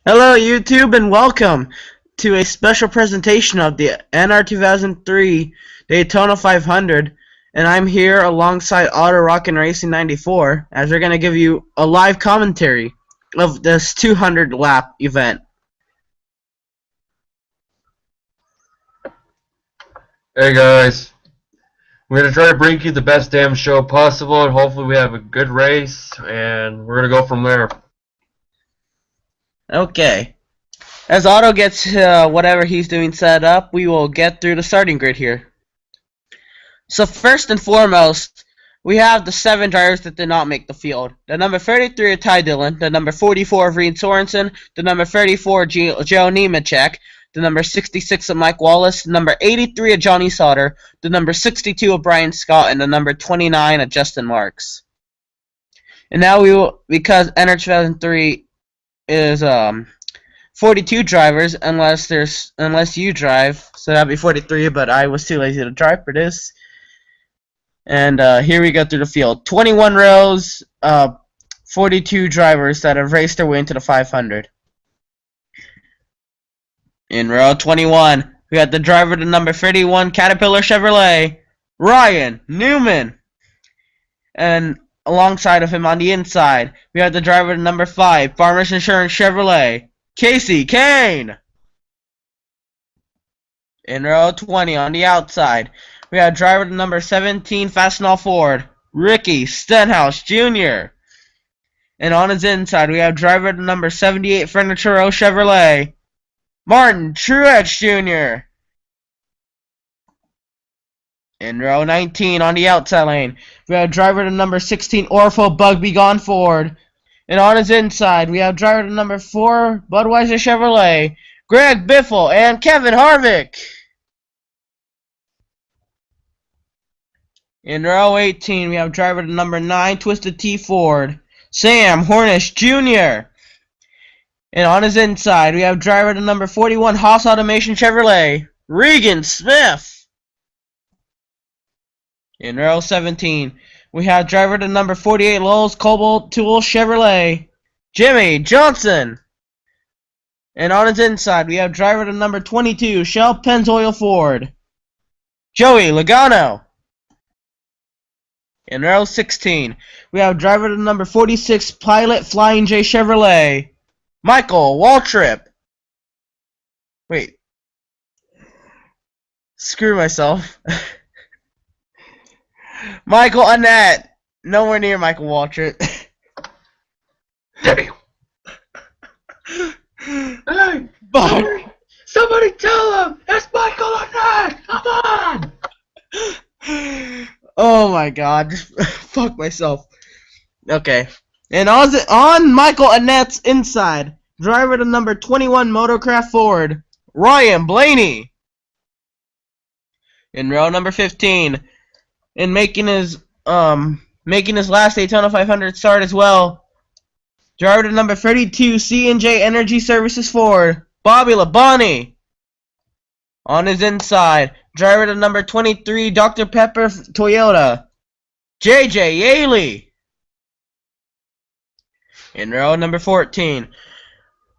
Hello YouTube and welcome to a special presentation of the NR2003 Daytona 500, and I'm here alongside Auto Rockin' Racing 94 as we're going to give you a live commentary of this 200 lap event. Hey guys, we're gonna try to bring you the best damn show possible, and hopefully we have a good race, and we're gonna go from there. Okay, as Auto gets whatever he's doing set up, we will get through the starting grid here. So first and foremost, we have the 7 drivers that did not make the field. The number 33 of Ty Dillon, the number 44 of Reed Sorensen, the number 34 of Joe Nemechek, the number 66 of Mike Wallace, the number 83 of Johnny Sauter, the number 62 of Brian Scott, and the number 29 of Justin Marks. And now we will, because NR2003 is 42 drivers, unless you drive, so that'd be 43, but I was too lazy to drive for this. And here we go through the field. 21 rows, 42 drivers that have raced their way into the 500. In row 21, we got the driver to number 31, Caterpillar Chevrolet, Ryan Newman. And alongside of him on the inside, we have the driver to number 5, Farmers Insurance Chevrolet, Casey Kane. In row 20, on the outside, we have driver to number 17, Fastenal Ford, Ricky Stenhouse Jr. And on his inside, we have driver to number 78, Furniture Row Chevrolet, Martin Truex Jr. In row 19, on the outside lane, we have driver to number 16, Orfo Bugby Gone Ford. And on his inside, we have driver to number 4, Budweiser Chevrolet, Greg Biffle and Kevin Harvick. In row 18, we have driver to number 9, Twisted T Ford, Sam Hornish Jr. And on his inside, we have driver to number 41, Haas Automation Chevrolet, Regan Smith. In row 17, we have driver to number 48, Lowe's Cobalt Tool Chevrolet, Jimmy Johnson. And on his inside, we have driver to number 22, Shell Pennzoil Ford, Joey Logano. In row 16, we have driver to number 46, Pilot Flying J Chevrolet, Michael Waltrip. Wait. Screw myself. Michael Annette. Nowhere near Michael Waltrip. Damn. Hey, somebody tell him it's Michael Annette. Come on. Oh my god. Fuck myself. Okay. And on Michael Annette's inside, driver to number 21, Motorcraft Ford, Ryan Blaney. In row number 15, and making his last Daytona 500 start as well, driver to number 32, C&J Energy Services Ford, Bobby Labonte. On his inside, driver to number 23, Dr. Pepper Toyota, JJ Yaley. In row number 14,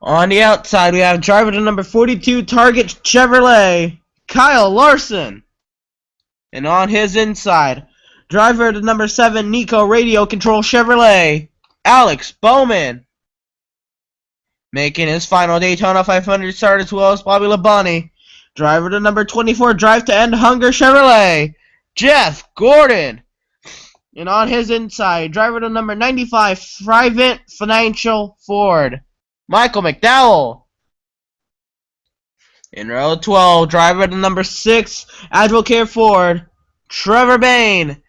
on the outside, we have driver to number 42, Target Chevrolet, Kyle Larson. And on his inside, driver to number 7, Nico Radio Control Chevrolet, Alex Bowman. Making his final Daytona 500 start as well as Bobby Labonte, driver to number 24, Drive to End Hunger Chevrolet, Jeff Gordon. And on his inside, driver to number 95, Private Financial Ford, Michael McDowell. In row 12, driver to number 6, Advocare Ford, Trevor Bayne.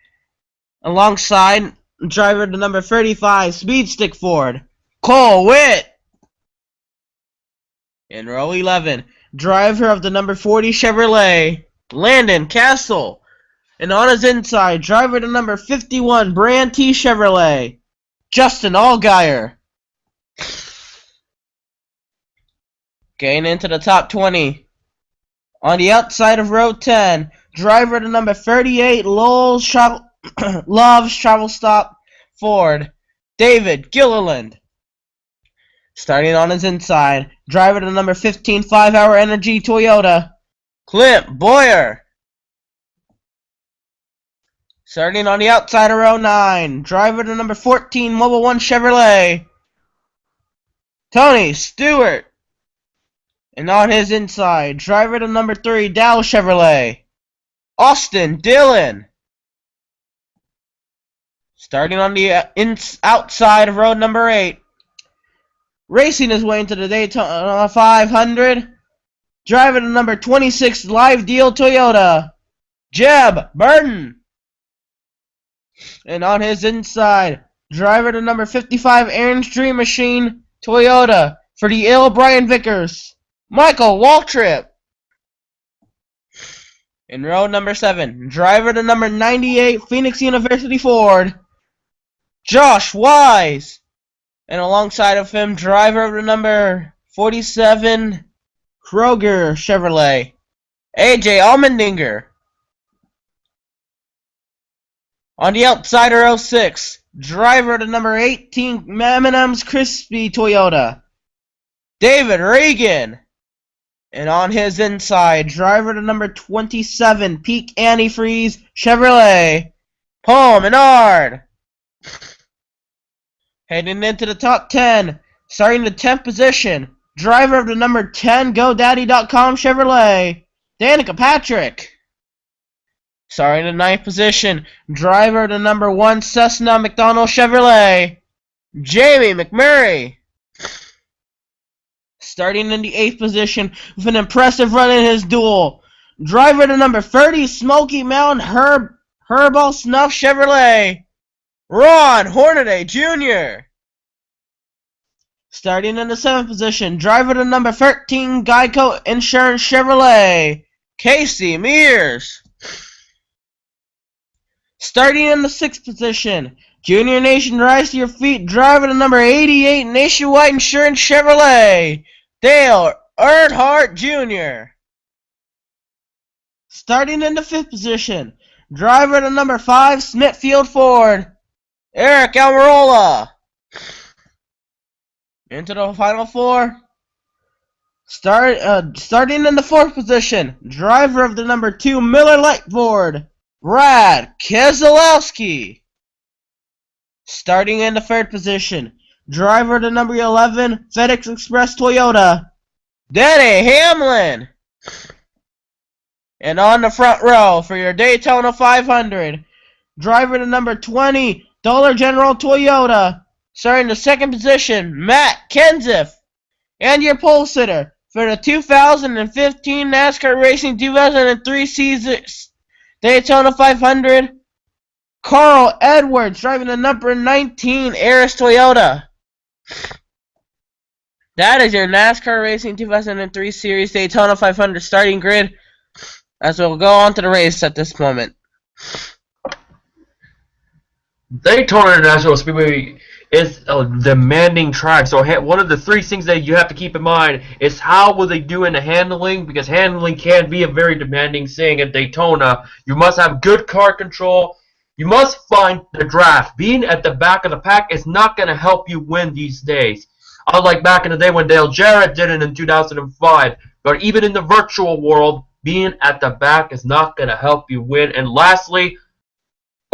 Alongside, driver to number 35, Speedstick Ford, Cole Witt. In row 11, driver of the number 40 Chevrolet, Landon Castle. And on his inside, driver to number 51, Brand T Chevrolet, Justin Allgaier. Getting into the top 20. On the outside of row 10, driver to number 38, Love's Travel Stop Ford, David Gilliland. Starting on his inside, driver to number 15 5-Hour Energy Toyota, Clint Boyer. Starting on the outside of row 9, driver to number 14 Mobile 1 Chevrolet, Tony Stewart. And on his inside, driver to number 3 Dow Chevrolet, Austin Dillon. Starting on the outside of road number 8, racing his way into the Daytona 500, driver to number 26 Live Deal Toyota, Jeb Burton. And on his inside, driver to number 55 Aaron's Dream Machine Toyota for the ill Brian Vickers, Michael Waltrip. In row number 7, driver to number 98 Phoenix University Ford, Josh Wise. And alongside of him, driver to number 47 Kroger Chevrolet, AJ Allmendinger. On the outside of row 6, driver to number 18 M&M's Crispy Toyota, David Regan. And on his inside, driver to number 27 Peak Antifreeze Chevrolet, Paul Menard. Heading into the top 10, starting the 10th position, driver of the number 10 GoDaddy.com Chevrolet, Danica Patrick. Starting the 9th position, driver of the number 1 Cessna McDonald Chevrolet, Jamie McMurray. Starting in the 8th position with an impressive run in his duel, driver to number 30 Smoky Mountain Herbal Snuff Chevrolet, Ron Hornaday Jr. Starting in the 7th position, driver to number 13 Geico Insurance Chevrolet, Casey Mears. Starting in the 6th position, Junior Nation Rise to Your Feet, driver to number 88 Nationwide Insurance Chevrolet, Dale Earnhardt Jr. Starting in the 5th position, driver to number 5 Smithfield Ford, Eric Almirola. Into the final 4. Starting in the 4th position, driver of the number 2 Miller Lite Ford, Brad Keselowski. Starting in the 3rd position, driver to number 11 FedEx Express Toyota, Denny Hamlin. And on the front row for your Daytona 500, driver to number 20 Dollar General Toyota, starting the 2nd position, Matt Kenseth. And your pole sitter for the 2015 NASCAR Racing 2003 season Daytona 500, Carl Edwards, driving the number 19 Aris Toyota. That is your NASCAR Racing 2003 Series Daytona 500 starting grid, as we'll go on to the race at this moment. Daytona International Speedway is a demanding track, so one of the 3 things that you have to keep in mind is how will they do in the handling, because handling can be a very demanding thing at Daytona. You must have good car control. You must find the draft. Being at the back of the pack is not going to help you win these days. Unlike back in the day when Dale Jarrett did it in 2005. But even in the virtual world, being at the back is not going to help you win. And lastly,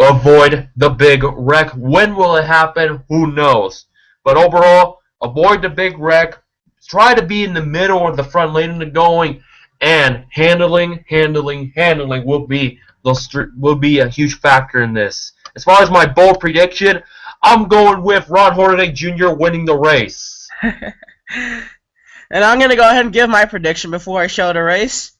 avoid the big wreck. When will it happen? Who knows? But overall, avoid the big wreck. Try to be in the middle or the front lane of the going. And handling will be a huge factor in this. As far as my bold prediction, I'm going with Ron Hornaday Jr. winning the race. And I'm going to go ahead and give my prediction before I show the race.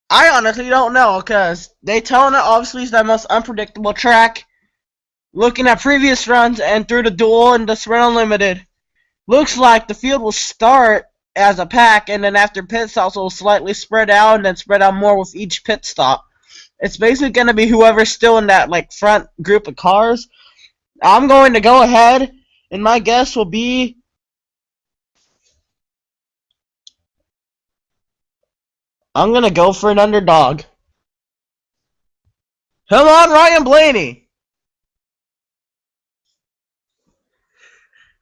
I honestly don't know, because Daytona obviously is the most unpredictable track. Looking at previous runs and through the duel and the Sprint Unlimited, looks like the field will start as a pack, and then after pit stops will slightly spread out and then spread out more with each pit stop. It's basically going to be whoever's still in that front group of cars. I'm going to go ahead, and my guess will be I'm going to go for an underdog. Come on, Ryan Blaney.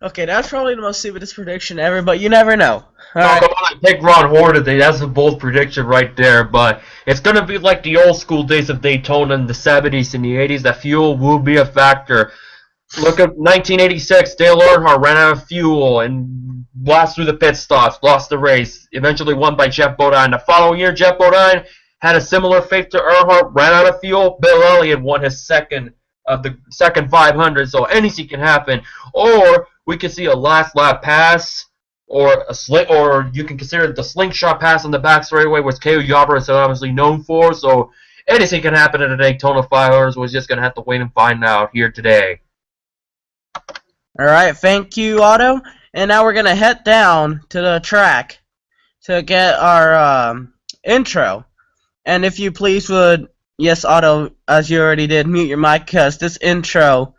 Okay, that's probably the most stupidest prediction ever, but you never know. Oh, Alright. come on, I picked Ron Horn today. That's a bold prediction right there. But it's going to be like the old school days of Daytona in the 70s and the 80s. That fuel will be a factor. Look at 1986. Dale Earnhardt ran out of fuel and blasted through the pit stops, lost the race, eventually won by Jeff Bodine. The following year, Jeff Bodine had a similar fate to Earnhardt, ran out of fuel. Bill Elliott won his second 500. So anything can happen. Or we could see a last lap pass, or or you can consider it the slingshot pass on the back straightaway, which K.O. Yarborough is obviously known for. So anything can happen at the Daytona 500. We're just gonna have to wait and find out here today. Alright, thank you, Otto. And now we're going to head down to the track to get our intro. And if you please would, yes, Otto, as you already did, mute your mic, because this intro,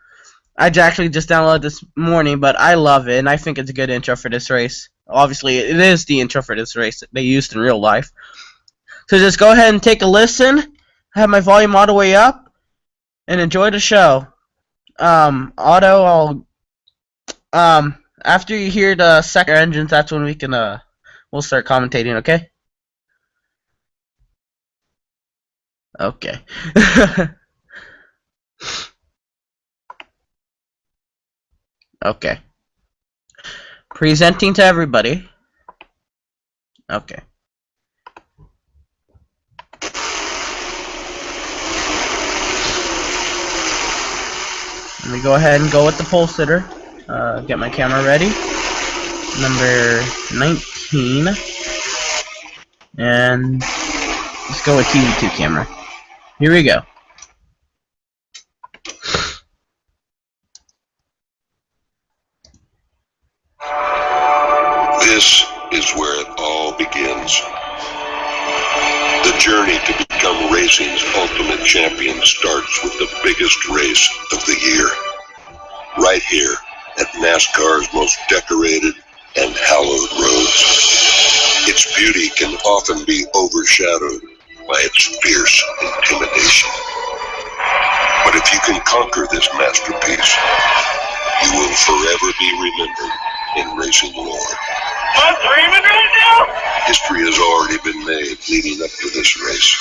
I actually just downloaded this morning, but I love it, and I think it's a good intro for this race. Obviously, it is the intro for this race that they used in real life. So just go ahead and take a listen, have my volume all the way up, and enjoy the show. Otto, after you hear the second engines, that's when we can, we'll start commentating, okay? Okay. Okay. Presenting to everybody. Okay. Let me go ahead and go with the pole sitter. Get my camera ready. Number 19. And let's go with TV2 camera. Here we go. This is where it all begins. The journey to become racing's ultimate champion starts with the biggest race of the year. Right here at NASCAR's most decorated and hallowed roads. Its beauty can often be overshadowed by its fierce intimidation. But if you can conquer this masterpiece, you will forever be remembered in racing lore. I'm dreaming right now! History has already been made leading up to this race.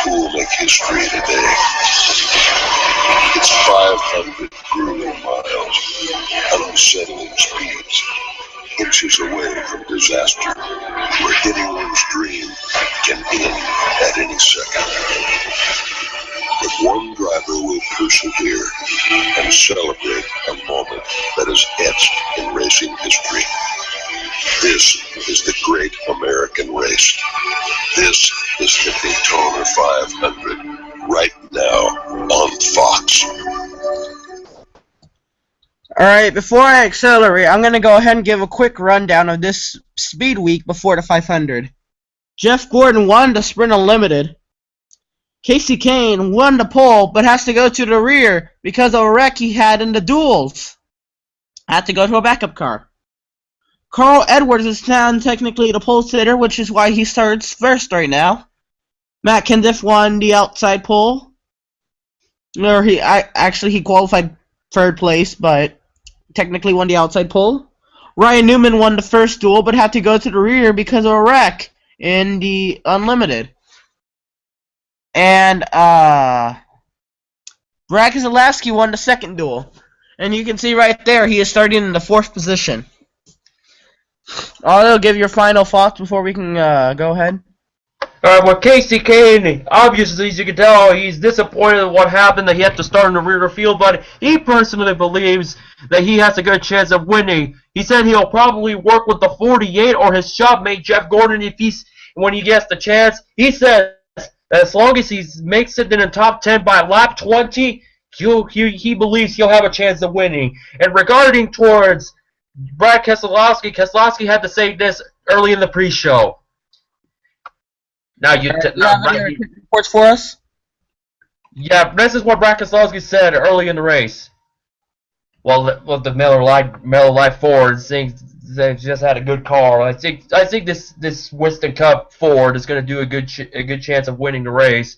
Who will make history today? It's 500 grueling miles, unsettling speeds, inches away from disaster, where anyone's dream can end at any second. But one driver will persevere and celebrate a moment that is etched in racing history. This is the Great American Race. This is the Daytona 500, right now on Fox. Alright, before I accelerate, I'm going to go ahead and give a quick rundown of this speed week before the 500. Jeff Gordon won the Sprint Unlimited. Casey Kane won the pole, but has to go to the rear because of a wreck he had in the duels. Had to go to a backup car. Carl Edwards is now technically the pole sitter, which is why he starts first right now. Matt Kenseth won the outside pole. Or he qualified third place, but technically won the outside pole. Ryan Newman won the first duel, but had to go to the rear because of a wreck in the Unlimited. And Brad Keselowski won the second duel. And you can see right there, he is starting in the 4th position. I'll give your final thoughts before we can go ahead. Well, Casey Kane, obviously, as you can tell, he's disappointed in what happened, that he had to start in the rear of the field, but he personally believes that he has a good chance of winning. He said he'll probably work with the 48 or his shopmate Jeff Gordon when he gets the chance. He says that as long as he makes it in the top 10 by lap 20, he believes he'll have a chance of winning. And regarding towards Brad Keselowski, Keselowski had to say this early in the pre-show. Now you reports for us? Yeah, this is what Brad Keselowski said early in the race. Well, the Miller Lite Ford thinks they just had a good car. I think this Winston Cup Ford is going to do a good chance of winning the race.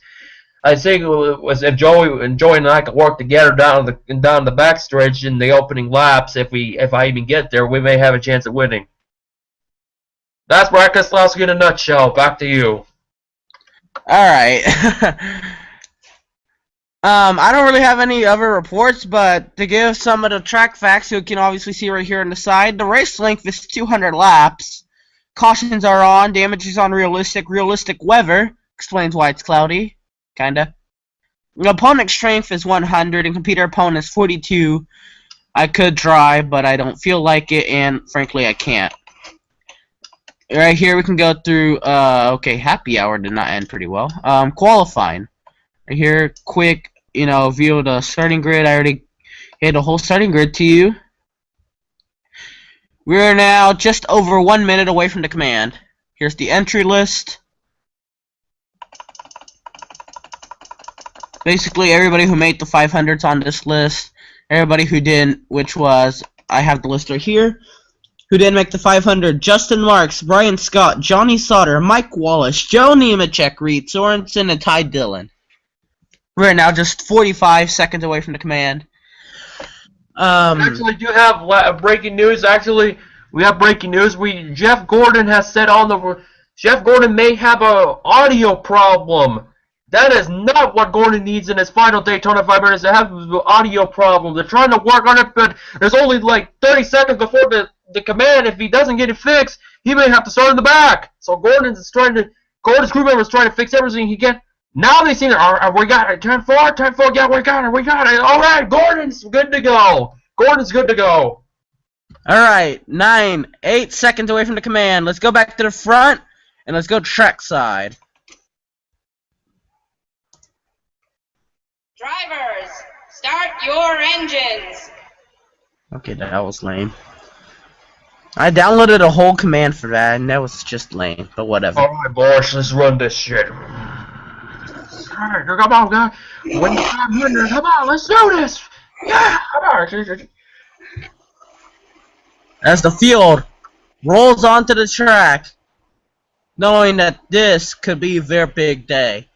I think it was if Joey and I could work together down the backstretch in the opening laps. If I even get there, we may have a chance at winning. That's Brad Keselowski in a nutshell. Back to you. Alright. I don't really have any other reports, but to give some of the track facts, you can obviously see right here on the side, the race length is 200 laps. Cautions are on, damage is unrealistic, realistic weather explains why it's cloudy, kinda. The opponent strength is 100, and computer opponent is 42. I could try, but I don't feel like it, and frankly, I can't. Right here, we can go through, okay, happy hour did not end pretty well. Qualifying. Right here, quick, view of the starting grid. I already hit the whole starting grid to you. We're now just over 1 minute away from the command. Here's the entry list. Basically, everybody who made the 500s on this list. Everybody who didn't, which was, I have the list right here. Who didn't make the 500? Justin Marks, Brian Scott, Johnny Sauter, Mike Wallace, Joe Nemechek, Reed Sorensen, and Ty Dillon. We're now just 45 seconds away from the command. Actually, do have breaking news. Actually, we have breaking news. Jeff Gordon has said Jeff Gordon may have an audio problem. That is not what Gordon needs in his final Daytona 500 to have an audio problem. They're trying to work on it, but there's only like 30 seconds before the command. If he doesn't get it fixed, he may have to start in the back. So Gordon's crew member is trying to fix everything he can. Now they see it. We got it. Turn 4. Yeah, we got it. All right, Gordon's good to go. Alright, 8 seconds away from the command. Let's go back to the front, and let's go track side. Drivers, start your engines. Okay, that was lame. I downloaded a whole command for that, and that was just lame, but whatever. Alright, boys, let's run this shit. Alright, come on, guys. Win the 500. Come on, let's do this. Yeah, come on. As the field rolls onto the track, knowing that this could be their big day.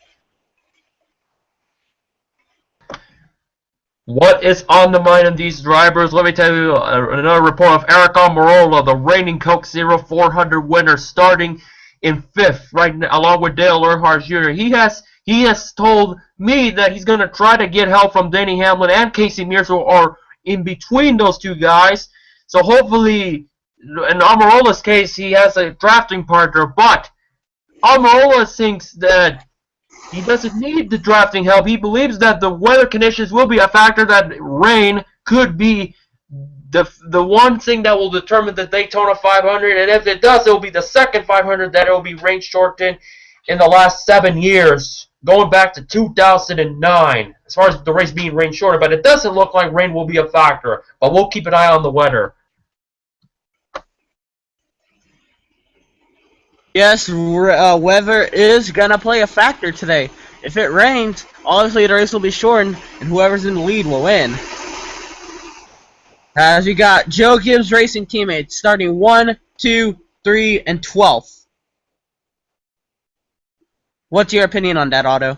What is on the mind of these drivers? Let me tell you another report of Eric Almirola, the reigning Coke Zero 400 winner, starting in 5th, right now, along with Dale Earnhardt Jr. He has told me that he's going to try to get help from Denny Hamlin and Casey Mears, who are in between those two guys. So hopefully, in Almirola's case, he has a drafting partner, but Almirola thinks that he doesn't need the drafting help. He believes that the weather conditions will be a factor, that rain could be the one thing that will determine the Daytona 500, and if it does, it will be the second 500 that it will be rain shortened in the last 7 years, going back to 2009, as far as the race being rain shorter. But it doesn't look like rain will be a factor, but we'll keep an eye on the weather. Yes, weather is gonna play a factor today. If it rains, obviously the race will be shortened, and whoever's in the lead will win. As we got Joe Gibbs Racing teammates starting 1, 2, 3, and 12th. What's your opinion on that, Otto?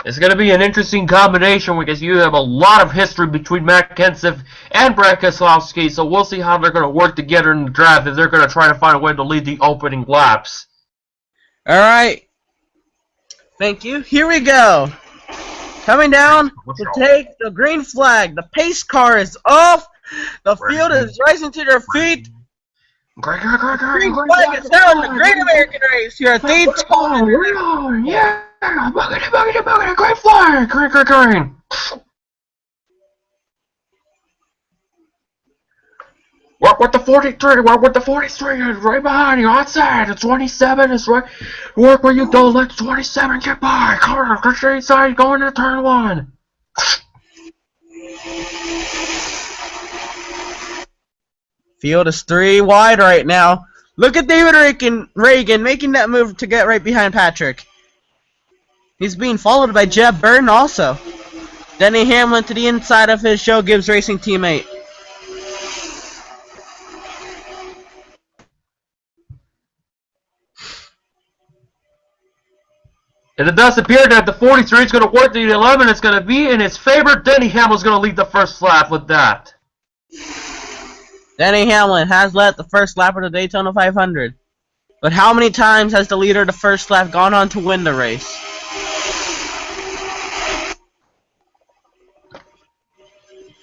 It's going to be an interesting combination because you have a lot of history between Matt Kenseth and Brad Keselowski, so we'll see how they're going to work together in the draft if they're going to try to find a way to lead the opening laps. Alright. Thank you. Here we go. Coming down to take the green flag. The pace car is off. The field is rising to their feet. Green flag is down. The Great American Race here at Daytona. Yeah, boogity, great flag, green. Work with the 43, right behind you, outside, the 27 is right, work where you don't let the 27 get by, come on, go straight side, go into turn 1. Field is 3 wide right now. Look at David Reagan making that move to get right behind Patrick. He's being followed by Jeb Burton also. Denny Hamlin to the inside of his Joe Gibbs Racing teammate. And it does appear that the 43 is going to work the 11. It's going to be in his favor. Denny Hamlin's going to lead the first lap with that. Denny Hamlin has led the first lap of the Daytona 500. But how many times has the leader of the first lap gone on to win the race?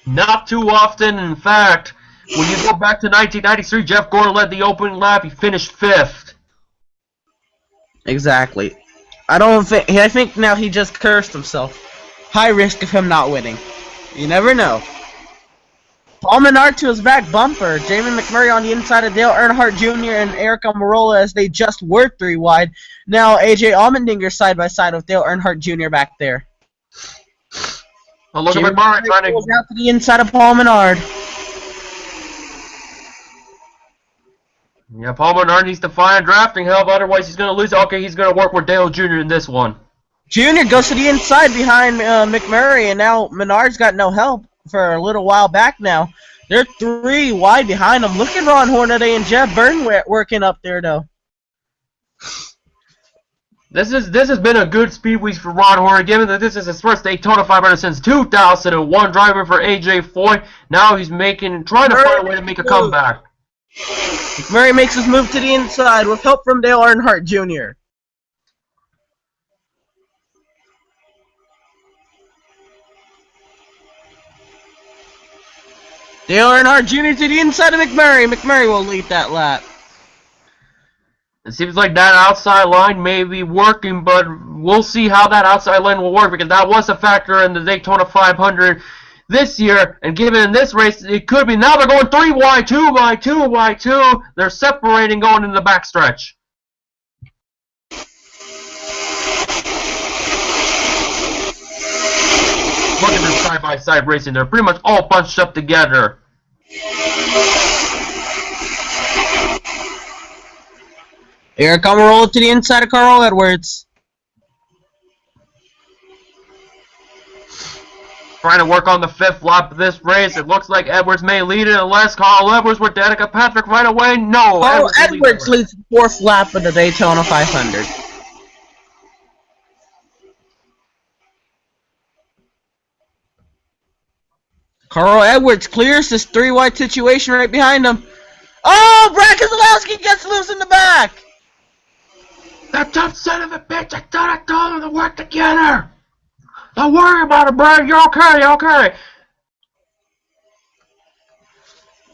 Not too often. In fact, when you go back to 1993, Jeff Gordon led the opening lap. He finished 5th. Exactly. I think now he just cursed himself. High risk of him not winning. You never know. Paul Menard to his back bumper. Jamie McMurray on the inside of Dale Earnhardt Jr. and Eric Almirola as they just were 3 wide. Now AJ Allmendinger side by side with Dale Earnhardt Jr. back there. Oh, look at McMurray trying to goes out to the inside of Paul Menard. Yeah, Paul Menard needs to find drafting help, otherwise he's going to lose. Okay, he's going to work with Dale Jr. in this one. Jr. goes to the inside behind McMurray, and now Menard's got no help for a little while back now. They're 3 wide behind him. Look at Ron Hornaday and Jeb Burton working up there, though. This has been a good speed week for Ron Hornaday, given that this is his first Daytona 500 since 2001. Driving for AJ Foy. Now he's trying to find a way to make a comeback. McMurray makes his move to the inside with help from Dale Earnhardt Jr. Dale Earnhardt Jr. to the inside of McMurray. McMurray will lead that lap. It seems like that outside line may be working, but we'll see how that outside line will work, because that was a factor in the Daytona 500 this year, and given in this race, it could be. Now they're going 3 wide, 2 wide, 2 wide, 2. They're separating going into the backstretch. Look at this side-by-side racing. They're pretty much all bunched up together. Eric Almirola to the inside of Carl Edwards. Trying to work on the 5th lap of this race. It looks like Edwards may lead it unless Carl Edwards with Danica Patrick right away. No, Carl Edwards leads the 4th lap of the Daytona 500. Carl Edwards clears this 3 wide situation right behind him. Oh, Brad Keselowski gets loose in the back. That tough son of a bitch! I thought I told them to work together! Don't worry about it, Brad. You're okay, you're okay.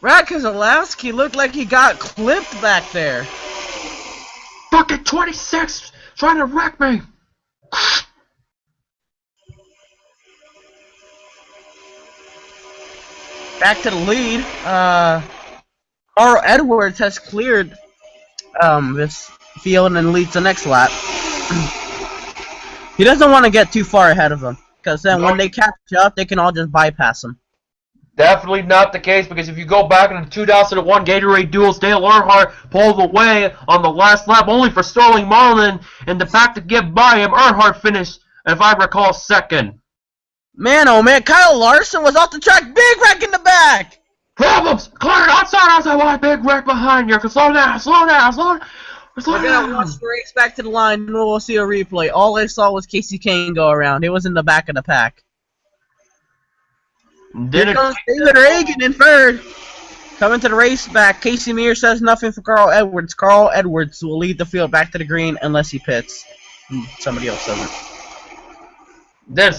Brad Keselowski looked like he got clipped back there. Fucking 26 trying to wreck me. Back to the lead. Carl Edwards has cleared this field and leads the next lap. He doesn't want to get too far ahead of them, because then when they catch up, they can all just bypass him. Definitely not the case, because if you go back in the 2001 Gatorade Duels, Dale Earnhardt pulled away on the last lap only for Sterling Marlin, and the back to get by him, Earnhardt finished, if I recall, 2nd. Man, oh man, Kyle Larson was off the track, big wreck in the back! Problems! Clear outside, wide, big wreck behind you. Slow down, slow down, slow down. We're gonna watch the race back to the line, and we'll see a replay. All I saw was Casey Kane go around. It was in the back of the pack. Here comes David Reagan in 3rd. Coming to the race back, Casey Mears says nothing for Carl Edwards. Carl Edwards will lead the field back to the green unless he pits. Somebody else doesn't. Then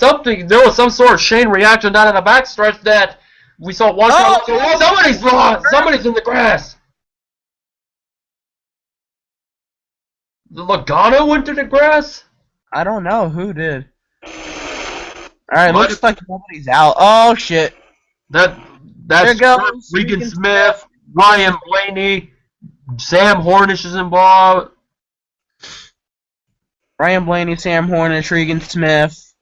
there was some sort of chain reaction down in the backstretch that we saw one shot. Oh, somebody's lost! Somebody's in the grass! The Logano went to the grass? I don't know who did. Alright, looks like nobody's out. Oh shit. That's Regan Smith, Ryan Blaney, Sam Hornish is involved. Ryan Blaney, Sam Hornish, Regan Smith.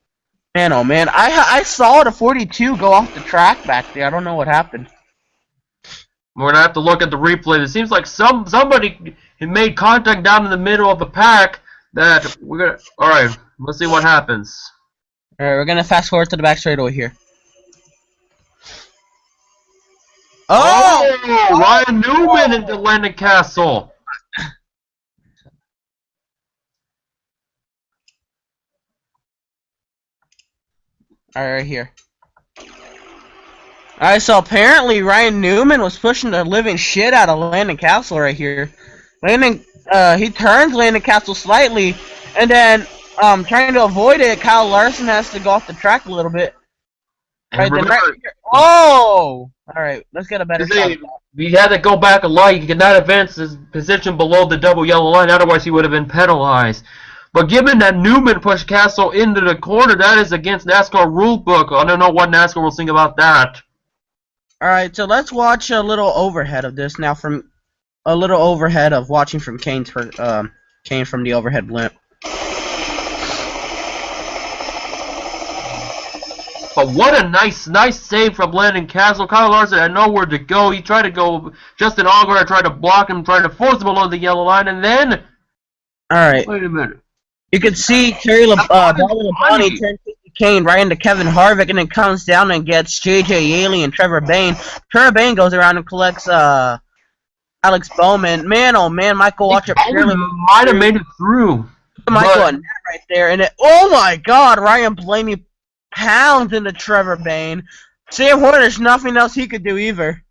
Man, oh man, I saw the 42 go off the track back there. I don't know what happened. We're gonna have to look at the replay. It seems like somebody made contact down in the middle of the pack. All right, let's see what happens. All right, we're gonna fast forward to the back straightaway here. Oh, Ryan Newman into Landon Castle. Alright, right here. Alright, so apparently Ryan Newman was pushing the living shit out of Landon Castle right here. He turns Landon Castle slightly, and then, trying to avoid it, Kyle Larson has to go off the track a little bit. And Right, then remember, right here. Oh! Alright, let's get a better shot. he had to go back a lot. He could not advance his position below the double yellow line, otherwise he would have been penalized. But given that Newman pushed Castle into the corner, that is against NASCAR rulebook. I don't know what NASCAR will think about that. Alright, so let's watch a little overhead of this now from a little overhead of watching from Kane from the overhead blimp. But what a nice save from Landon Castle. Kyle Larson had nowhere to go. He tried to go. Justin Allgaier tried to block him, tried to force him below the yellow line, and then. Alright. Wait a minute. You can see Terry Labonte turn Kane right into Kevin Harvick, and then comes down and gets J.J. Yaley and Trevor Bayne. Trevor Bayne goes around and collects Alex Bowman. Man, oh man, Michael Waltrip barely might have made it through. Michael and Matt right there, and oh my God, Ryan Blaney pounds into Trevor Bayne. Sam Horner, there's nothing else he could do either.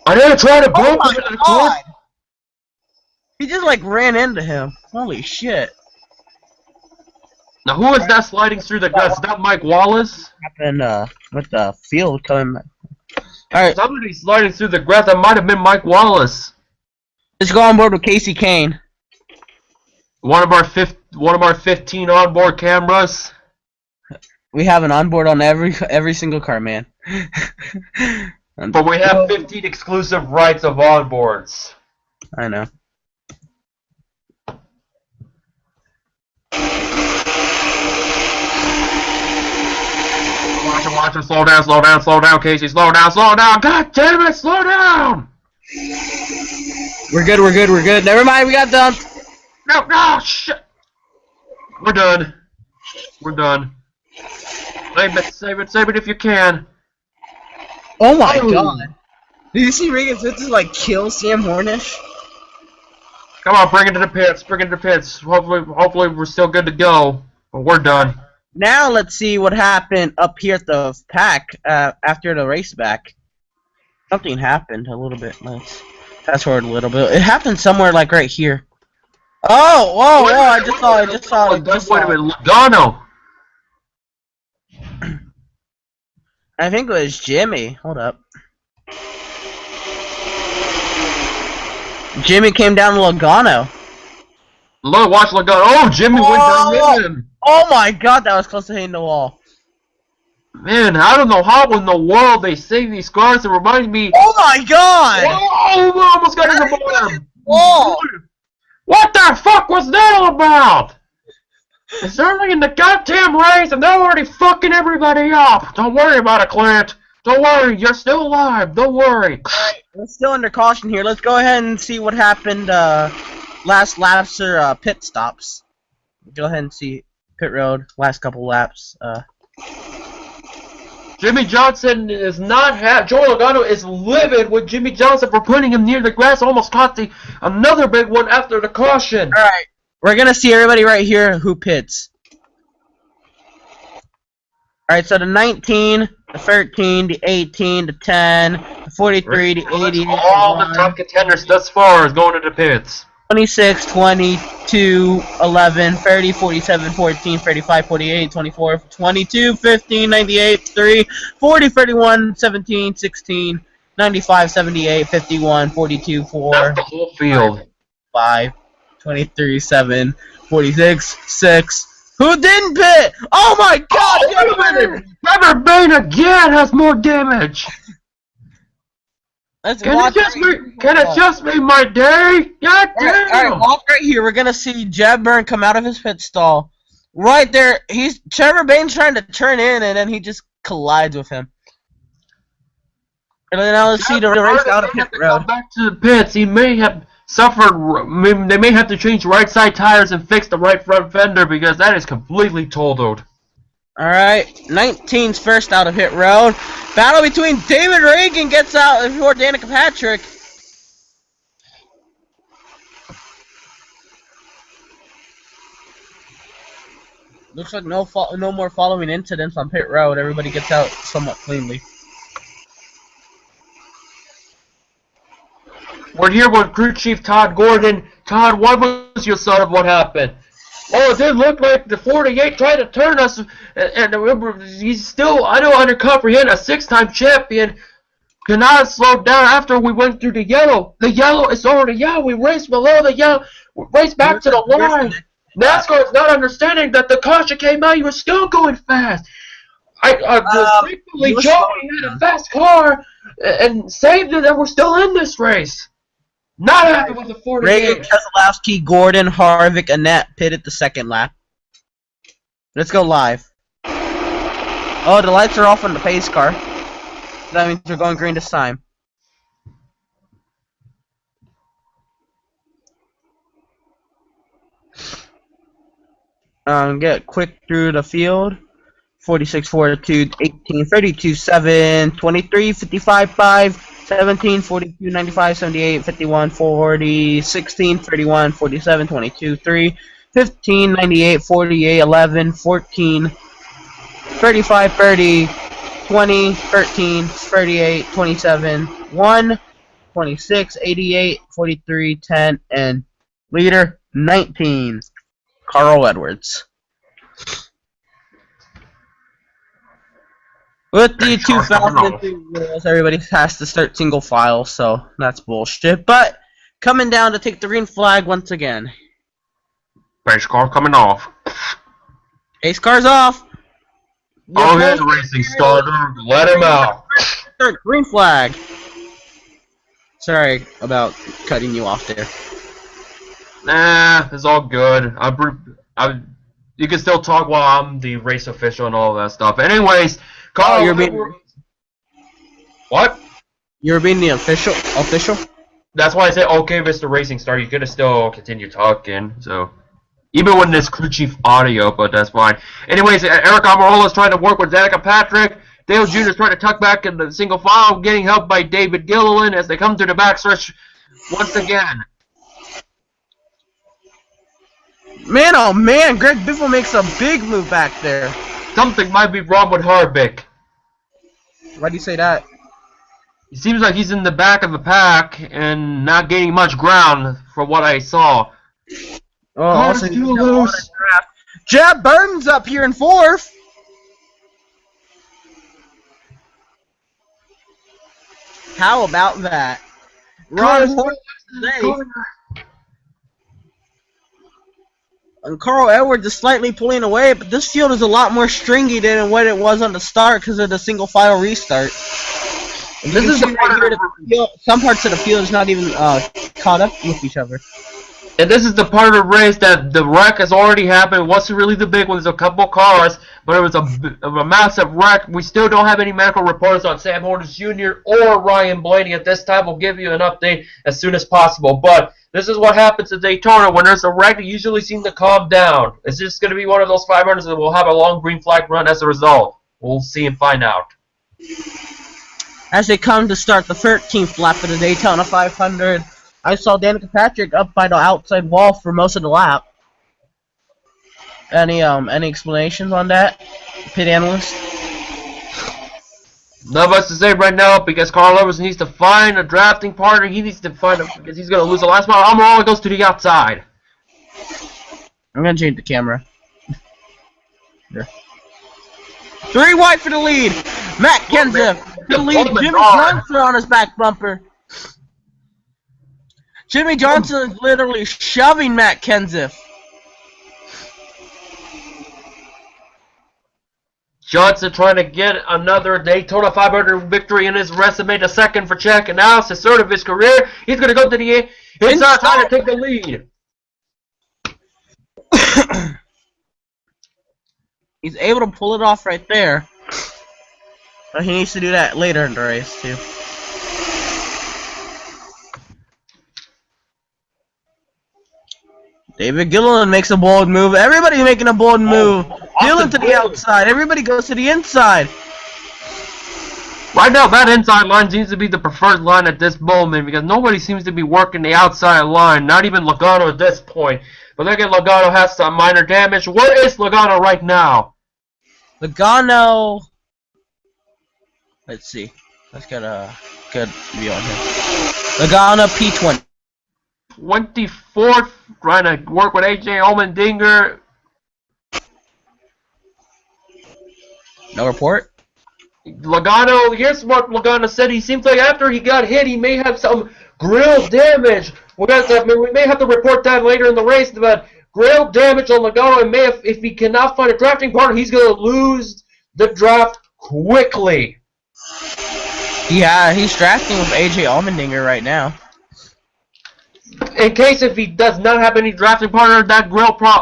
I didn't try to Oh bump my him into the God! course. He just like ran into him. Holy shit! Now who is that sliding through the grass? Is that Mike Wallace? Happened with the field coming. All right, Somebody sliding through the grass. That might have been Mike Wallace. let's go on board with Casey Kane. One of our 15 onboard cameras. We have an onboard on every single car, man. But we have 15 exclusive rights of onboards. I know. Watch him, slow down, Casey, slow down, God damn it, slow down! We're good. Never mind, we got dumped. No, shit! We're done. Save it if you can. Oh my God. Did you see Regan Smith just like kill Sam Hornish? Come on, bring it to the pits. Hopefully we're still good to go. But we're done. Now let's see what happened up here at the pack after the race back. Something happened a little bit. Let's fast forward a little bit. It happened somewhere like right here. Oh, whoa! I just saw it. Wait a minute, Logano. I think it was Jimmy. Hold up. Jimmy came down to Logano. Look, watch Logano. Oh, Jimmy went down with him. Oh my God, that was close to hitting the wall. Man, I don't know how in the world they save these cars. It reminds me. Oh my God! Oh, we almost got in the bottom. Whoa! What the fuck was that all about? It's early in the goddamn race and they're already fucking everybody up. Don't worry about it, Clint. Don't worry, you're still alive. Don't worry. Alright, we're still under caution here. Let's go ahead and see what happened last laps or pit stops. Go ahead and see pit road, last couple laps. Jimmy Johnson is not Joe Logano is livid with Jimmy Johnson for putting him near the grass. Almost caught another big one after the caution. Alright, we're gonna see everybody right here who pits. Alright, so the 19, the 13, the 18, the 10, the 43, the 80, all the top contenders thus far is going to the pits. 26, 22, 11, 30, 47, 14, 35, 48, 24, 22, 15, 98, 3, 40, 31, 17, 16, 95, 78, 51, 42, 4. That's the whole field. 5, 23, 7, 46, 6. Who didn't pit? Oh my God! Trevor Bayne again has more damage. Let's Can it just be my day? God damn! Alright, walk right here. We're gonna see Jeb Byrne come out of his pit stall. Right there, Trevor Bayne's trying to turn in, and then he just collides with him. And then now let's see the race out of pit road. Back to the pits. He may have suffered. They may have to change right side tires and fix the right front fender because that is completely totaled. Alright, 19's first out of pit road. Battle between David Reagan gets out before Danica Patrick. Looks like no more following incidents on pit road. Everybody gets out somewhat cleanly. We're here with Crew Chief Todd Gordon. Todd, what was your thought of what happened? Oh, it did look like the 48 tried to turn us, and remember, he's still, I don't comprehend, a 6-time champion cannot slow down after we went through the yellow. The yellow is already yellow. We raced below the yellow. We raced back to the line. NASCAR is not understanding that the caution came out. You were still going fast. Thankfully, Joey had a fast car and saved it, and we're still in this race. Not happy with the 48. Reagan, Keselowski, Gordon, Harvick, Annette pitted the second lap. Let's go live. Oh, the lights are off on the pace car. That means we're going green this time. Get quick through the field. 46, 42, 18, 32, 7, 23, 55, 5, 17, 42, 95, 78, 51, 40, 16, 31, 47, 22, 3, 15, 98, 48, 11, 14, 35, 30, 20, 13, 38, 27, 1, 26, 88, 43, 10, and leader 19, Carl Edwards. With the 2003 rules, everybody has to start single file, so that's bullshit. But coming down to take the green flag once again. Race car coming off. Ace car's off. Oh, here's racing starter. Let him out. Start green flag. Sorry about cutting you off there. Nah, it's all good. You can still talk while I'm the race official and all that stuff. Anyways, Carl, what? You're being the official? That's why I said, okay, Mr. Racing Star. You could have still continue talking. So, even when this crew chief audio, but that's fine. Anyways, Eric Amarola is trying to work with Danica Patrick. Dale Jr. is trying to tuck back in the single file, getting helped by David Gilliland as they come to the backstretch once again. Man, oh man, Greg Biffle makes a big move back there. Something might be wrong with Harvick. Why do you say that? It seems like he's in the back of the pack and not gaining much ground from what I saw. Oh, also too loose. Jeb Burton's up here in fourth. How about that? Ron Horton and Carl Edwards is slightly pulling away, but this field is a lot more stringy than what it was on the start because of the single file restart. And this is the part of the field, some parts of the field is not even caught up with each other. And this is the part of the race that the wreck has already happened. It wasn't really the big one. There's a couple cars, but it was a massive wreck. We still don't have any medical reports on Sam Hortons Jr. or Ryan Blaney at this time. We'll give you an update as soon as possible. But this is what happens at Daytona. When there's a wreck, it usually seems to calm down. It's just going to be one of those 500s that will have a long green flag run as a result. We'll see and find out. As they come to start the 13th lap of the Daytona 500, I saw Danica Patrick up by the outside wall for most of the lap. Any explanations on that, pit analyst? Not much to say right now because Carl Edwards needs to find a drafting partner. He needs to find because he's going to lose the last mile. Amarola goes to the outside. I'm going to change the camera. There. 3 wide for the lead. Matt Kenseth to lead. Jimmy Johnson on his back bumper. Jimmy Johnson is literally shoving Matt Kenseth. Johnson trying to get another Daytona 500 victory in his resume, the second for Czech, and now it's the third of his career. He's going to go to the inside trying to take the lead. He's able to pull it off right there. But he needs to do that later in the race, too. David Gilliland makes a bold move. Everybody making a bold move. Gilliland to the outside. Everybody goes to the inside. Right now, that inside line seems to be the preferred line at this moment because nobody seems to be working the outside line, not even Logano at this point. But look at Logano has some minor damage. Where is Logano right now? Logano. Let's see. Let's get a good view on him. Logano P20. 24th, trying to work with AJ Allmendinger. No report. Logano, here's what Logano said. He seems like after he got hit, he may have some grill damage. We may have to report that later in the race, but grill damage on Logano, and if he cannot find a drafting partner, he's going to lose the draft quickly. Yeah, he's drafting with AJ Allmendinger right now. In case if he does not have any drafting partner, that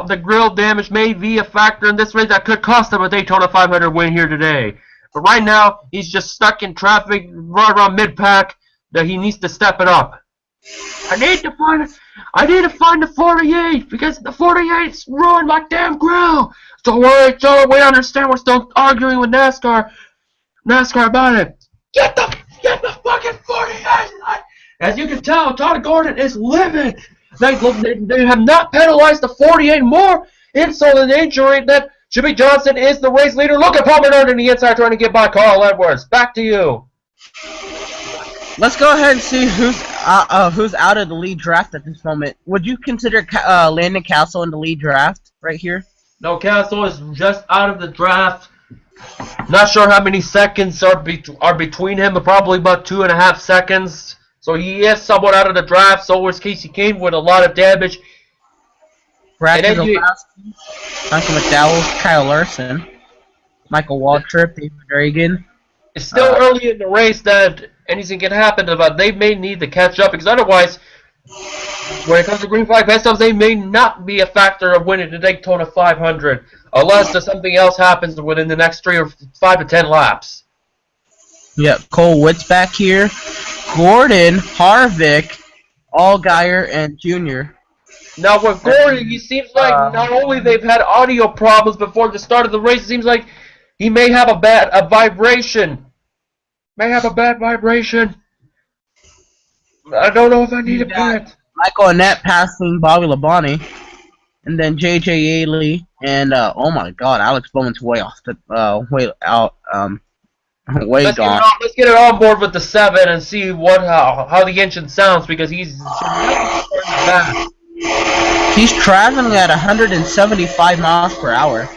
the grill damage may be a factor in this race that could cost him a Daytona 500 win here today. But right now, he's just stuck in traffic right around mid-pack that he needs to step it up. I need to find the 48 because the 48's ruined my damn grill. Don't worry, Joe. We understand. We're still arguing with NASCAR about it. Get the fucking 48. As you can tell, Todd Gordon is livid. They have not penalized the 48 more. Insult and injury that Jimmy Johnson is the race leader. Look at Paul Menard on the inside trying to get by Carl Edwards. Back to you. Let's go ahead and see who's out of the lead draft at this moment. Would you consider Landon Castle in the lead draft right here? No, Castle is just out of the draft. Not sure how many seconds are between him, but probably about 2.5 seconds. So he is somewhat out of the draft. So is Casey Kane with a lot of damage. Brad Michael McDowell, Kyle Larson, Michael Waltrip, David Reagan. It's still early in the race that anything can happen, but they may need to catch up because otherwise, when it comes to green flag pass-ups, they may not be a factor of winning the Daytona 500 unless there's something else happens within the next 5 to 10 laps. Yep, Cole Witt's back here. Gordon, Harvick, Allgaier, and Jr. Now with Gordon, he seems like not only they've had audio problems before the start of the race, it seems like he may have a vibration. May have a bad vibration. I don't know if I need a bet. Michael Annett passing Bobby Labonte. And then J.J. Yaley and oh my God, Alex Bowman's way off the Let's get it on board with the 7 and see how the engine sounds because he's back. He's traveling at 175 miles per hour.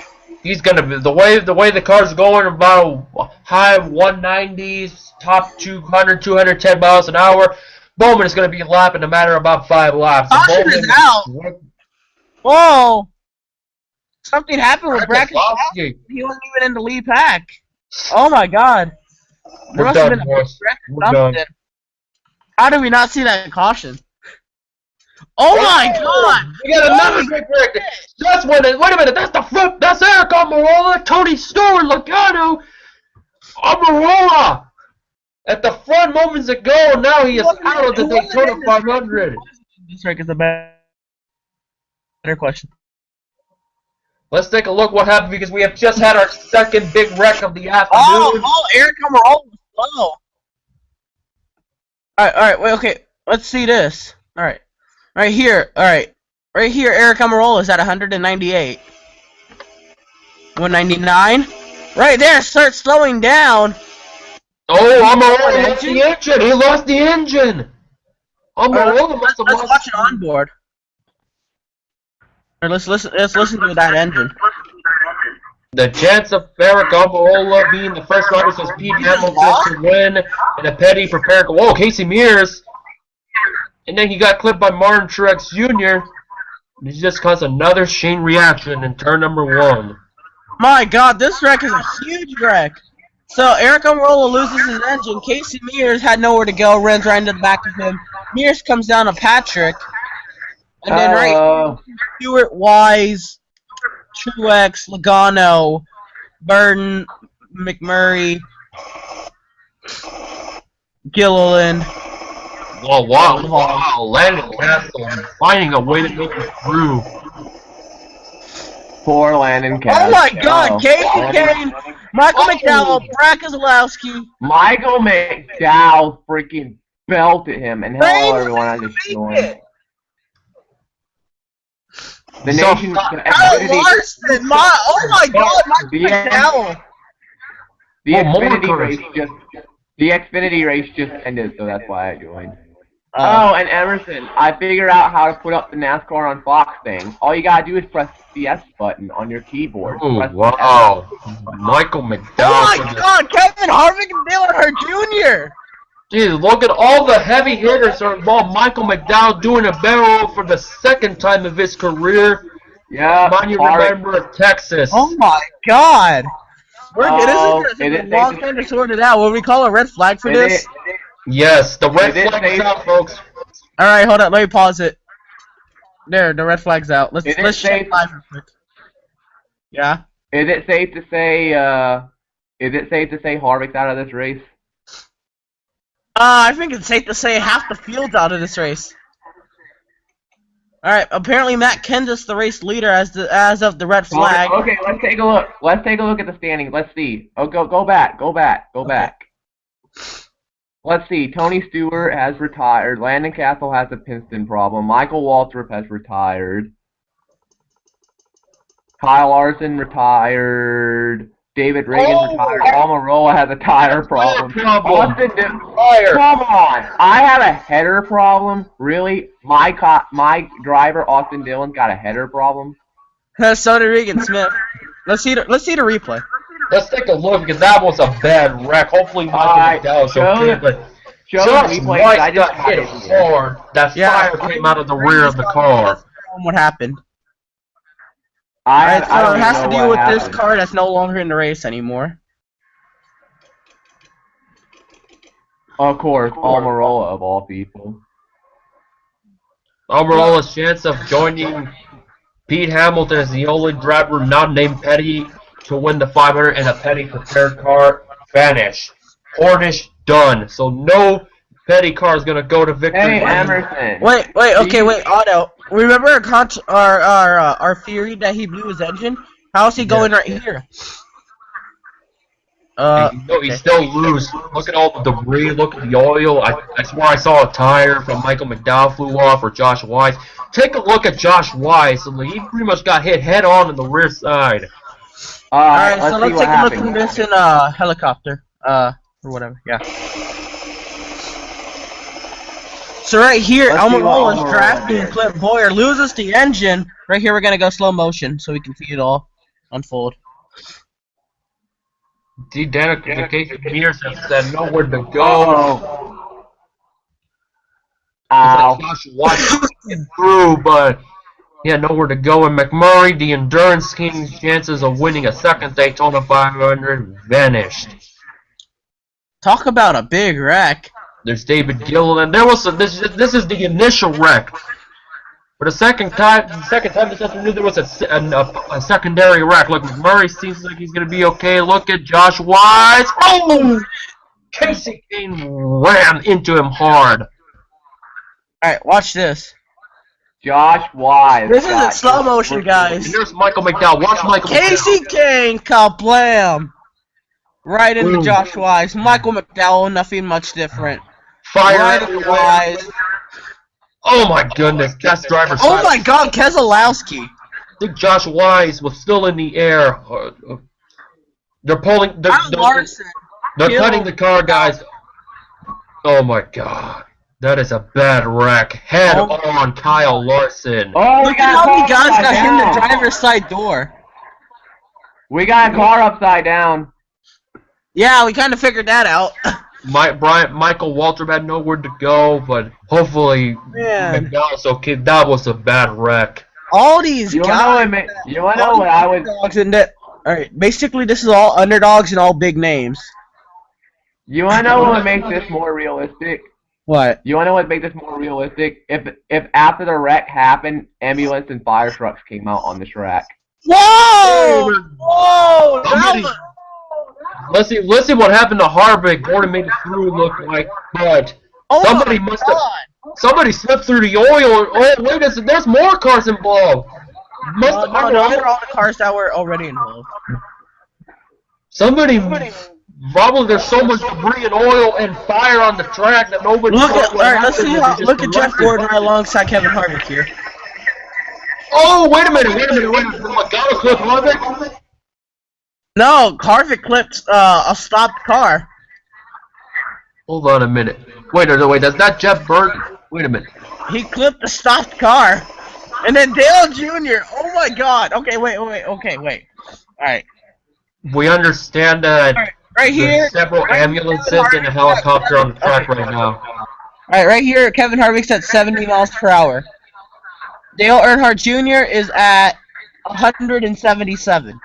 He's gonna be the way the car's going about high 190s, top 210 miles an hour. Bowman is gonna be lapping in a matter of about 5 laps. Caution is out. Whoa! Something happened with Bracken. He wasn't even in the lead pack. Oh my God! There must have been a wreck or something. How did we not see that caution? Oh my God! We got another big wreck. That's wait a minute. That's the front. That's Eric Almirola, Tony Stewart, Logano, Almirola at the front moments ago. Now he is out of the Daytona 500. This wreck is a better question. Let's take a look what happened because we have just had our second big wreck of the afternoon. Oh, Eric Almirola was slow. Alright, wait, okay. Let's see this. Alright. Right here, alright. Right here, Eric Almirola is at 198. 199. Right there, start slowing down. Oh, Almirola lost the engine. He lost the engine. Almirola must have lost. Let's watch it on board. Let's listen to that engine. The chance of Eric Almirola being the first driver since Pete Hamilton to win in a Petty prepared. Whoa, Casey Mears. And then he got clipped by Martin Truex Jr. This just caused another chain reaction in turn number 1. My God, this wreck is a huge wreck. So Eric Almirola loses his engine. Casey Mears had nowhere to go, runs right into the back of him. Mears comes down to Patrick. And then Stewart, Wise, Truex, Logano, Burton, McMurray, Gilliland. Whoa, wow. Landon Castle finding a way to make it through. Poor Landon Castle. Oh my God, Casey Kane, Michael McDowell, Brad Keselowski. Michael McDowell freaking belted him, and hello everyone, I just joined. The So, nation, Kyle Larson, oh my God, Michael McDowell. The Oh, more Xfinity cars. race just ended, so that's why I joined. Oh. Oh, and Emerson, I figured out how to put up the NASCAR on Fox thing. All you gotta do is press the S button on your keyboard. Oh, Press the wow. Michael McDowell. Oh my God, Kevin Harvick and Dale Earnhardt Jr. Dude, look at all the heavy hitters are involved. Michael McDowell doing a barrel for the second time of his career. Yeah, Mind you, remember Texas. Oh my God. Oh, This is it is a long time to sort it out. Will we call a red flag for this? Yes, the red Is it flag is safe- out, folks. Alright, hold on, let me pause it. There, the red flag's out. Is it Let's check safe- live real quick. Yeah? Is it safe to say Harvick's out of this race? I think it's safe to say half the field's out of this race. Alright, apparently Matt Kenseth's the race leader as of the red flag. Okay, let's take a look. Let's take a look at the standings. Let's see. Oh, go back. Let's see. Tony Stewart has retired. Landon Castle has a piston problem. Michael Waltrip has retired. Kyle Larson retired. David Reagan retired. Almirola has a tire problem. Austin Come on. I have a header problem. Really? My driver Austin Dillon's got a header problem. So did Regan Smith. Let's see the replay. Let's take a look, because that was a bad wreck. Hopefully Michael McDowell's okay, but Josh White got hit hard. That fire came out of the rear of the car. What happened? I it don't has know to do what with happened. this car that's no longer in the race anymore. Of course, Almirola of all people. Almirola's chance of joining Pete Hamilton as the only driver not named Petty to win the 500 in a Petty prepared car vanished. Cornish done. So no Petty car is gonna go to victory. Hey, Emerson. Wait, Otto. Remember our theory that he blew his engine? How's he going right here? No, he still lose. Look at all the debris. Look at the oil. I swear I saw a tire from Michael McDowell flew off, or Josh Wise. Take a look at Josh Wise. He pretty much got hit head on in the rear side. Alright, so see let's what take a look happened. at this in a helicopter. Or whatever, yeah. So right here, Let's see what Almirola's Almirola drafting did. Clint Boyer loses the engine. Right here, we're gonna go slow motion so we can see it all unfold. The identification meters have said nowhere to go. Oh. Looks like Josh Wise get through, but he had nowhere to go. And McMurray, the Endurance King's chances of winning a second Daytona 500 vanished. Talk about a big wreck. There's David Gilliland. There was this is the initial wreck. For the second time this afternoon there was a secondary wreck. Look, McMurray seems like he's gonna be okay. Look at Josh Wise. Oh! Casey Kane ran into him hard. Alright, watch this. Josh Wise. This is in slow motion, guys. And there's Michael McDowell. Watch Michael Casey McDowell. Kane, kablam! Right into Boom. Josh Wise. Michael McDowell, nothing much different. Fire Right into everywhere. Wise. Oh my goodness, that's driver side. Oh my God, Keselowski. I think Josh Wise was still in the air. They're pulling. They're Larson. cutting the car, guys. Oh my God, that is a bad wreck. Head on, Kyle Larson. Oh, we Look at got how a many car guys got upside hit in the down. driver's side door. We got a car upside down. Yeah, we kind of figured that out. Michael Waltrip had nowhere to go, but hopefully Man. McDowell's okay. That was a bad wreck. All these You guys. wanna know what I would? Underdogs in that. Alright, basically this is all underdogs and all big names. You wanna know what makes this more realistic? What? You wanna know what makes this more realistic? If after the wreck happened, ambulance and fire trucks came out on this track. Whoa! Whoa! Somebody- That Let's see what happened to Harvick. Gordon made it through, look like, but Oh somebody my must have. God. Somebody slipped through the oil. Oh wait, there's more cars involved. No, those are all the cars that were already involved. Somebody, probably there's so much debris and oil and fire on the track that nobody. Look at, alright, let's see how, look at Jeff Gordon right alongside Kevin Harvick here. Oh, wait a minute. Logano clip Harvick? No, Harvick clipped a stopped car. Hold on a minute. Wait, that's not Jeff Burton. Wait a minute. He clipped a stopped car. And then Dale Jr. Oh my god. Okay, wait. Alright. We understand that Right here. there's several ambulances and a helicopter on the track right now. Alright, right here, Kevin Harvick's at 70 miles per hour. Dale Earnhardt Jr. is at 177.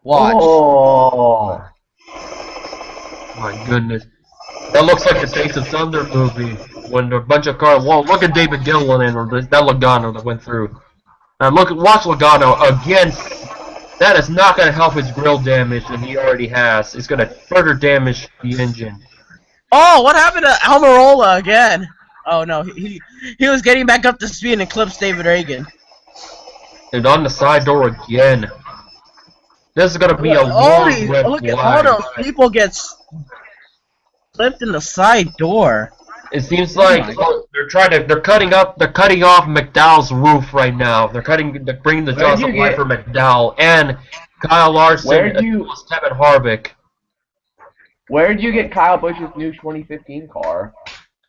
Watch. Oh. My goodness. That looks like the Taste of Thunder movie when a bunch of cars. Whoa, look at David Gilliland and that Logano that went through. And watch Logano again. That is not going to help his grill damage that he already has. It's going to further damage the engine. Oh, what happened to Almirola again? Oh no, he was getting back up to speed and clips David Reagan. And on the side door again. This is going to be a long red Look at flag. all those people get clipped in the side door. It seems like they're cutting off McDowell's roof right now. They're bringing the jaws of life for McDowell and Kyle Larson and Kevin Harvick. Where did you get Kyle Busch's new 2015 car?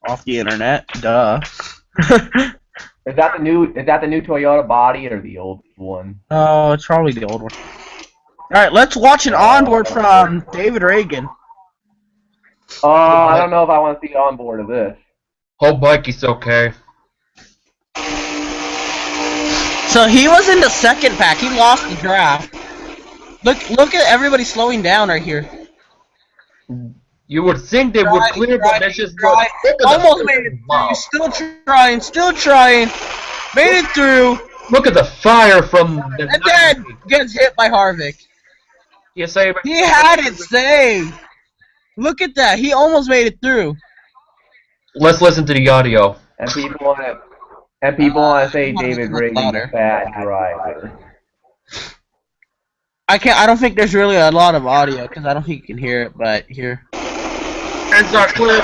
Off the internet, duh. Is that the new Toyota body or the old one? Oh, it's probably the old one. Alright, let's watch an onboard from David Reagan. I don't know if I want to see onboard of this. Hope Mikey's okay. So he was in the second pack. He lost the draft. Look at everybody slowing down right here. You would think they would clear, but that's just almost made it through. Wow. Still trying. Made it through. Look at the fire from the. And then gets hit by Harvick. You say He had it saved. Look at that. He almost made it through. Let's listen to the audio. And people want to say David Reagan's a bad driver. I don't think there's really a lot of audio because I don't think you can hear it. But here. And start clear.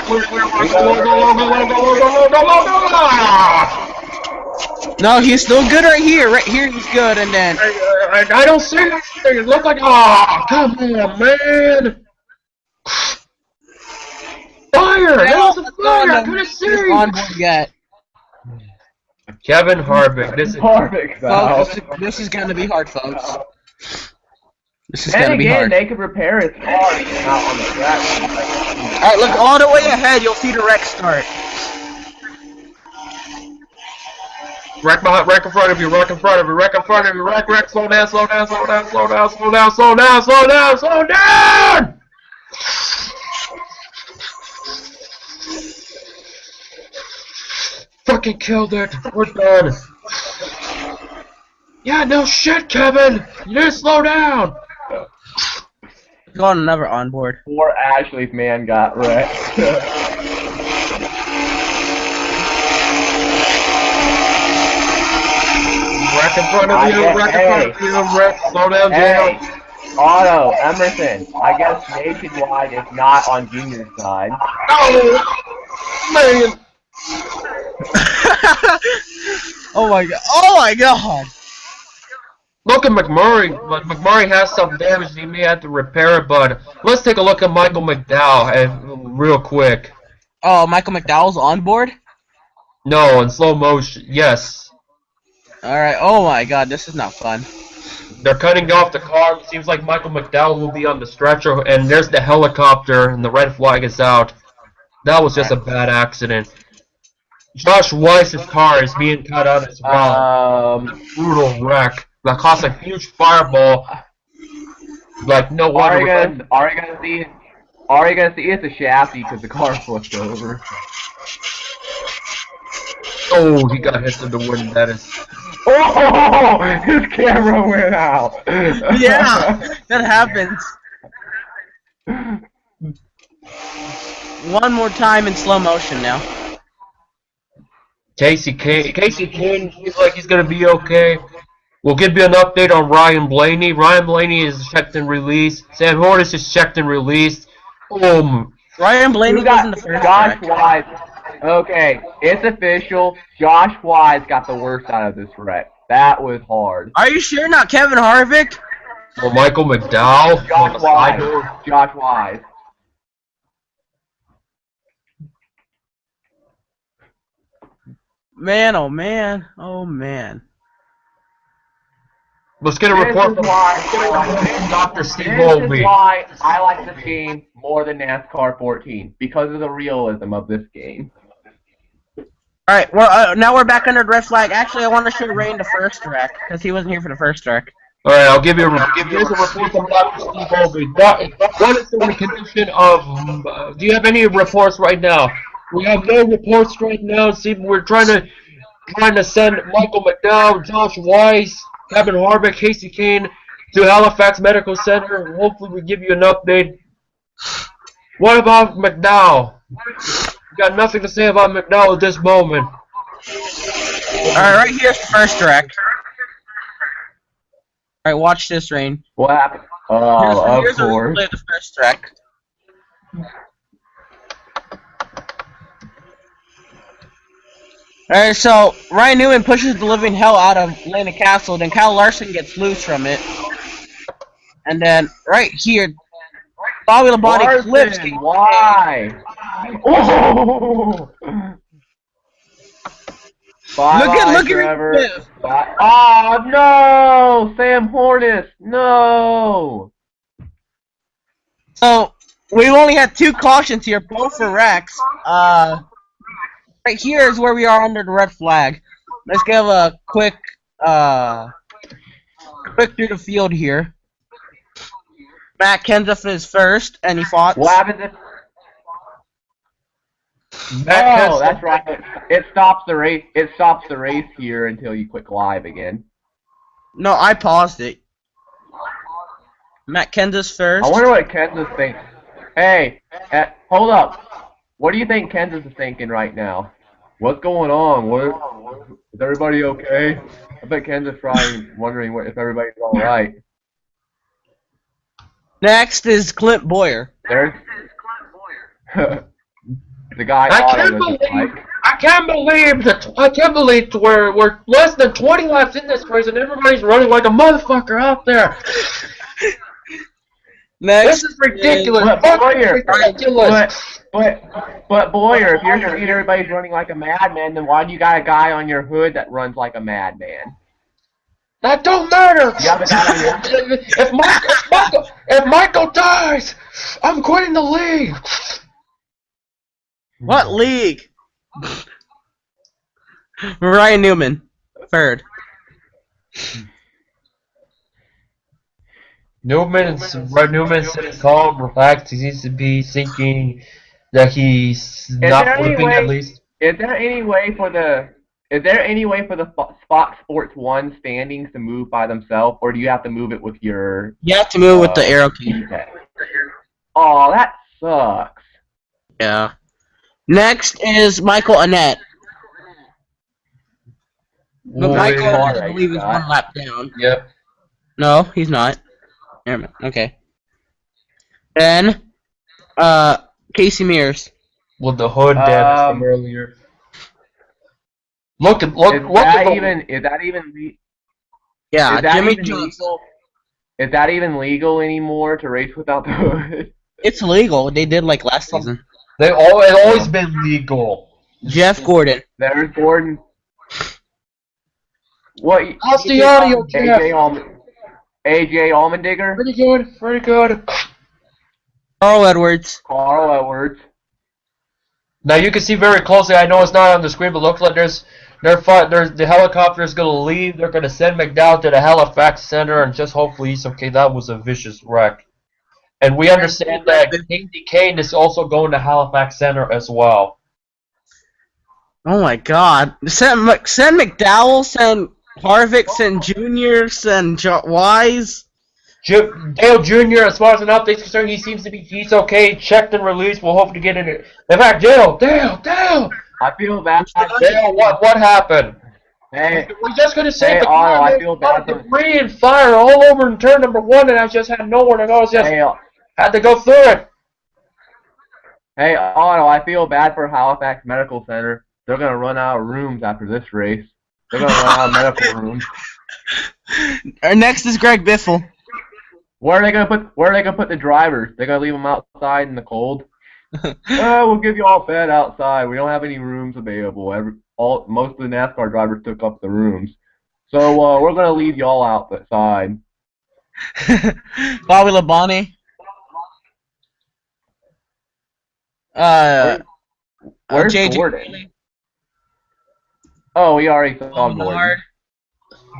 No, he's still good right here. Right here, he's good. And then I don't see it. It look like come on, man. Fire! That was a fire! I couldn't see! On board yet. Kevin Harvick. This is Harvick. Folks, this is gonna be hard, folks. This is gonna be hard. They could repair his car if it's not on the track. Alright, look all the way ahead. You'll see the wreck start. Wreck in front of you. Wreck in front of you. Wreck in front of you. Wreck. Slow down. Fucking killed it. We're done. Yeah, no shit, Kevin. You need to slow down. Go on another onboard. Poor Ashley's man got wrecked. Wreck in front of you. Wreck. Slow down, Dale. Otto, Emerson, I guess Nationwide is not on Junior's side. Oh, man. Oh my god! Look at McMurray, but McMurray has some damage. He may have to repair it, but let's take a look at Michael McDowell real quick. Oh, Michael McDowell's on board? No, in slow motion. Yes. Alright, oh my god, this is not fun. They're cutting off the car. It seems like Michael McDowell will be on the stretcher, and there's the helicopter, and the red flag is out. That was just a bad accident. Josh Weiss's car is being cut out as well. Brutal wreck. That caused a huge fireball. Like, no wonder. Are you gonna see it's a chassis because the car flipped over. Oh, he got hit in the wind. That is. Oh, his camera went out. Yeah, that happens. One more time in slow motion now. Casey Kane seems like he's gonna be okay. We'll give you an update on Ryan Blaney. Ryan Blaney is checked and released. Sam Hortis is checked and released. Ryan Blaney was in the first Josh wreck. Wise. Okay, it's official. Josh Wise got the worst out of this wreck. That was hard. Are you sure not Kevin Harvick? Well, Michael McDowell. Josh Wise. Josh Wise. Man, oh man, oh man. Let's get a report from Dr. Steve Olby. This is why I like this game more than NASCAR 14, because of the realism of this game. Alright, well, now we're back under the red flag. Actually, I want to show Rain the first wreck, because he wasn't here for the first wreck. Alright, I'll give you a report from Dr. Steve Olby. What is the condition of... do you have any reports right now? We have no reports right now. See, we're trying to send Michael McDowell, Josh Weiss, Kevin Harvick, Casey Kane to Halifax Medical Center. Hopefully we give you an update. What about McDowell? We got nothing to say about McDowell at this moment. Alright, right here's the first wreck. Alright, watch this, Rain. What happened? Oh, Here's of a course. replay of the first wreck. Alright, so Ryan Newman pushes the living hell out of Landon Castle, then Kyle Larson gets loose from it. And then, right here, Bobby Labonte flips. Why? Oh! Look at him. Oh no! Sam Hortis! No! So, we only had 2 cautions here, both for wrecks. Right here is where we are under the red flag. Let's give a quick through the field here. Matt Kenseth is first, and he fought. What happens if... Oh, that's right. It stops the race. It stops the race here until you click live again. No, I paused it. Matt Kenseth's first. I wonder what Kenseth thinks. Hey, hold up. What do you think Kenseth is thinking right now? What's going on? Is everybody okay? I bet Kenseth's probably wondering if everybody's all right. Next is Clint Boyer. There's the guy. I can't believe we're less than 20 laps in this race and everybody's running like a motherfucker out there. Next this is ridiculous. But Boyer, if you're seeing everybody's running like a madman, then why do you got a guy on your hood that runs like a madman? That don't matter. If Michael dies, I'm quitting the league. What league? Ryan Newman, third. Newman's sitting calm, relaxed. He seems to be thinking that he's not flipping at least. Is there any way for the Fox Sports 1 standings to move by themselves, or do you have to move it with your... You have to move with the arrow key. Oh, that sucks. Yeah. Next is Michael Annett. But Michael, I believe, is 1 lap down. Yep. No, he's not. Okay. Then, Casey Mears. With the hood damage from earlier. Look. Is that even Yeah, Jimmy legal? Is that even legal anymore to race without the hood? It's legal. They did like last season. It's always been legal. Jeff Gordon. There's Gordon. What? How's the audio, Jeff? AJ Allmendinger. Pretty good. Carl Edwards. Now you can see very closely. I know it's not on the screen, but looks like there's the helicopter's gonna leave. They're gonna send McDowell to the Halifax Center, and just hopefully he's okay. That was a vicious wreck, and we understand that Casey Kane is also going to Halifax Center as well. Oh my God! Send McDowell. Send Harvick. Send Junior. Send Wise. Dale Jr., as far as an update's concerned, he's okay. Checked and released. We'll hope to get in it. In fact, Dale! I feel bad. Dale, what happened? Hey, We're just gonna say hey, the Otto, car I feel bad for. debris and fire all over in turn number 1, and I just had nowhere to go. Just Hey, had to go through it. hey, Otto, I feel bad for Halifax Medical Center. They're gonna run out of rooms after this race. They're gonna run out of medical rooms. Our next is Greg Biffle. Where are they gonna put the drivers? They're gonna leave them outside in the cold. We'll give you all bed outside. We don't have any rooms available. Most of the NASCAR drivers took up the rooms, so we're gonna leave y'all outside. Bobby Labonte. Where's JJ Gordon? Oh, we already saw Gordon.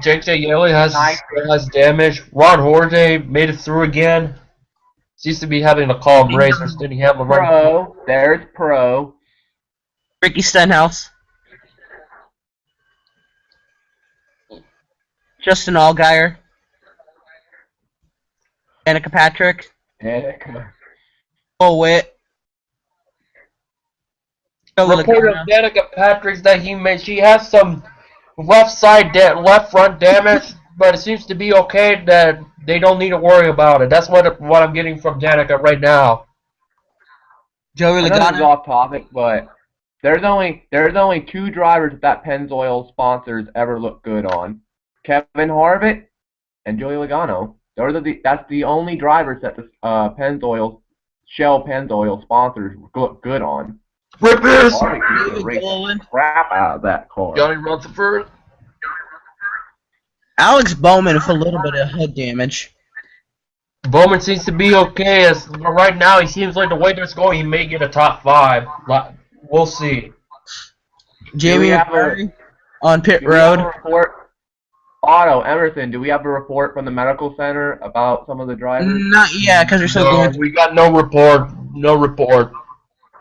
JJ Yeley has damage. Ron Horday made it through again. Seems to be having a calm race. Denny Hamlin right. Pro, there's Pro. Ricky Stenhouse. Justin Allgaier. Danica Patrick. Cole Witt. Report of Danica Patrick's that she has some left front damage, but it seems to be okay. That they don't need to worry about it. That's what I'm getting from Danica right now. Joey Logano. This is Logano. off topic, but there's only 2 drivers that Pennzoil sponsors ever look good on: Kevin Harvick and Joey Logano. That's the only drivers that the Shell Pennzoil sponsors look good on. Rippers! Crap out of that car. Johnny Rutherford. Alex Bowman with a little bit of head damage. Bowman seems to be okay. As right now, he seems like the way it's going, he may get a top 5. We'll see. Jamie McMurray on pit road. Otto, Emerson, do we have a report from the medical center about some of the drivers? Not yet, because we're still going. We got no report. No report.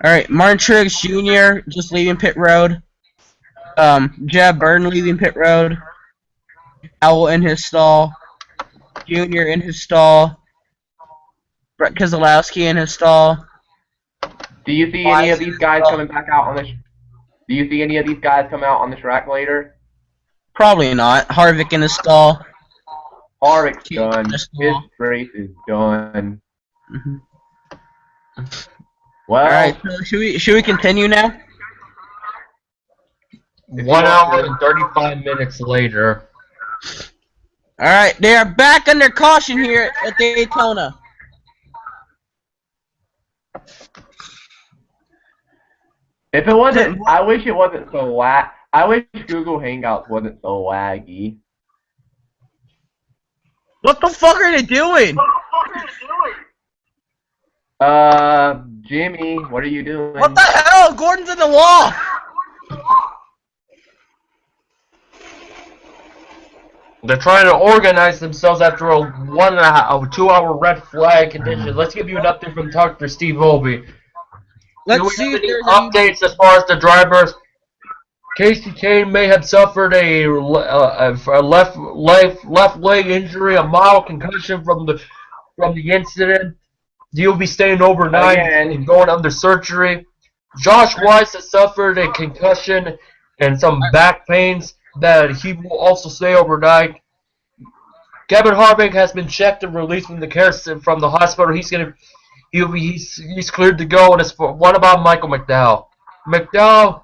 Alright, Martin Truex Jr. just leaving pit road. Jeb Burton leaving pit road. Howell in his stall. Jr. in his stall. Brett Keselowski in his stall. Do you see any of these guys coming back out on the? Do you see any of these guys come out on the track later? Probably not. Harvick in his stall. Harvick's done. His race is done. Well, alright, so should we continue now? 1 hour and 35 minutes later. Alright, they are back under caution here at Daytona. If it wasn't, I wish it wasn't so I wish Google Hangouts wasn't so laggy. What the fuck are they doing? Jimmy, what are you doing? What the hell? Gordon's in the wall! They're trying to organize themselves after a 2-hour red flag condition. Let's give you an update from Dr. Steve Holby. Let's see if there's updates as far as the drivers. Casey Kane may have suffered a left leg injury, a mild concussion from the incident. He'll be staying overnight and going under surgery. Josh Weiss has suffered a concussion and some back pains that he will also stay overnight. Kevin Harvick has been checked and released from the hospital. He's cleared to go. And what about Michael McDowell? McDowell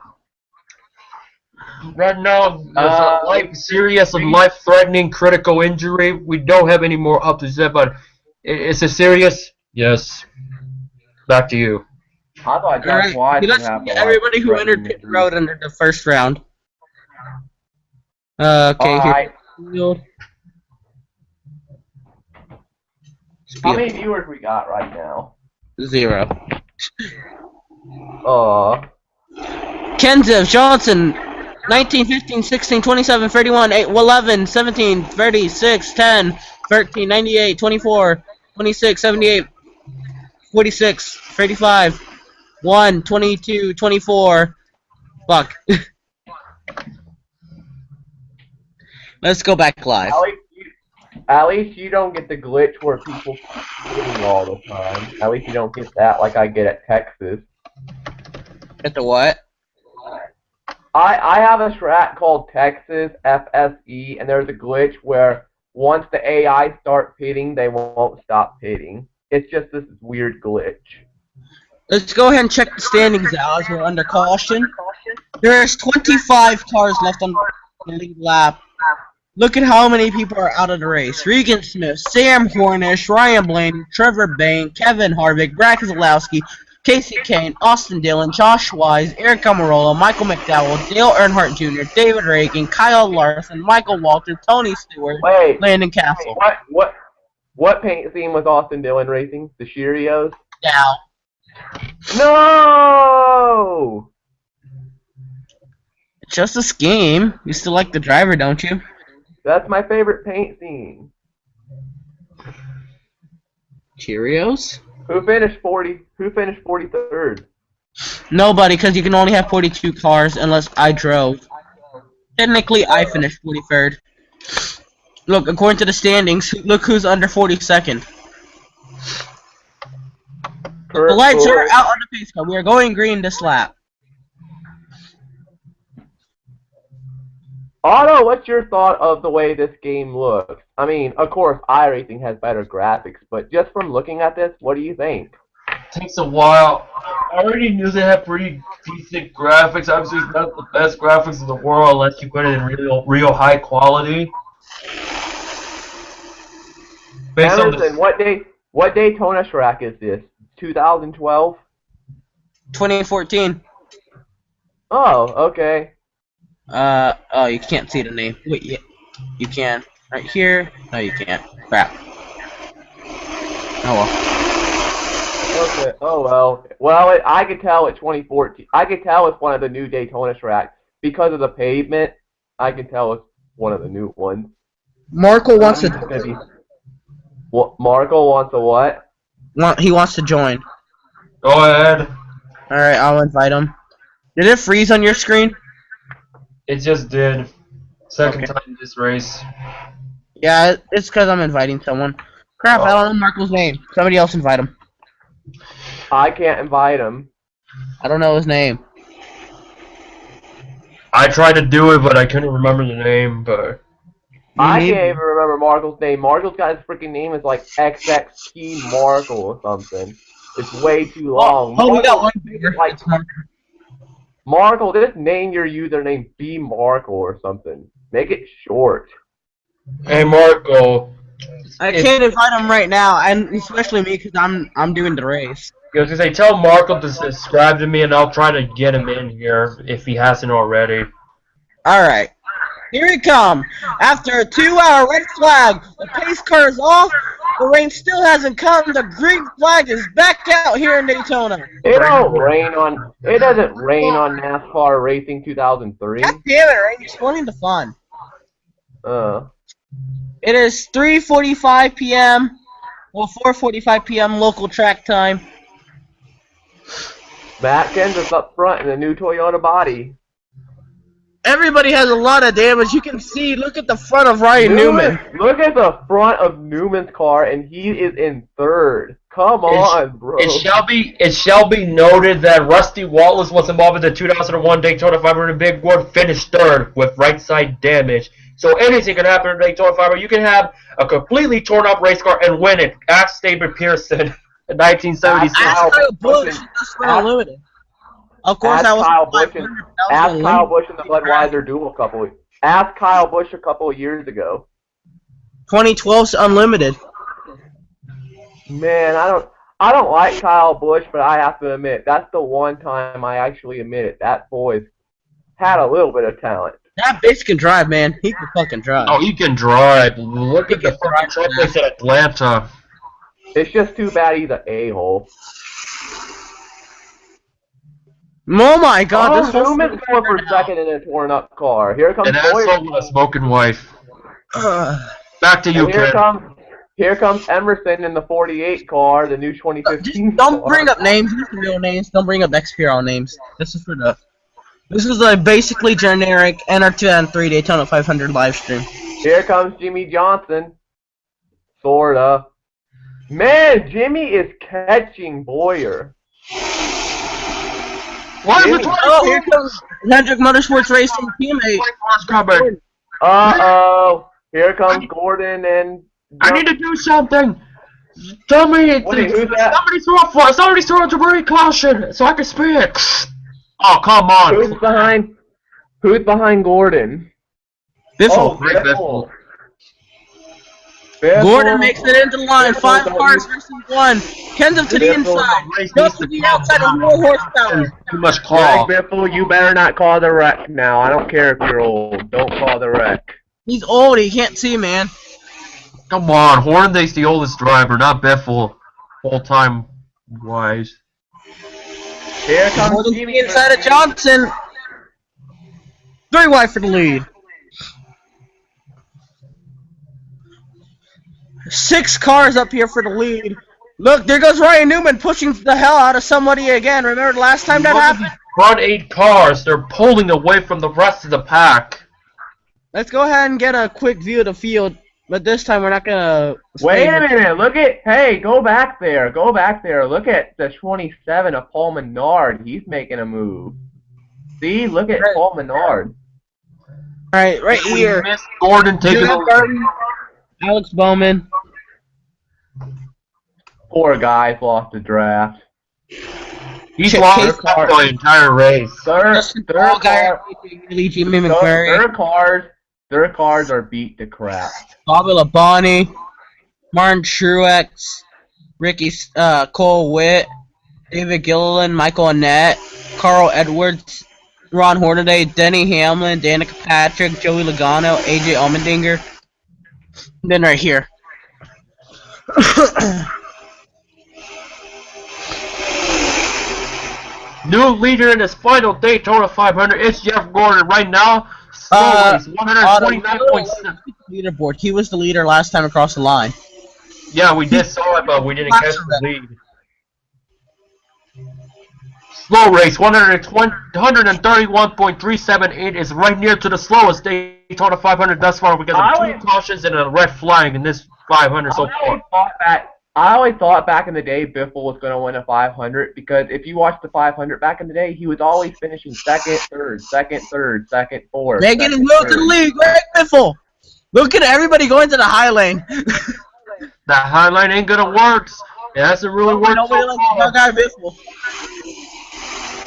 right now is a serious and life-threatening critical injury. We don't have any more updates yet, but it's a serious. Yes. Back to you. I thought Josh Weiss would have everybody who entered pit road under the first round. Okay, here. How many viewers we got right now? 0. Ken Johnson, 19, 15, 16, 27, 31, 8, 11, 17, 36, 10, 13, 98, 24, 26, 78, 46, 35, 1, 22, 24. Fuck. Let's go back live. At least you don't get the glitch where people cheating all the time. At least you don't get that like I get at Texas. Get the what? I have a track called Texas FSE, and there's a glitch where once the AI start pitting, they won't stop pitting. It's just this weird glitch. Let's go ahead and check the standings out as we're under caution. There's 25 cars left on the lead lap. Look at how many people are out of the race. Regan Smith, Sam Hornish, Ryan Blaney, Trevor Bain, Kevin Harvick, Brad Keselowski, Casey Kane, Austin Dillon, Josh Wise, Eric Amarola, Michael McDowell, Dale Earnhardt Jr., David Reagan, Kyle Larson, Michael Walter, Tony Stewart, Landon Castle. What paint scheme was Austin Dillon racing? The Cheerios? Now. No! It's just a scheme. You still like the driver, don't you? That's my favorite paint scheme. Cheerios? Who finished 43rd? Nobody, because you can only have 42 cars unless I drove. Technically, I finished 43rd. Look, according to the standings, look who's under 42nd. The lights are out on the pace car. We are going green this lap. Otto, what's your thought of the way this game looks? I mean, of course, iRacing has better graphics, but just from looking at this, what do you think? Takes a while. I already knew they had pretty decent graphics. Obviously, it's not the best graphics in the world unless you put it in real high quality. Emerson, what Daytona track is this? 2012? 2014. Oh, okay. Oh, you can't see the name. Wait, yeah, you can. Right here? No, you can't. Crap. Oh well. Okay. Oh well. Well, I could tell it's 2014. I could tell it's one of the new Daytona tracks because of the pavement. I can tell it's one of the new ones. Marco wants to. What? Marco wants a what? He wants to join. Go ahead. All right, I'll invite him. Did it freeze on your screen? It just did. Second time in this race. Yeah, it's because I'm inviting someone. Crap, I don't know Marco's name. Somebody else invite him. I can't invite him. I don't know his name. I tried to do it, but I couldn't remember the name, but... I can't even remember Marco's name. Marco's got his freaking name is like XXT Marco or something. It's way too long. Oh, we got one bigger. Like, Marco, just name your username B Marco or something. Make it short. Hey, Marco. I can't invite him right now, and especially me because I'm doing the race. I was gonna say, tell Marco to subscribe to me, and I'll try to get him in here if he hasn't already. All right. Here he comes. After a 2-hour red flag, the pace car is off. The rain still hasn't come. The green flag is back out here in Daytona. It doesn't rain on NASCAR Racing 2003. God damn it, Ray! You're spoiling the fun. It is 3:45 p.m. Well, 4:45 p.m. local track time. Matt Kenseth's up front in a new Toyota body. Everybody has a lot of damage. You can see, look at the front of Ryan Newman. Look at the front of Newman's car, and he is in third. Come on, bro. It shall be noted that Rusty Wallace was involved in the 2001 Daytona 500 Big Ward, finished third with right side damage. So anything can happen in Daytona 500. You can have a completely torn up race car and win it. Ask David Pearson in 1976. Ask Kyle Busch. That's what Unlimited. Of course, Ask Kyle Busch in the Budweiser duel Ask Kyle Busch a couple of years ago. 2012's Unlimited. Man, I don't like Kyle Busch, but I have to admit that's the one time I actually admit it. That boy's had a little bit of talent. That bitch can drive, man. He can fucking drive. Oh, he can drive. Look at the fucking track race at Atlanta. It's just too bad he's an a-hole. Oh my god, this Newman's going for second in a torn up car. Here comes and also with a smoking wife. Back to you, Ken. Here comes Emerson in the 48 car, the new 2015 Don't bring up names, these are real names. Don't bring up XPRO names. This is a basically generic NR2003 Daytona 500 live stream. Here comes Jimmy Johnson. Sorta. Man, Jimmy is catching Boyer. What is the Oh, here comes Hendrick Motorsports Racing teammate. coming? Uh-oh. Here comes Gordon and... I need to do something. Tell me, Wait, who's that? Somebody throw a debris caution so I can speak. Oh, come on. Who's behind Gordon? Biffle. Biffle. Gordon makes it into the line. 5 cars versus 1. Kenseth to the inside. Goes to the outside with more horsepower. Too much call. Greg Biffle, you better not call the wreck now. I don't care if you're old. Don't call the wreck. He's old. He can't see, man. Come on, Hornaday's the oldest driver, not Biffle. Full-time wise. Here comes Gordon to Jimmy the inside of Johnson. 3 wide for the lead. 6 cars up here for the lead. Look, there goes Ryan Newman pushing the hell out of somebody again. Remember the last time that happened? Front 8 cars, they're pulling away from the rest of the pack. Let's go ahead and get a quick view of the field. But this time we're not gonna... Wait a minute, look at... Hey, go back there. Go back there. Look at the 27 of Paul Menard. He's making a move. See? Look at Paul Menard. Alright, right here. We missed Gordon taking Julian over. Burton, Alex Bowman. Poor guy's lost the draft. He's Chase lost Carter. the entire race. Their cars are beat to crap. Bobby Labonte, Martin Truex, Ricky Cole Witt, David Gilliland, Michael Annette, Carl Edwards, Ron Hornaday, Denny Hamlin, Danica Patrick, Joey Logano, AJ Allmendinger. And then right here. New leader in his final Daytona 500 is Jeff Gordon right now. He's 129.7. Leaderboard. He was the leader last time across the line. Yeah, we did saw it, but we didn't catch the lead. Slow race, 131.378 is right near to the slowest Daytona 500 thus far because of 2 cautions and a red flag in this 500 so far. I always thought back in the day Biffle was going to win a 500 because if you watch the 500 back in the day, he was always finishing second, third, fourth. They're getting low to the lead. Greg Biffle. Look at everybody going to the high lane. That high line ain't going to work. It hasn't really worked so far. No guy Biffle.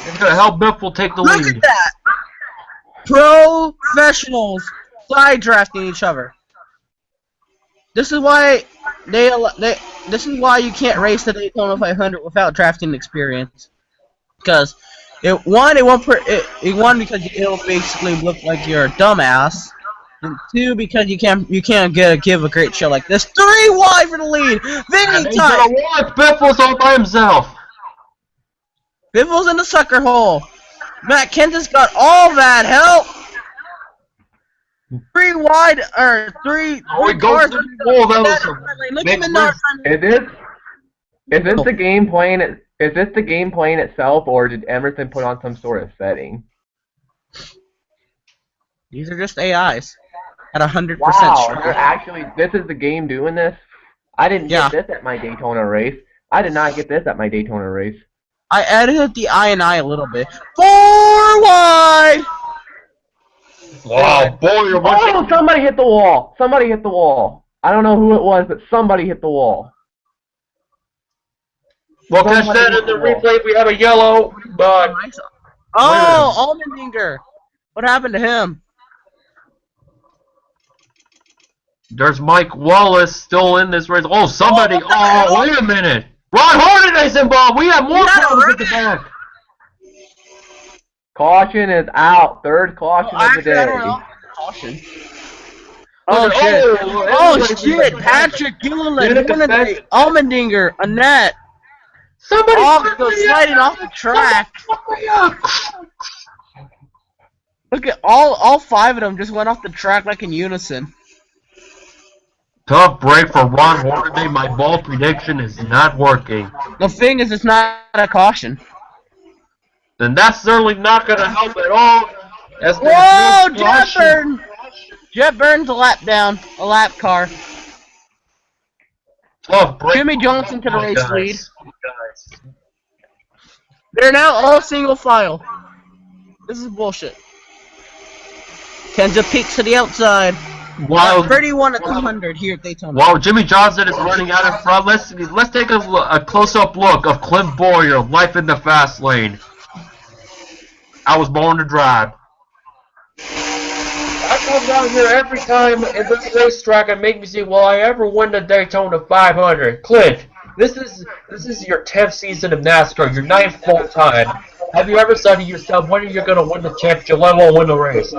It's going to help Biffle take the lead. Look at that. Professionals side drafting each other. This is why this is why you can't race the Daytona 500 without drafting experience. Because it won because it'll basically look like you're a dumbass. And 2 because you can't give a great show like this. 3 wide for the lead. Vinny tight. Biffle's all by himself. Biffle's in the sucker hole. Matt Kenseth's got all that help. 3 wide or 3 cars. Look at Menard. Is this the game playing? Is this the game playing itself, or did Emerson put on some sort of setting? These are just AIs at 100%. Wow, they're actually. This is the game doing this. I didn't get this at my Daytona race. I did not get this at my Daytona race. I edited the I a little bit. 4 wide. Wow, boy, you're oh, somebody hit the wall. Somebody hit the wall. I don't know who it was, but somebody hit the wall. We'll catch that in the replay if we have a yellow, but... Oh, Allmendinger. What happened to him? There's Mike Wallace still in this race. Oh, somebody... Oh, wait a minute. Ron Hornaday's involved. We have more problems at the back. Caution is out. 3rd caution of the day. I don't know. Caution. Oh, shit. Oh, shit. Patrick Gilliland, Allmendinger, Annette. Somebody sliding off the track. Look at all 5 of them just went off the track like in unison. Tough break for Ron Hornaday. My ball prediction is not working. The thing is, it's not a caution. Then that's certainly not going to help at all. Whoa, Jet Burton! Jet Burton's a lap down, a lap car. Tough break. Jimmy Johnson to the race lead. They're now all single file. This is bullshit. Kenza peeks to the outside. While 31 at 200 here at Daytona. While Jimmy Johnson is running out in front, let's take a close-up look of Clint Boyer, life in the fast lane. I was born to drive. I come down here every time in this racetrack and make me see, will I ever win the Daytona 500? Clint, this is your 10th season of NASCAR, your 9th full time. Have you ever said to yourself, when are you going to win the championship, let alone win the race?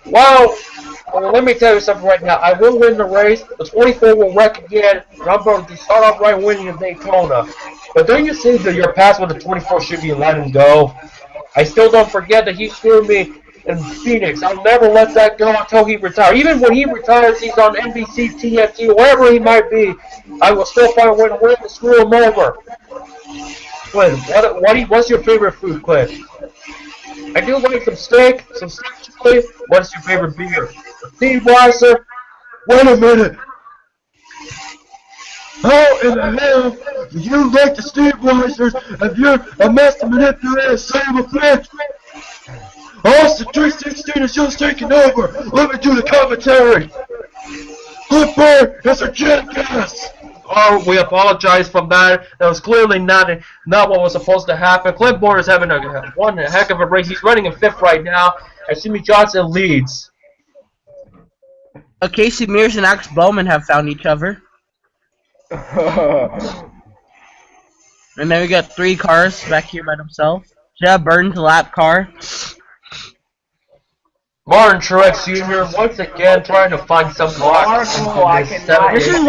Well, let me tell you something right now. I will win the race. The 24 will wreck again, and I'm going to start off right winning in Daytona. But don't you see that your past with the 24 should be let him go? I still don't forget that he screwed me in Phoenix. I'll never let that go until he retires. Even when he retires, he's on NBC, TNT, wherever he might be, I will still find a way to win and screw him over. Clint, what's your favorite food, Clint? I do like some steak chili. What's your favorite beer? Steve Weiser. Wait a minute. How in the hell do you like the Steve Weisers if you're a master manipulator son of a bitch? Austin 316 is just taking over. Let me do the commentary. Clipper is a jackass. Oh, we apologize for that. That was clearly not what was supposed to happen. Clint Boyer is having one heck of a race. He's running in 5th right now, and Jimmy Johnson leads. Casey Mears and Alex Bowman have found each other. And then we got 3 cars back here by themselves. Jeff Burton's lap car. Martin Truex Jr. once again trying to find some blocks. This is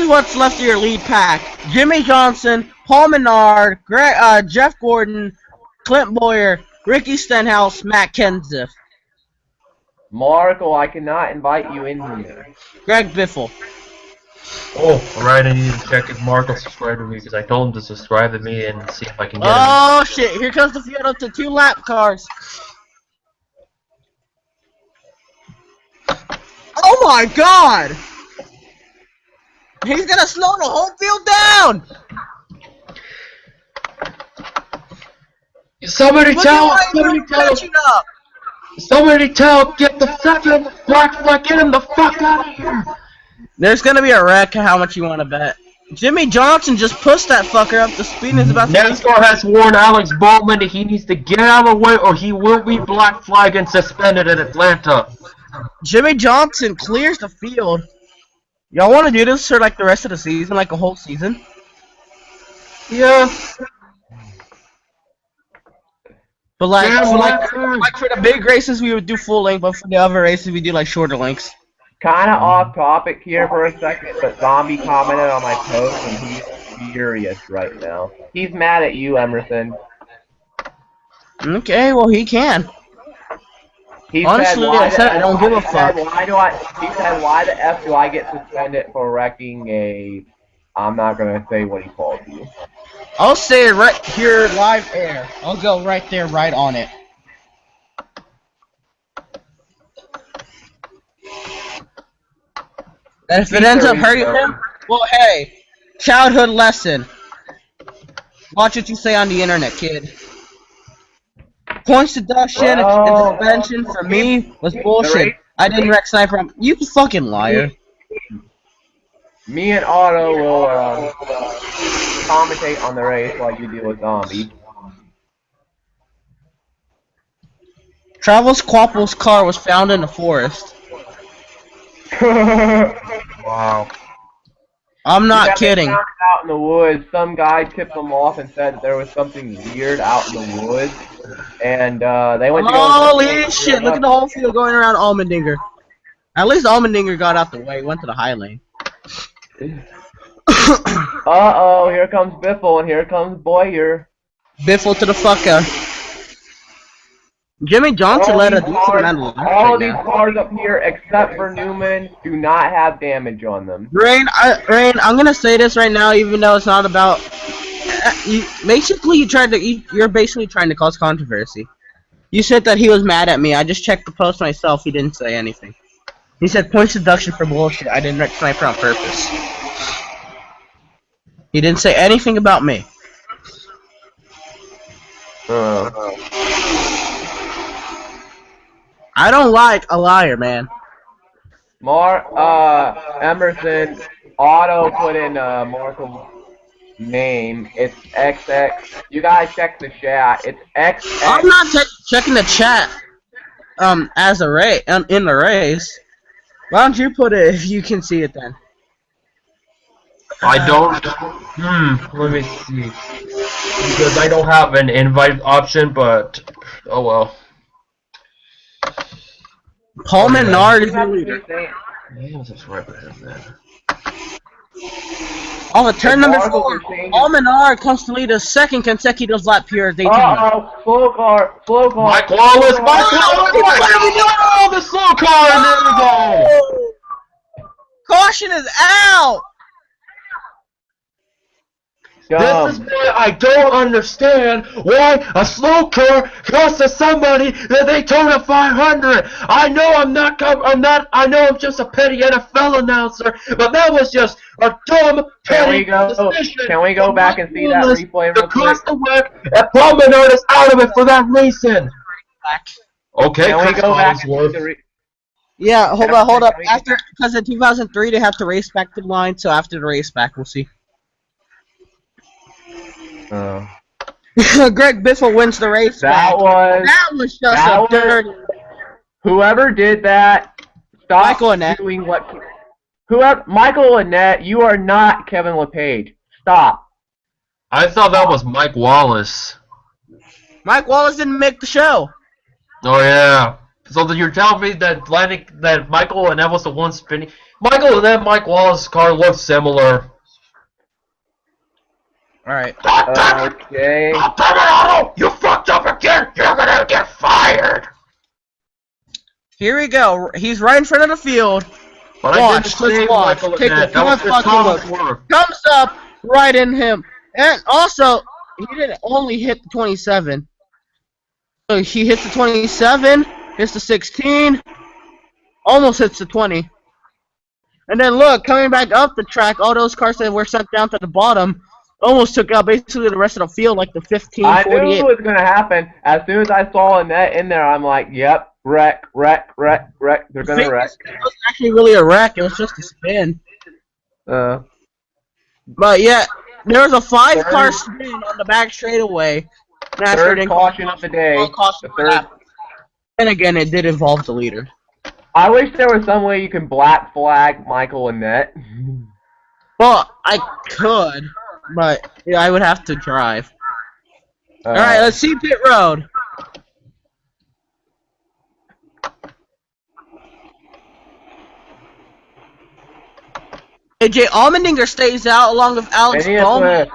what's left of your lead pack. Jimmy Johnson, Paul Menard, Jeff Gordon, Clint Boyer, Ricky Stenhouse, Matt Kenseth. Marco, I cannot invite you in here. Greg Biffle. Oh, alright, I need to check if Marco subscribed to me because I told him to subscribe to me and see if I can get him. Oh shit, here comes the field up to 2 lap cars. Oh my god! He's gonna slow the whole field down! Somebody tell, get the second black flag, get him the fuck out of here! There's gonna be a wreck, how much you wanna bet? Jimmy Johnson just pushed that fucker up the speed and is about to... NASCAR has warned Alex Bowman that he needs to get out of the way or he will be black flagged and suspended in Atlanta. Jimmy Johnson clears the field. Y'all wanna do this for like the rest of the season, like a whole season? Yeah. But like, for the big races we would do full length, but for the other races we do like shorter lengths. Kinda off topic here for a second, but Zombie commented on my post and he's furious right now. He's mad at you, Emerson. Okay, well he can. He Honestly, I don't give a fuck. He said, why the F do I get suspended for wrecking a... I'm not gonna say what he called you. I'll say it right here, live air. I'll go right there, right on it. And if it ends up hurting him, well, hey, childhood lesson. Watch what you say on the internet, kid. Points deduction and suspension for me was bullshit. I didn't wreck Sniper. You fucking liar. Me and Otto will commentate on the race while you deal with Zombie. Travis Quapple's car was found in the forest. Wow. I'm not kidding. They found it out in the woods. Some guy tipped them off and said that there was something weird out in the woods. And they went to go... Holy shit, look at the whole field going around Allmendinger. At least Allmendinger got out the way, went to the high lane. Uh-oh, here comes Biffle and here comes Boyer. Biffle to the fucker. Jimmy Johnson led a decent amount of laps all these cars up here, except for Newman, do not have damage on them. Rain, I'm gonna say this right now, even though it's not about... you're basically trying to cause controversy. You said that he was mad at me. I just checked the post myself. He didn't say anything. He said points deduction for bullshit. I didn't wreck Sniper on purpose. He didn't say anything about me. I don't like a liar, man. Emerson, Otto put in Marco's name. It's XX. You guys check the chat. It's XX. I'm not checking the chat. As a in the race. Why don't you put it if you can see it then? I don't. Let me see. Because I don't have an invite option, but oh well. Paul Menard is the leader. Yeah, that's right with him then. On the turn number 4, Paul Menard comes to lead a second consecutive lap here at Daytona. Uh-oh, slow car. Mike Wallace, Mike Wallace, oh, the slow car, and there we go. Caution is out. This is why I don't understand why a slow car costs somebody the Daytona 500. I know I know I'm just a petty NFL announcer, but that was just a dumb, petty decision. Can we go back and see that replay real quick? Cost the wreck, and Paul Menard is out of it for that reason. Okay, can we go back and see the Yeah, hold up. After, because in 2003 they have to race back to the line, so after the race back, we'll see. Greg Biffle wins the race. That was just a dirty. Whoever did that, stop doing what. Michael Annette, you are not Kevin LePage. Stop. I thought that was Mike Wallace. Mike Wallace didn't make the show. Oh yeah. So you're telling me that Michael Annette was the one spinning? Michael Annette, Mike Wallace's car looks similar. Alright. Okay. You fucked up again! You're gonna get fired! Here we go. He's right in front of the field. But let's watch. Take a fucking look. Comes up right in him. And also, he didn't only hit the 27. So he hits the 27, hits the 16, almost hits the 20. And then look, coming back up the track, all those cars that were sent down to the bottom almost took out basically the rest of the field, like the 15, 48. I knew it was going to happen. As soon as I saw Annette in there, I'm like, yep, wreck. They're going to wreck. It wasn't actually really a wreck. It was just a spin. But yeah, there was a 5-car spin on the back straightaway. Third caution of the day. And again, it did involve the leader. I wish there was some way you can black flag Michael Annette. Well, I could. But yeah, I would have to drive. Alright, let's see pit road. AJ Allmendinger stays out along with Alex Bowman.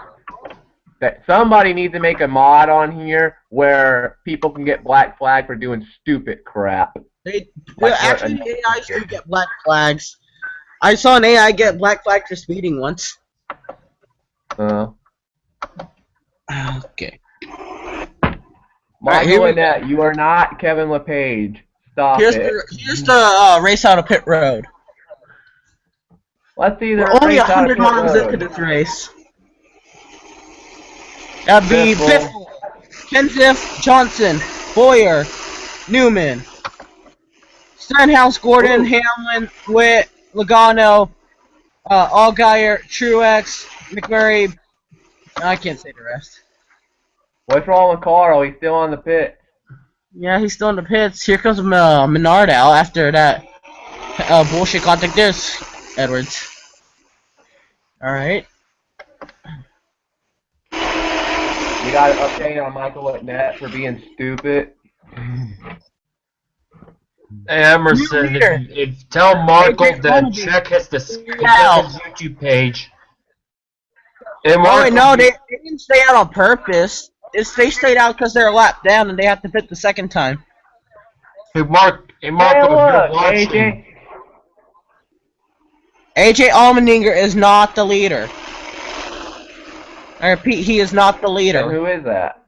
Somebody needs to make a mod on here where people can get black flag for doing stupid crap. Actually, AIs do get black flags. I saw an AI get black flag for speeding once. Okay. Michael Annette, you are not Kevin LePage. Stop it. Here's the race out of pit road. Let's see the We're only 100 miles into this race. That'd be Biffle, Kenseth, Johnson, Boyer, Newman, Stenhouse, Gordon, Hamlin, Witt, Logano, Allgaier, Truex, McMurray. I can't say the rest. What's wrong with Carl? He's still on the pit. Yeah, he's still in the pits. Here comes Menard out after that bullshit contact. There's Edwards. Alright. You got an update on Michael Annette for being stupid? Hey, Emerson, if tell Markle that check his YouTube page. Oh, wait, no, they didn't stay out on purpose. They stayed out because they're a lap down and they have to pit the second time. Hey, Marco, if you're watching. AJ Allmendinger is not the leader. I repeat, he is not the leader. And who is that?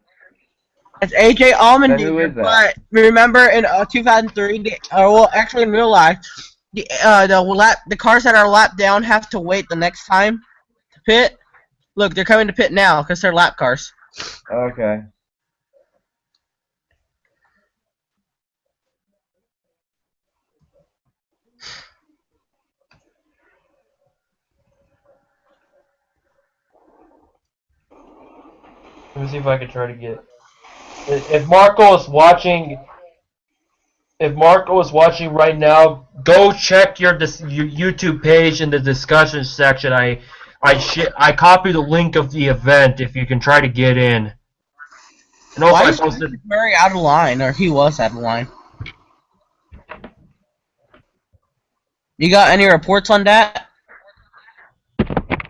It's AJ Allmendinger. But remember in 2003, well, actually in real life, the cars that are lap down have to wait the next time to pit. Look, they're coming to pit now because they're lap cars. Okay. Let me see if I can try to get. If Marco is watching right now, go check your YouTube page in the discussion section. I copied the link of the event if you can try to get in. And also Why I is posted. Murray out of line, or he was out of line? You got any reports on that?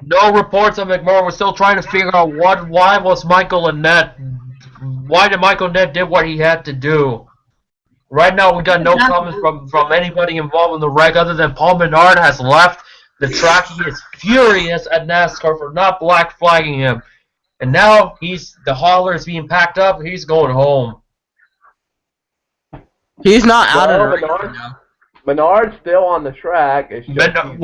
No reports on McMurray. We're still trying to figure out why did Michael Nett did what he had to do. Right now, we got no comments from anybody involved in the wreck other than Paul Menard has left the track. He is furious at NASCAR for not black flagging him. And now the hauler is being packed up. He's going home. He's not out of the race now. Menard's still on the track. Menard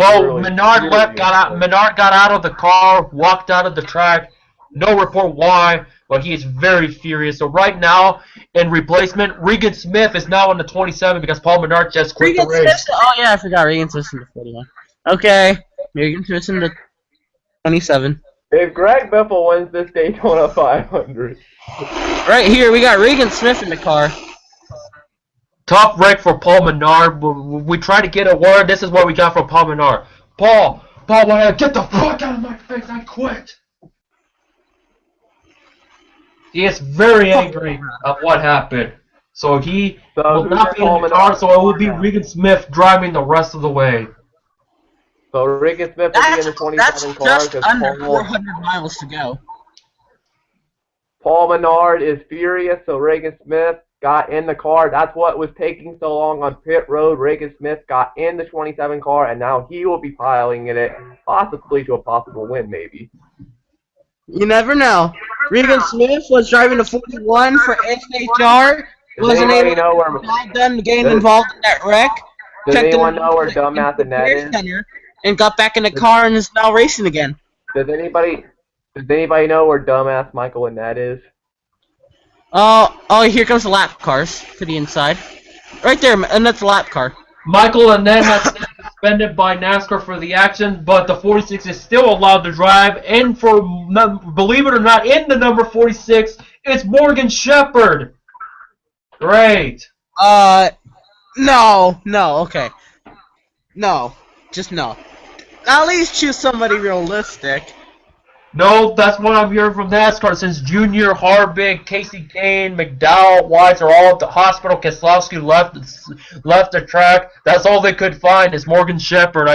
got out of the car, walked out of the track. No report why, but he is very furious. So right now, in replacement, Regan Smith is now on the 27 because Paul Menard just quit the race. Oh yeah, I forgot Regan Smith's in the 41. Okay, Regan Smith's in the 27. If Greg Biffle wins this Daytona 500. Right here, we got Regan Smith in the car. Top wreck for Paul Menard. We try to get a word. This is what we got from Paul Menard. Paul, get the fuck out of my face. I quit. He is very angry at what happened. So he will not be in the car, so it will be Regan Smith driving the rest of the way. So Regan Smith will be in the 27 car. That's just under 400 miles to go. Paul Menard is furious, so Regan Smith got in the car. That's what was taking so long on pit road. Regan Smith got in the 27 car, and now he will be piling in it, possibly to a possible win, maybe. You never know. Regan Smith was driving the 41 for SHR. Wasn't able to get involved in that wreck. Does anyone know where dumbass Annette is? And got back in the car and is now racing again. Does anybody know where dumbass Michael Annette is? Oh, here comes the lap cars to the inside. Right there, and that's the lap car. Michael Annette has been suspended by NASCAR for the action, but the 46 is still allowed to drive. And for, believe it or not, in the number 46, it's Morgan Shepherd. Great. No, okay. No, just no. At least choose somebody realistic. No, that's what I'm hearing from NASCAR since Junior, Harvick, Casey Kane, McDowell, Wise are all at the hospital. Keselowski left the track. That's all they could find is Morgan Shepherd.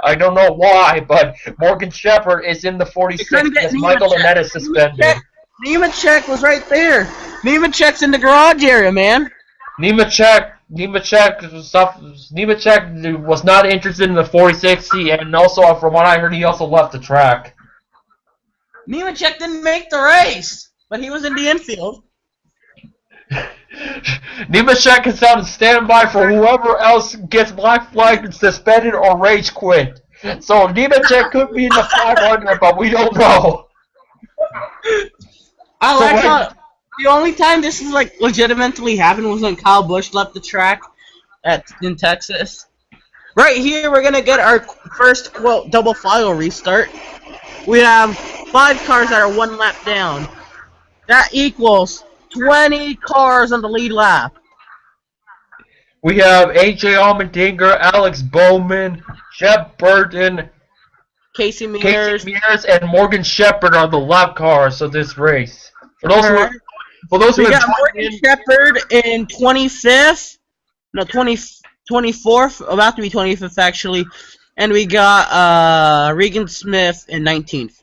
I don't know why, but Morgan Shepherd is in the 46 because Michael Annette is suspended. Nemechek was right there. Nemechek's in the garage area, man. Nemechek was not interested in the 46, and also from what I heard, he also left the track. Nemechek didn't make the race, but he was in the infield. Nemechek is on standby for whoever else gets black flagged, suspended, or rage quit. So Nemechek could be in the 500, but we don't know. I like how the only time this is like legitimately happened was when Kyle Busch left the track in Texas. Right here, we're gonna get our first double file restart. We have 5 cars that are 1 lap down. That equals 20 cars on the lead lap. We have AJ Allmendinger, Alex Bowman, Jeb Burton, Casey Mears, and Morgan Shepherd are the lap cars of this race. For those who got Morgan Shepherd in 25th, no 24th, about to be 25th actually, and we got Regan Smith in 19th.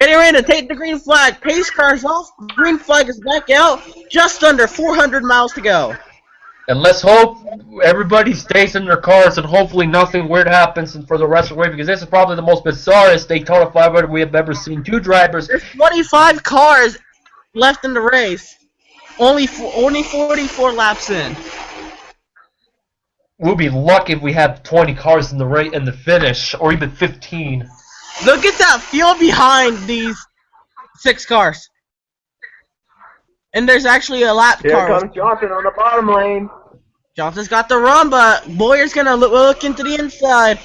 Getting ready to take the green flag. Pace car's off. Green flag is back out. Just under 400 miles to go. And let's hope everybody stays in their cars and hopefully nothing weird happens for the rest of the way, because this is probably the most bizarrest Daytona 500 we have ever seen. 2 drivers. There's 25 cars left in the race. Only 44 laps in. We'll be lucky if we have 20 cars in the finish, or even 15. Look at that field behind these 6 cars. And there's actually a lap car. Here comes Johnson on the bottom lane. Johnson's got the run, but Boyer's gonna look into the inside.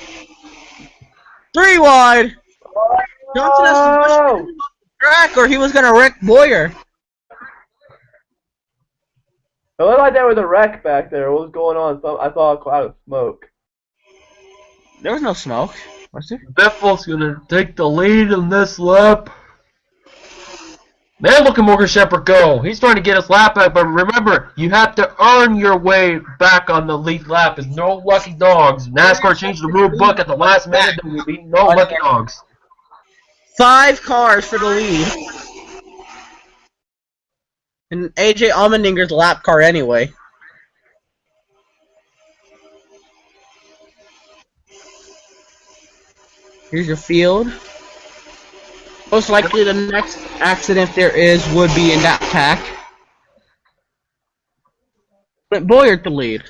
3 wide. Johnson has to push track or he was gonna wreck Boyer. It looked like there was a wreck back there. What was going on? I saw a cloud of smoke. There was no smoke. Was there? Biffle's gonna take the lead in this lap. Man, look at Morgan Shepherd go. He's trying to get his lap back, but remember, you have to earn your way back on the lead lap. There's no lucky dogs. NASCAR changed the rule book at the last minute. There will be no lucky dogs. 5 cars for the lead. And AJ Allmendinger's lap car anyway. Here's your field. Most likely the next accident there is would be in that pack. But Boyer to lead.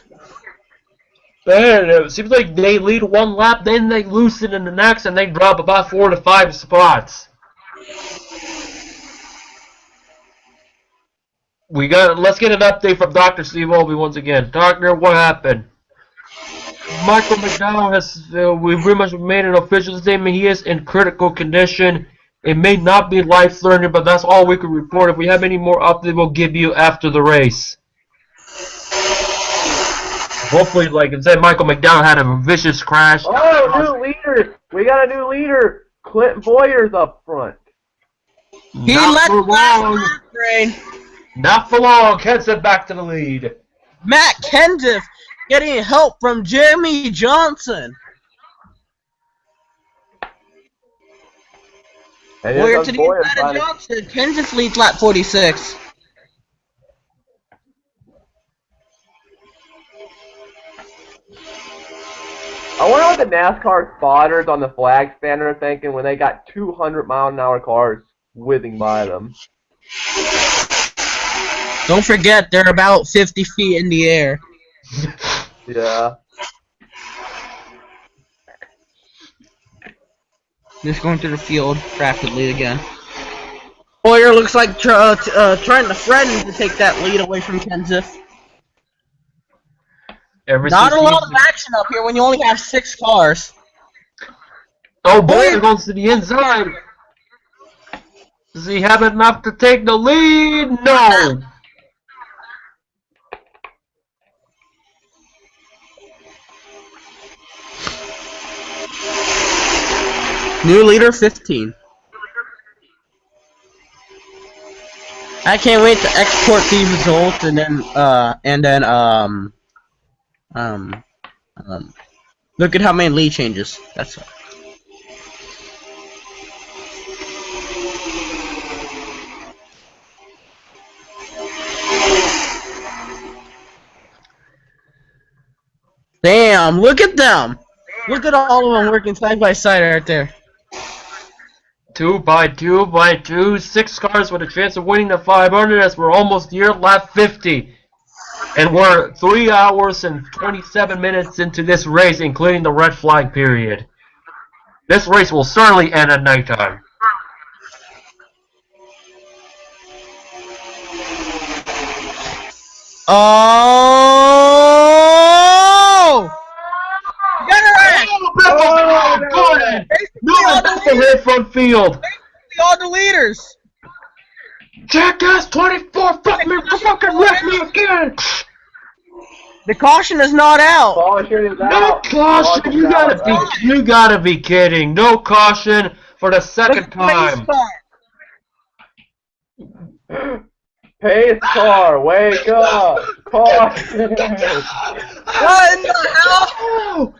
Man, it seems like they lead one lap, then they loosen in the next, and they drop about 4 to 5 spots. Let's get an update from Dr. Steve Olby once again. Doctor, what happened? Michael McDowell has, we pretty much made an official statement. He is in critical condition. It may not be life-threatening, but that's all we can report. If we have any more updates, we'll give you after the race. Hopefully, like I said, Michael McDowell had a vicious crash. Oh, new leader! We got a new leader! Clint Boyer's up front. He let the last train. Not for long. Kenson back to the lead. Matt Kenseth getting help from Jeremy Johnson. Boyer to the inside of Johnson. Kenseth leads lap 46. I wonder what the NASCAR spotters on the flag stand are thinking when they got 200-mile-an-hour cars whizzing by them. Don't forget, they're about 50 feet in the air. Yeah. Just going through the field rapidly again. Boyer looks like trying to threaten to take that lead away from Kenseth. Not a lot of action up here when you only have 6 cars. Oh, Boyer goes to the inside. Does he have enough to take the lead? No. New leader 15. I can't wait to export these results and then look at how many lead changes. That's all. Damn, look at them. Look at all of them working side by side right there. 2 by 2 by 2, 6 cars with a chance of winning the 500 as we're almost near lap 50. And we're 3 hours and 27 minutes into this race, including the red flag period. This race will certainly end at nighttime. Oh! Get it right! Oh, Gordon! No, that's the red front field. All the leaders. Jackass 24 fucking wrecked me again. The caution is not out. Caution is No out. caution! You gotta be kidding! No caution for the second time. Pace car, wake up! Caution! What in the hell?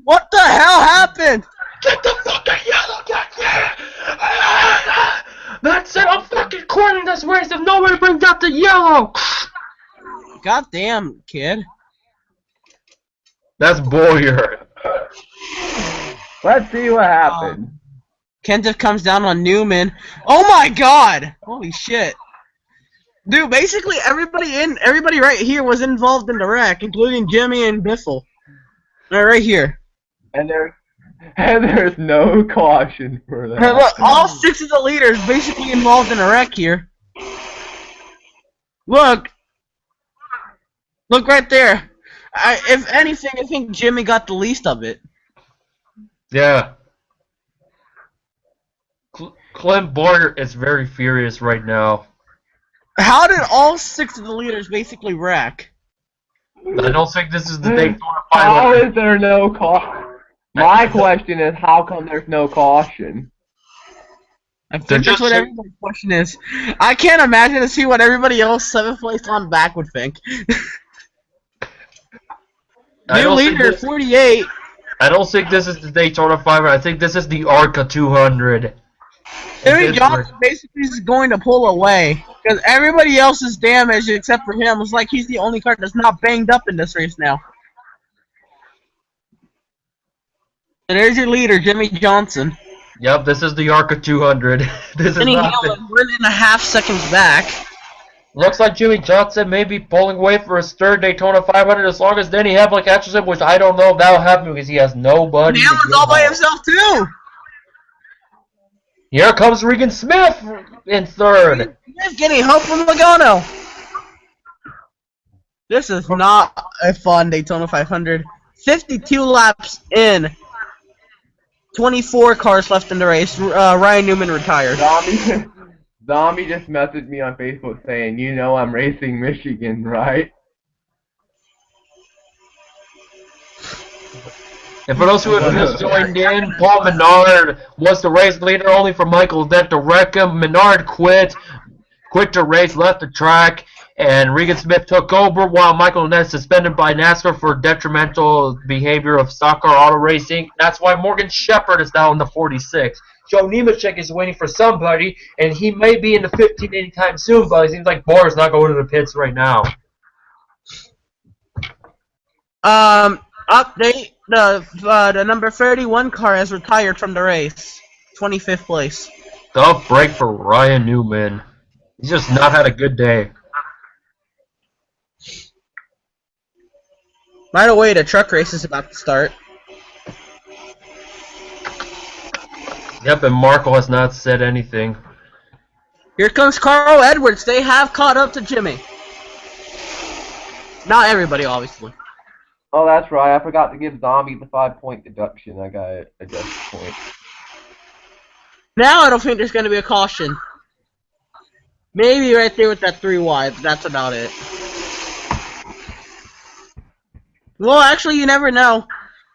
What the hell happened? Get the fucking yellow down here! That's it! I'm fucking quitting this race if nobody brings out the yellow! God damn, kid. That's Boyer. Let's see what happened. Kenseth comes down on Newman. Oh my god! Holy shit. Dude, basically everybody right here was involved in the wreck, including Jimmy and Biffle. Right here. And there's no caution for that. Hey, look, all 6 of the leaders basically involved in a wreck here. Look. Look right there. If anything, I think Jimmy got the least of it. Yeah. Clint Boyer is very furious right now. How did all 6 of the leaders basically wreck? I don't think this is the Daytona How 500. is there no caution? My question is, how come there's no caution? I think that's what everybody's question is. I can't imagine to see what everybody else 7th place on back would think. New leader, 48. I don't think this is the Daytona 500. I think this is the ARCA 200. Jimmy Johnson basically is going to pull away because everybody else is damaged except for him. It's like he's the only car that's not banged up in this race now. And there's your leader, Jimmy Johnson. Yep, this is the ARCA 200. This is not the... 1.5 seconds back. Looks like Jimmy Johnson may be pulling away for his 3rd Daytona 500 as long as Denny Hamlin catches him, which I don't know if that'll happen because he has nobody. Hamlin's all by himself too. Here comes Regan Smith in 3rd. He's getting help from Logano. This is not a fun Daytona 500. 52 laps in. 24 cars left in the race. Ryan Newman retired. Zombie just messaged me on Facebook saying, you know I'm racing Michigan, right? And for those who have just joined in, Paul Menard was the race leader only for Michael Dent to wreck him. Menard quit the race, left the track, and Regan Smith took over while Michael Dent suspended by NASCAR for detrimental behavior of stock car auto racing. That's why Morgan Shepherd is now in the 46. Joe Nemechek is waiting for somebody, and he may be in the 15 anytime soon, but it seems like Boyer's not going to the pits right now. Update. The number 31 car has retired from the race. 25th place. Tough break for Ryan Newman. He's just not had a good day. By the way, the truck race is about to start. Yep, and Marco has not said anything. Here comes Carl Edwards. They have caught up to Jimmy. Not everybody, obviously. Oh, that's right. I forgot to give Zombie the 5-point deduction. I got it. Adjust point. Now I don't think there's going to be a caution. Maybe right there with that 3 wide, but that's about it. Well, actually, you never know.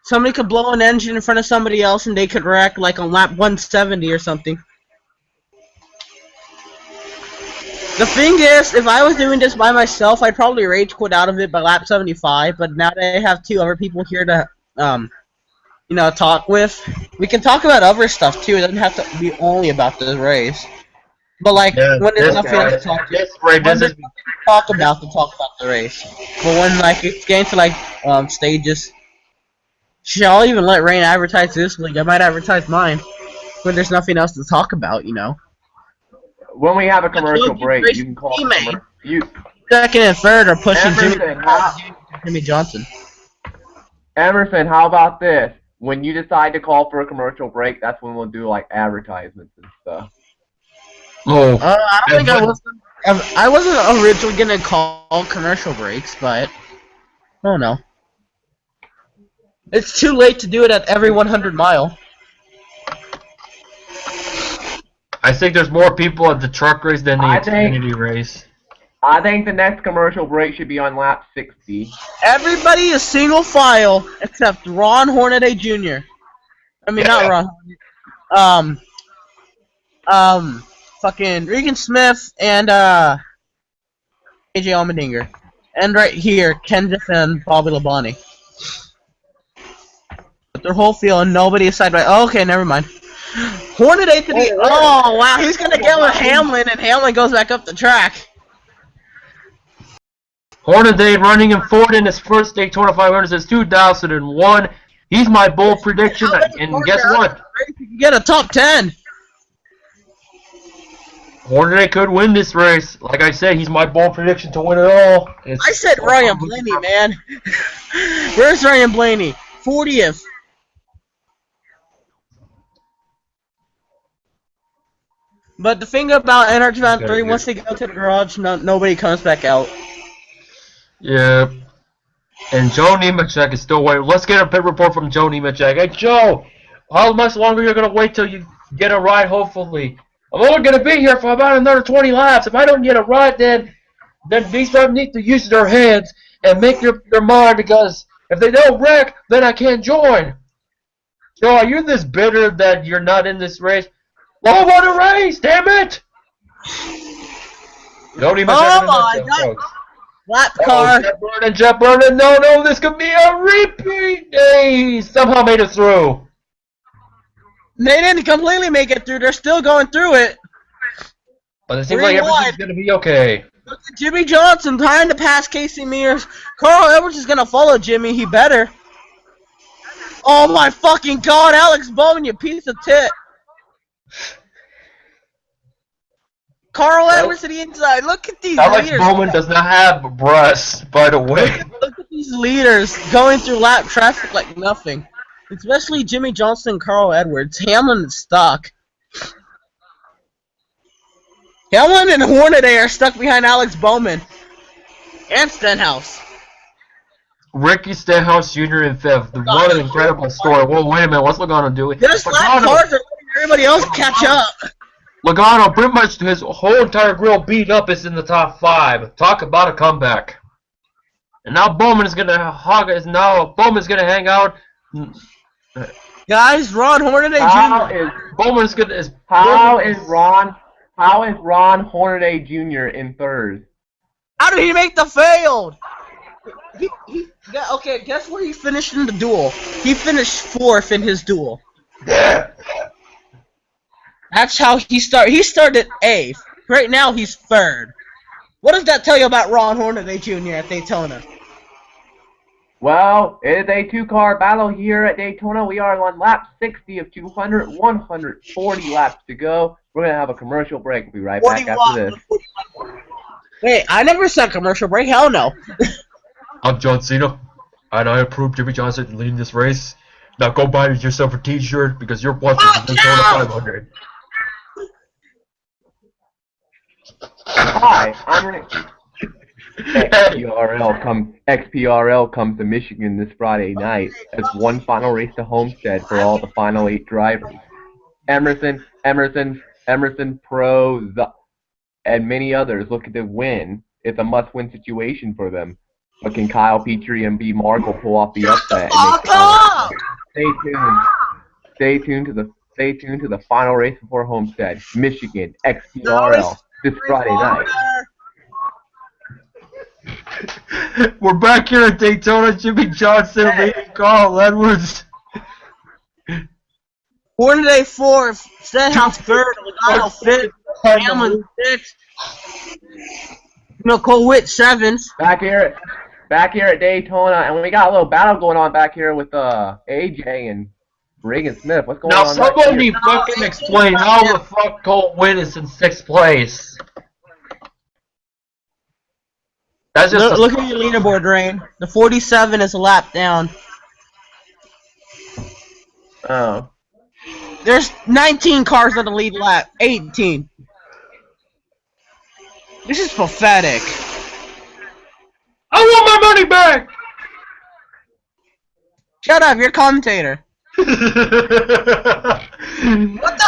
Somebody could blow an engine in front of somebody else and they could wreck like on lap 170 or something. The thing is, if I was doing this by myself, I'd probably rage quit out of it by lap 75, but now that I have 2 other people here to, you know, talk with, we can talk about other stuff too. It doesn't have to be only about this race. But like, when there's nothing else to talk about the race. But when like it's getting to like stages, shit, I'll even let Rain advertise this league. I might advertise mine when there's nothing else to talk about, you know. When we have a commercial break, you can call you. Second and third are pushing Jimmy Johnson. Emerson, how about this? When you decide to call for a commercial break, that's when we'll do like advertisements and stuff. Oh. I don't think I wasn't originally gonna call commercial breaks, but I don't know. It's too late to do it at every 100 mile. I think there's more people at the truck race than the Xfinity race. I think the next commercial break should be on lap 60. Everybody is single file except Ron Hornaday Jr. I mean, not Ron. Fucking Regan Smith and AJ Allmendinger, and right here Kenseth and Bobby Labonte. But their whole field, and nobody is side by. Oh, okay, never mind. Hornaday to the. Oh wow, he's gonna get with Hamlin, and Hamlin goes back up the track. Hornaday running in fourth in his first Daytona 500 since 2001. He's my bold prediction, and guess what? You can get a top 10. Hornaday could win this race. Like I said, he's my bold prediction to win it all. I said Ryan Blaney, man. Where's Ryan Blaney? 40th. But the thing about NR2003, once they go to the garage, nobody comes back out. Yeah. And Joe Nemechek is still waiting. Let's get a pit report from Joe Nemechek. Hey, Joe, how much longer are you going to wait till you get a ride, hopefully? I'm only going to be here for about another 20 laps. If I don't get it right, then these drivers need to use their heads and make their mind, because if they don't wreck, then I can't join. So are you this bitter that you're not in this race? Well, I want a race, damn it! Don't even Oh my god! Lap car. Jet burning. No, this could be a repeat. They somehow made it through. They didn't completely make it through. They're still going through it. But it seems like everything's going to be okay. Look at Jimmy Johnson trying to pass Casey Mears. Carl Edwards is going to follow Jimmy. He better. Oh my fucking god, Alex Bowman, you piece of tit. Carl Edwards to the inside. Look at these Alex leaders. Bowman does not have breasts, by the way. Look at these leaders going through lap traffic like nothing. Especially Jimmy Johnson and Carl Edwards. Hamlin is stuck. Hamlin and Hornaday are stuck behind Alex Bowman. And Stenhouse. Ricky Stenhouse Jr. in fifth. What an incredible story. Well, wait a minute. What's Logano doing? This lap cars are letting everybody else catch up. Logano, pretty much his whole entire grill beat up, is in the top 5. Talk about a comeback. And now Bowman's gonna hang out. Guys, Ron Hornaday Jr. Bowman's gonna How is Ron Hornaday Jr. in third? How did he make the field? Okay, guess where he finished in the duel? He finished 4th in his duel. That's how he started. He started 8th. Right now he's 3rd. What does that tell you about Ron Hornaday Jr. at Daytona? Well, it is a 2-car battle here at Daytona. We are on lap 60 of 200, 140 laps to go. We're going to have a commercial break. We'll be right back after this. Wait, I never said commercial break. Hell no. I'm John Cena, and I approve Jimmy Johnson leading this race. Now go buy yourself a t-shirt, because you're watching the Daytona 500. Hi, I'm Rick. XPRL comes to Michigan this Friday night as one final race to Homestead for all the final 8 drivers. Emerson, Pro, and many others looking to win. It's a must-win situation for them. But can Kyle Petrie and B. Markle pull off the upset? Stay tuned to the final race before Homestead, Michigan, XPRL, this Friday night. We're back here at Daytona. Jimmy Johnson leading Carl Edwards. Hornaday 4th, Stenhouse 3rd, Logano 5th, Hamlin 6th, Nicole Witt 7th. Back here at Daytona, and we got a little battle going on back here with AJ and Reagan Smith. What's going on? Now somebody fucking explain how the fuck Cole Witt is in 6th place. That's just look at your leaderboard, Rain. The 47 is a lap down. Oh. There's 19 cars on the lead lap. 18. This is pathetic. I want my money back! Shut up, you're a commentator. What the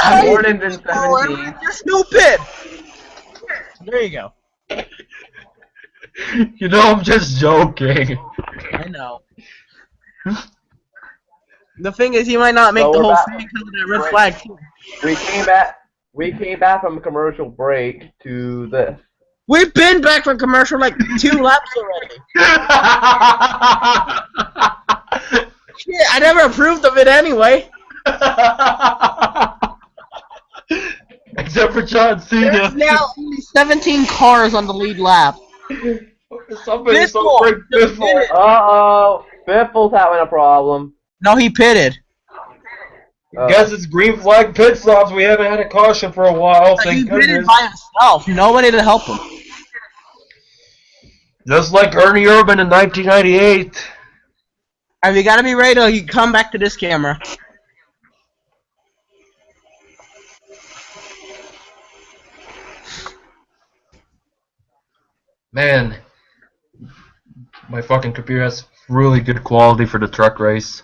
hell? More than 17. You're stupid. There you go. You know, I'm just joking. I know. The thing is, he might not make the whole thing because of that red flag. We came back from a commercial break to this. We've been back from commercial like 2 laps already. Shit, I never approved of it anyway. Except for John Cena. There's now only 17 cars on the lead lap. Somebody's so break Biffle. Uh-oh. Biffle's having a problem. No, he pitted. Guess it's green flag pit stops. We haven't had a caution for a while. He Thank pitted goodness. by himself. Nobody to help him. Just like Ernie Urban in 1998. Alright, we gotta be ready to come back to this camera. Man, my fucking computer has really good quality for the truck race.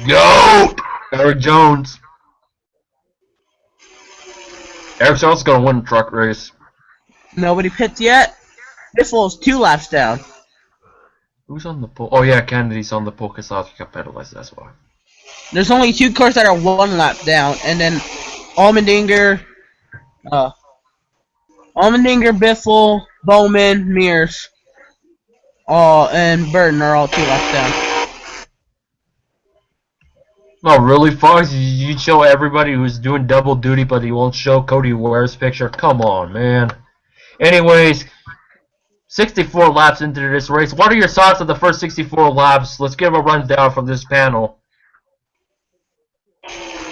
Go! Eric Jones. Eric Jones is gonna win the truck race. Nobody pits yet. Biffle's 2 laps down. Who's on the pole? Oh yeah, Kennedy's on the pole because Sasuke got penalized, that's why. There's only 2 cars that are 1 lap down, and then Allmendinger, Biffle, Bowman, Mears, and Burton are all 2 laps down. Oh really, Fox? You show everybody who's doing double duty, but he won't show Cody Ware's picture? Come on, man. Anyways, 64 laps into this race. What are your thoughts of the first 64 laps? Let's give a rundown from this panel.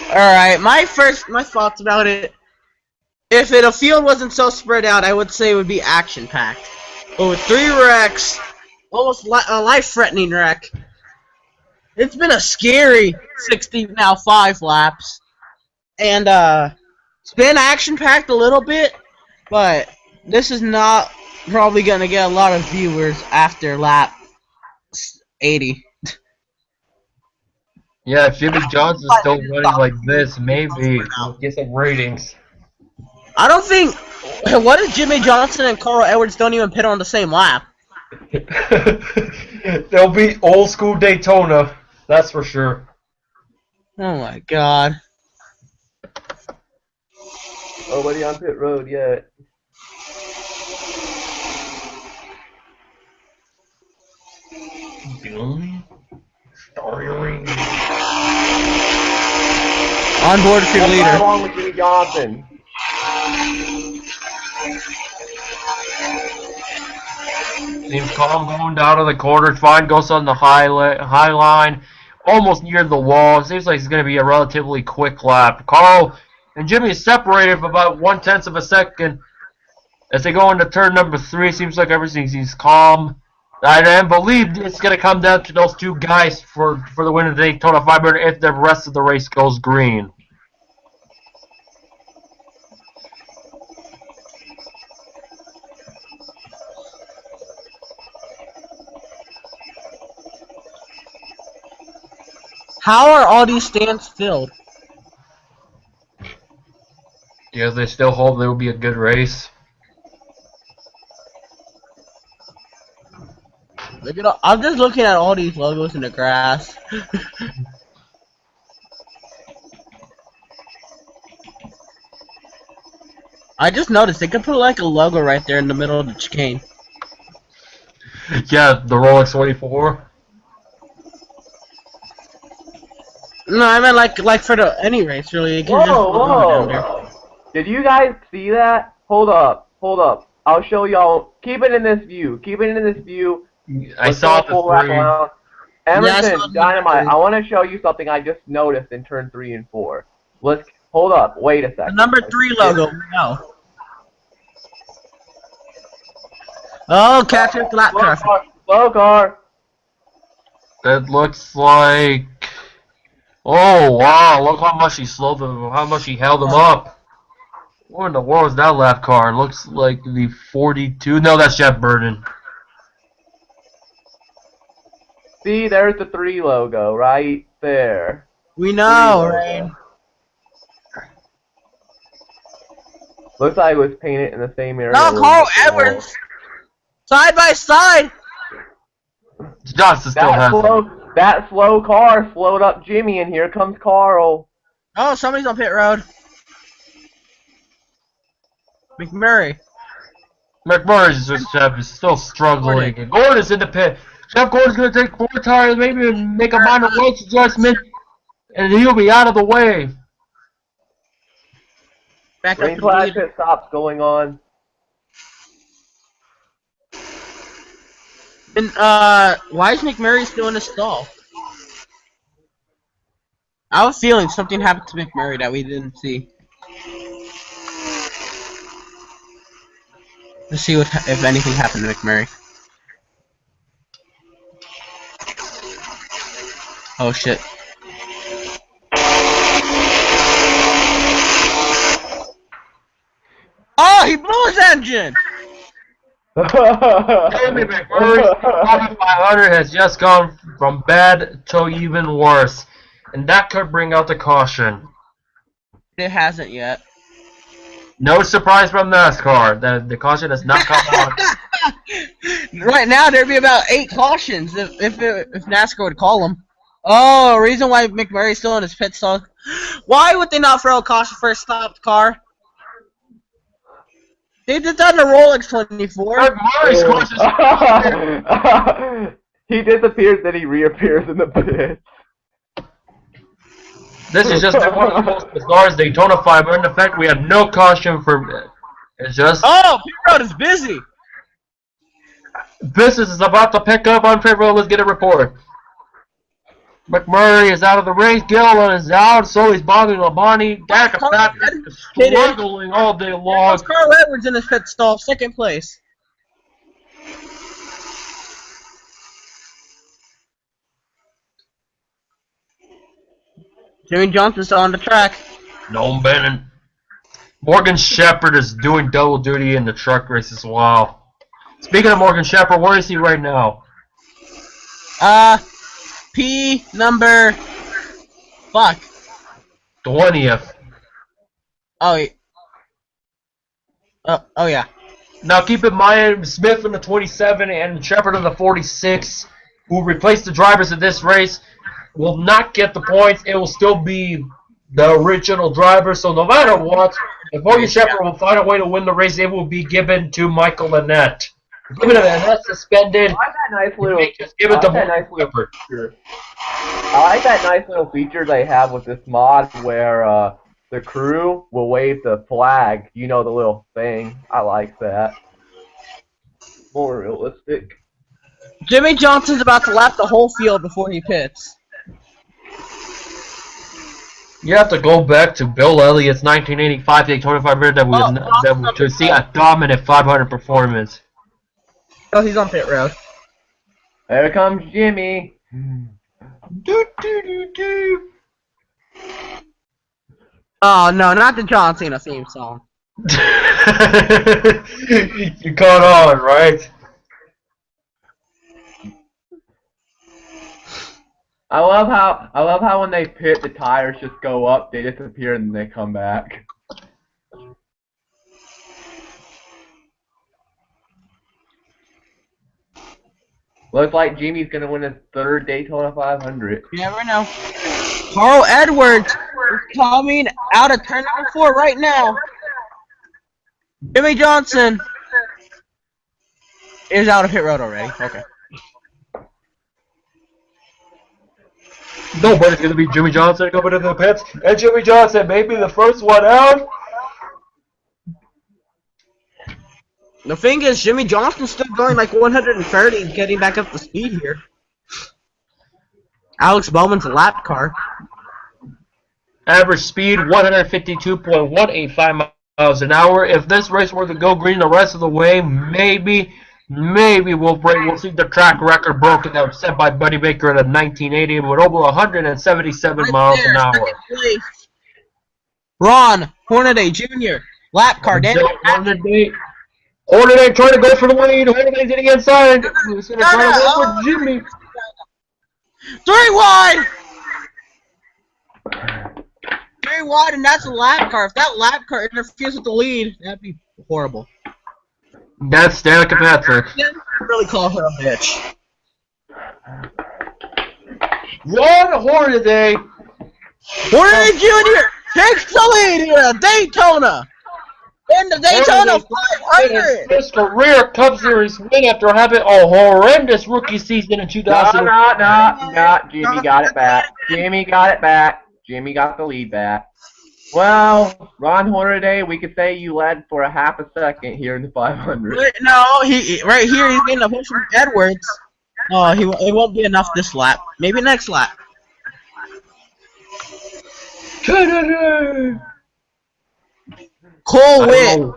Alright, my thoughts about it. If the field wasn't so spread out, I would say it would be action-packed. But with 3 wrecks, almost a life-threatening wreck, it's been a scary 5 laps. And, it's been action-packed a little bit, but this is not probably going to get a lot of viewers after lap 80. Yeah, if Jimmy Johnson's still running like this, maybe we'll get some ratings. I don't think... What if Jimmy Johnson and Carl Edwards don't even pit on the same lap? They'll be old school Daytona, that's for sure. Oh my god. Nobody on pit road yet. On board with your What's leader. wrong with Jimmy Johnson? Seems calm going down to the corner. Fine goes on the high line, almost near the wall. Seems like it's going to be a relatively quick lap. Carl and Jimmy is separated for about 1/10 of a second. As they go into turn number 3, seems like everything seems calm. I believe it's going to come down to those 2 guys for the win of the Daytona 500 if the rest of the race goes green. How are all these stands filled? Yeah, they still hope there will be a good race. Look at I'm just looking at all these logos in the grass. I just noticed they could put like a logo right there in the middle of the chicane. Yeah, the Rolex 24. No, I meant like for any race really. It can just put a logo down there. Whoa! Did you guys see that? Hold up. I'll show y'all. Keep it in this view. I saw the 3. Emerson, Dynamite, I want to show you something I just noticed in turn 3 and 4. Let's hold up. Wait a The second. number 3 logo. No. Oh, catcher lap traffic. Slow car. It looks like. Oh wow! Look how much he slowed them. How much he held them up. What in the world is that lap car? It looks like the 42. No, that's Jeff Burton. See, there's the 3 logo right there. We know, right? Looks like it was painted in the same area. No, where Carl the wall. Edwards! Side by side! Johnson still has it. That slow car slowed up Jimmy, and here comes Carl. Oh, somebody's on pit road. McMurray. McMurray's just is still struggling. And Gordon's in the pit. Jeff Gordon's going to take 4 tires, maybe make a minor weight adjustment, and he'll be out of the way. Back up Green to flag lead. pit stops going on. And, why is McMurray still in a stall? I have a feeling something happened to McMurray that we didn't see. Let's see if anything happened to McMurray. Oh shit. Oh, he blew his engine! Jamie McMurray's 500 has just gone from bad to even worse, and that could bring out the caution. It hasn't yet. No surprise from NASCAR. The caution has not come out. Right now, there'd be about 8 cautions if NASCAR would call them. Oh, reason why McMurray's still in his pit stop. Why would they not throw a caution for a stopped car? They did that in a Rolex 24. McMurray's caution. He disappears, then he reappears in the pit. This is just one of the most bizarre Daytona 500. In fact, we have no caution for. It's just. Oh, pit road is busy. Business is about to pick up on pit road. Let's get a report. McMurray is out of the race. Gilliland is out. So he's bothering Labonte. Danica Patrick is struggling all day long. Carl Edwards in his pit stall, second place. Jimmy Johnson's still on the track. No Bannon. Morgan Shepherd is doing double duty in the truck race as well. Speaking of Morgan Shepherd, where is he right now? P number. Fuck. 20th. Oh. Oh yeah. Now keep in mind, Smith in the 27 and Shepherd in the 46, who replaced the drivers of this race, will not get the points. It will still be the original driver. So no matter what, if Morgan Shepherd will find a way to win the race, it will be given to Michael Lynette. Given Lynette suspended, I like that nice little. just give it to I like that nice little feature they have with this mod where the crew will wave the flag. You know, the little thing. I like that. More realistic. Jimmy Johnson's about to lap the whole field before he pits. You have to go back to Bill Elliott's 1985 Daytona 500 to see a dominant 500 performance. Oh, he's on pit road. There comes Jimmy. Oh no, not the John Cena theme song. You caught on, right? I love how when they pit, the tires just go up, they disappear, and then they come back. Looks like Jimmy's gonna win his 3rd Daytona 500. You never know. Carl Edwards is coming out of turn number 4 right now. Jimmy Johnson is out of pit road already. Okay. Nobody's going to be Jimmy Johnson coming into the pits. And Jimmy Johnson may be the first one out. The thing is, Jimmy Johnson's still going like 130, getting back up to speed here. Alex Bowman's a lap car. Average speed 152.185 miles an hour. If this race were to go green the rest of the way, maybe we'll see the track record broken that was set by Buddy Baker in 1980 with over 177 miles an hour. Ron Hornaday Jr. lap car. Hornaday trying to go for the lead. Hornaday's getting inside. He's going to try to go for Jimmy. 3 wide. 3 wide, and that's a lap car. If that lap car interferes with the lead, that'd be horrible. That's Danica Patrick. Yeah, really call her a bitch. Ron Hornaday. Hornaday Jr. takes the lead here at Daytona. In the Daytona 500. His career Cup Series win after having a horrendous rookie season in 2000. No. Jimmy got it back. Jimmy got the lead back. Well, Ron Hornaday, we could say you led for a half a second here in the 500. No, right here he's getting a push from Edwards. Oh, it won't be enough this lap. Maybe next lap. Cole Witt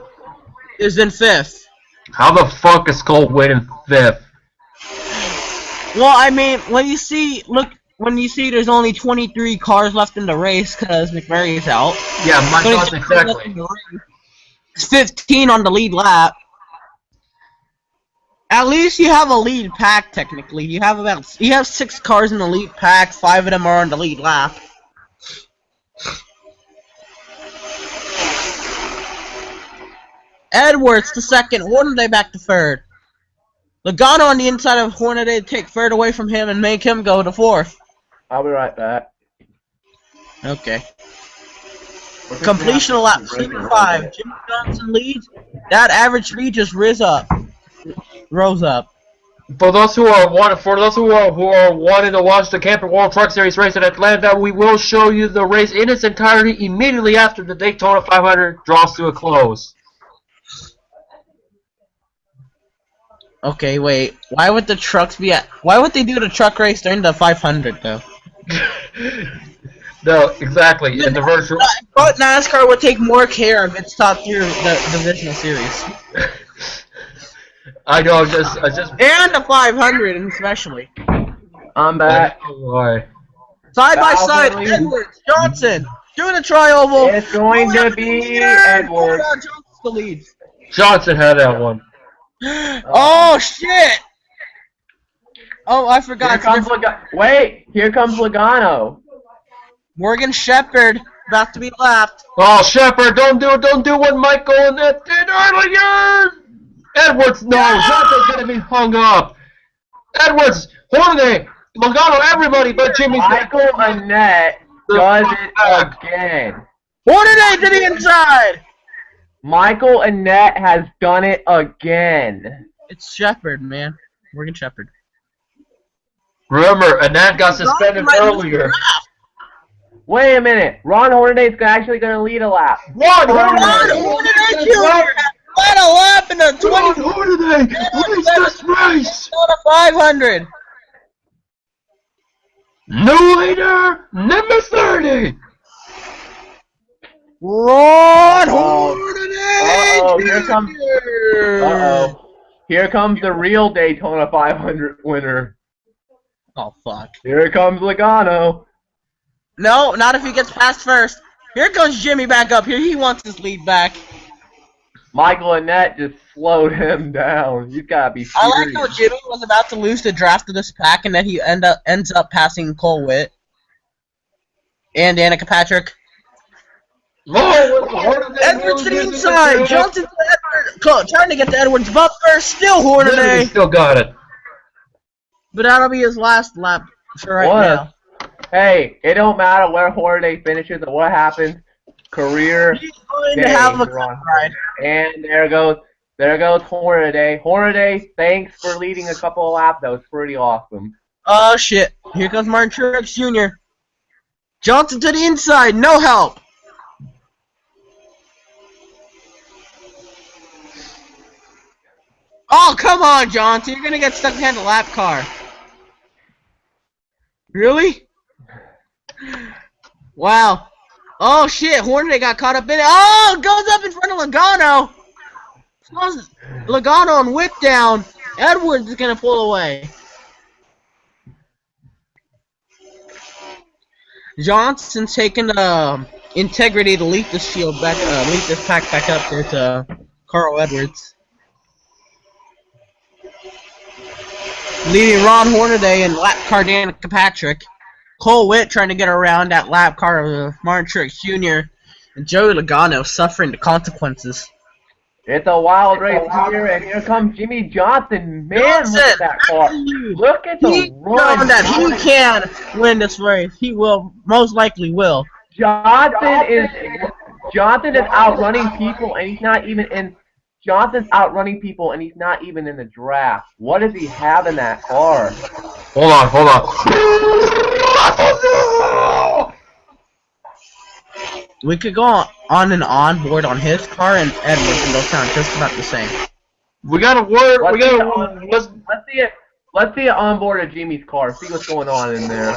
is in 5th. How the fuck is Cole Witt in 5th? Well, I mean, when you see there's only 23 cars left in the race because McMurray's out. Yeah, my thoughts exactly. It's 15 on the lead lap. At least you have a lead pack technically. You have 6 cars in the lead pack. 5 of them are on the lead lap. Edwards to second. Hornaday back to third. Logano on the inside of Hornaday to take third away from him and make him go to fourth. I'll be right back. Okay. Completion of lap 5. Jimmy Johnson leads. That average speed just rose up. For those who are wanting to watch the Camping World Truck Series race in Atlanta, we will show you the race in its entirety immediately after the Daytona 500 draws to a close. Okay, wait. Why would the trucks be at? Why would they do the truck race during the 500 though? No, exactly. In the virtual. But NASCAR would take more care of its top tier the divisional series. I know. I just. And the 500 especially. I'm back. Why? Side by side, Edwards, Johnson, doing a tri-oval. It's going to be Edwards. Johnson's the lead. Johnson had that one. Oh shit! Oh, I forgot. Here comes Logano. Morgan Shepherd about to be lapped. Oh, Shepard, don't do what Michael and that did earlier. Edwards, no, Johnson's gonna be hung up. Edwards, Hornaday, Logano, everybody but Jimmy's. Michael Annett does it again. Hornaday to the inside. Michael Annett has done it again. It's Shepherd, man. Morgan Shepherd. Remember, Annett got suspended earlier. Wait a minute. Ron Hornaday's actually going to lead a lap. Ron Hornaday Jr. led a lap in the 20. Hornaday wins this race. On a 500. No later, number 30. Ron Hornaday. Here comes the real Daytona 500 winner. Oh fuck. Here comes Logano. No, not if he gets past first. Here comes Jimmy back up here. He wants his lead back. Michael Annett just slowed him down. He's gotta be furious. I like how Jimmy was about to lose the draft of this pack, and then he ends up passing Cole Witt and Danica Patrick. Edwards to the inside. Johnson to Edwards. Trying to get to Edwards, but first, still Hornaday. He still got it. But that'll be his last lap for right now. Hey, it don't matter where Hornaday finishes or what happens. Career. He's going to have a cup ride. And there goes Hornaday. Hornaday, thanks for leading a couple of laps. That was pretty awesome. Oh shit! Here comes Martin Truex Jr. Johnson to the inside. No help. Oh, come on, Johnson. You're going to get stuck behind the lap car. Really? Wow. Oh, shit. Hornaday got caught up in it. Oh, goes up in front of Logano. Logano on whip down. Edwards is going to pull away. Johnson's taking integrity to lead this field back, lead this pack back up there to Carl Edwards. Leading Ron Hornaday and lap car Danica Patrick. Cole Witt trying to get around that lap car of Martin Truex Jr. And Joey Logano suffering the consequences. It's a wild race here, and here comes Jimmy Johnson. Man, look at that car. Look at the run. That he can win this race. He will, most likely will. Johnson is outrunning people, and he's not even in. Johnson's outrunning people, and he's not even in the draft. What does he have in that car? Hold on. We could go on and on board on his car and Edwards, and they'll sound just about the same. We gotta work. Let's see it on board of Jimmy's car. See what's going on in there.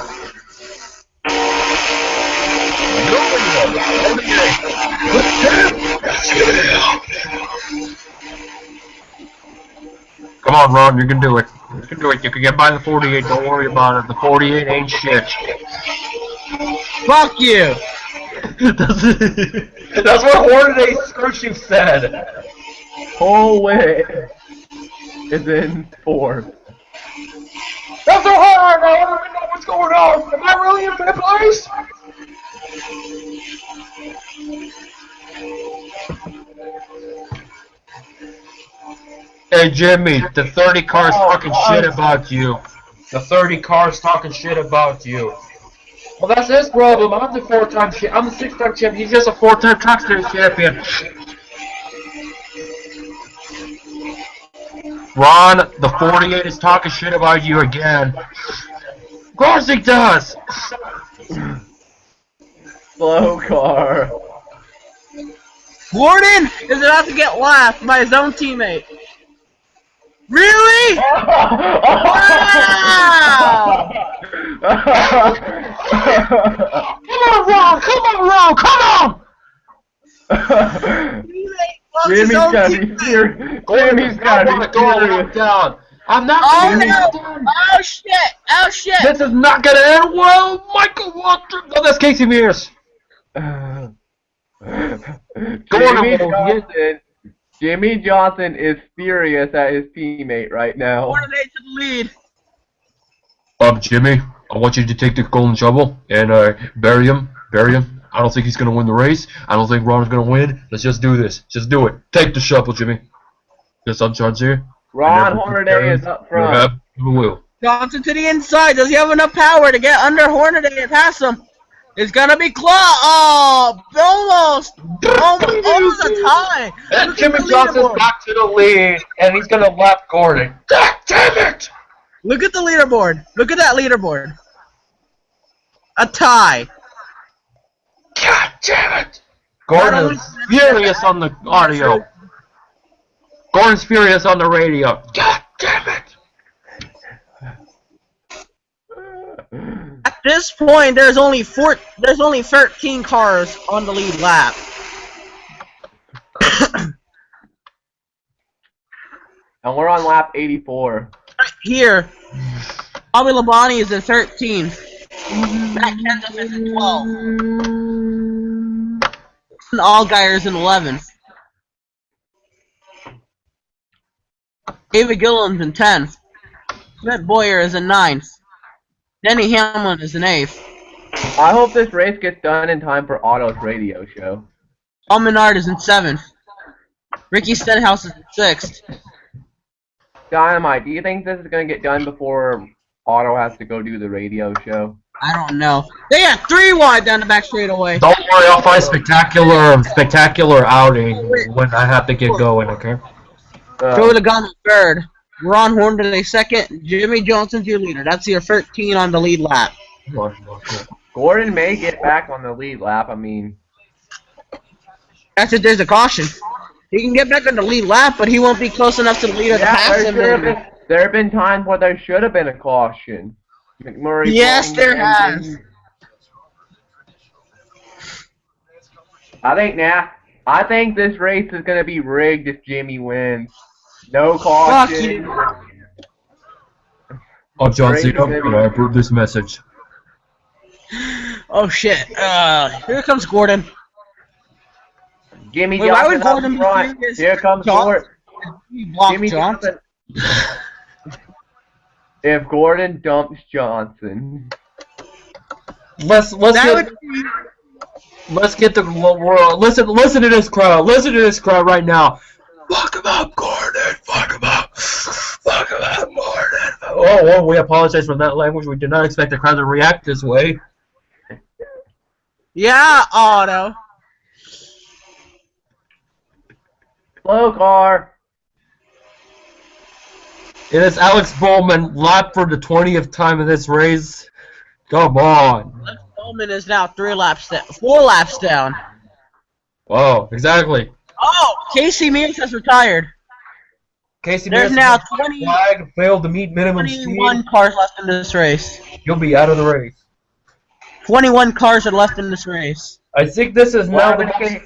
Come on, Ron, you can do it. You can do it. You can get by the 48. Don't worry about it. The 48 ain't shit. Fuck you! That's what Hornaday Scrooge said. Cole Witt is in fourth. That's so hard! I don't even know what's going on. Am I really in fifth place? Hey Jimmy, the 30 cars talking shit about you. The 30 cars talking shit about you. Well, that's his problem. I'm the 4-time champ. I'm the 6-time champion. He's just a 4-time track series champion. Ron, the 48 is talking shit about you again. Of course he does. Slow car. Gordon is about to get laughed by his own teammate. Really? Wow! Come on, Ron! Come on, Ron! Come on! Jimmy's gotta be serious. Jimmy's gotta be serious. Down. I'm not. Oh no! Oh shit! Oh shit! This is not gonna end well, Michael Walker. No, that's Casey Mears. Jimmy Johnson is furious at his teammate right now. What are they to the lead? Jimmy, I want you to take the golden shovel and bury him. Bury him. I don't think he's gonna win the race. I don't think Ron's gonna win. Let's just do this. Just do it. Take the shovel, Jimmy. Yes, I'm charged here. Ron Hornaday is up front. Johnson to the inside. Does he have enough power to get under Hornaday and pass him? It's gonna be close. Oh, almost a tie. And Jimmy Johnson's back to the lead, and he's gonna lap Gordon. God damn it! Look at the leaderboard. Look at that leaderboard. A tie. God damn it! Gordon's furious on the audio. Gordon's furious on the radio. God damn it! At this point, there's only 13 cars on the lead lap. And we're on lap 84. Right here, Bobby Labonte is in 13. Matt Kenseth is in 12. And Allgaier is in 11. David Gilliland's in 10. Brett Boyer is in 9. Denny Hamlin is in 8th. I hope this race gets done in time for Otto's radio show. Paul Menard is in 7th. Ricky Stenhouse is in 6th. Dynamite, do you think this is going to get done before Otto has to go do the radio show? I don't know. They got 3 wide down the back straightaway. Don't worry, I'll find spectacular outing when I have to get going, okay? Joey Logano 3rd. Ron Hornaday 2nd. Jimmy Johnson's your leader. That's your 13 on the lead lap. Gordon may get back on the lead lap, I mean... That's if there's a caution. He can get back on the lead lap, but he won't be close enough to the leader to pass him. There have been times where there should have been a caution. McMurray. Yes, there has. I think this race is gonna be rigged if Jimmy wins. No caution. Fuck you. Oh, John Cena, I approve this message. Oh shit. Here comes Gordon. Jimmy Wait, why Johnson would Gordon up front. be Here comes Gordon. Jimmy Johnson. If Gordon dumps Johnson. Let's get the world. Listen to this crowd. Listen to this crowd right now. Fuck him up, Gordon. Fuck him up. Fuck him up, Gordon. Oh, well, we apologize for that language. We did not expect the crowd to react this way. Yeah, Otto. Slow car. It is Alex Bowman, lap for the 20th time in this race. Come on. Alex Bowman is now 4 laps down. Whoa, exactly. Oh, Casey Mears has retired. Casey There's Mears now flag, failed to meet minimum 21 speed. cars left in this race. You'll be out of the race. 21 cars are left in this race. I think this is now the case.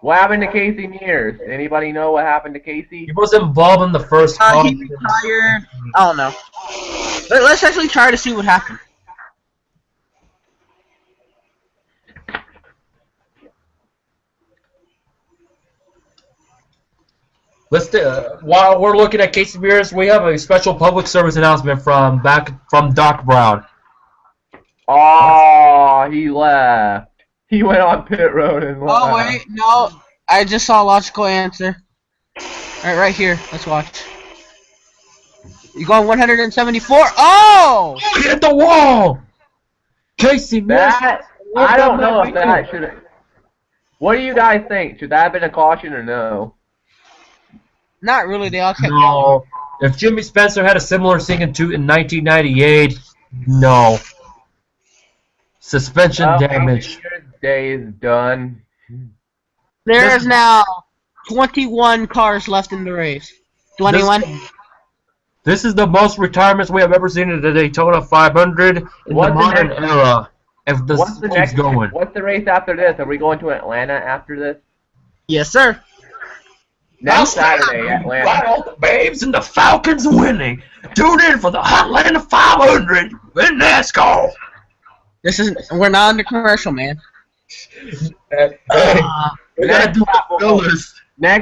What happened to Casey Mears? Anybody know what happened to Casey? He was involved in the first He retired. I don't know. Let's actually try to see what happened. While we're looking at Casey Mears, we have a special public service announcement from Doc Brown. Oh, he left. He went on pit road and left. Oh wait, no. I just saw a logical answer. Alright, right here. Let's watch. You going 174? Oh! Oh, he hit the wall! Casey missed. That I don't know if that should. What do you guys think? Should that have been a caution or no? Not really. They all kept going. No. If Jimmy Spencer had a similar thing in 1998, no. Suspension damage. Your day is done. There's now 21 cars left in the race. 21. This is the most retirements we have ever seen in the Daytona 500 in the modern era. If this What's the keeps next? going. What's the race after this? Are we going to Atlanta after this? Yes, sir. Next Saturday, Atlanta. Right, all the babes and the Falcons winning. Tune in for the Atlanta 500 in NASCAR. We're not under commercial, man. Next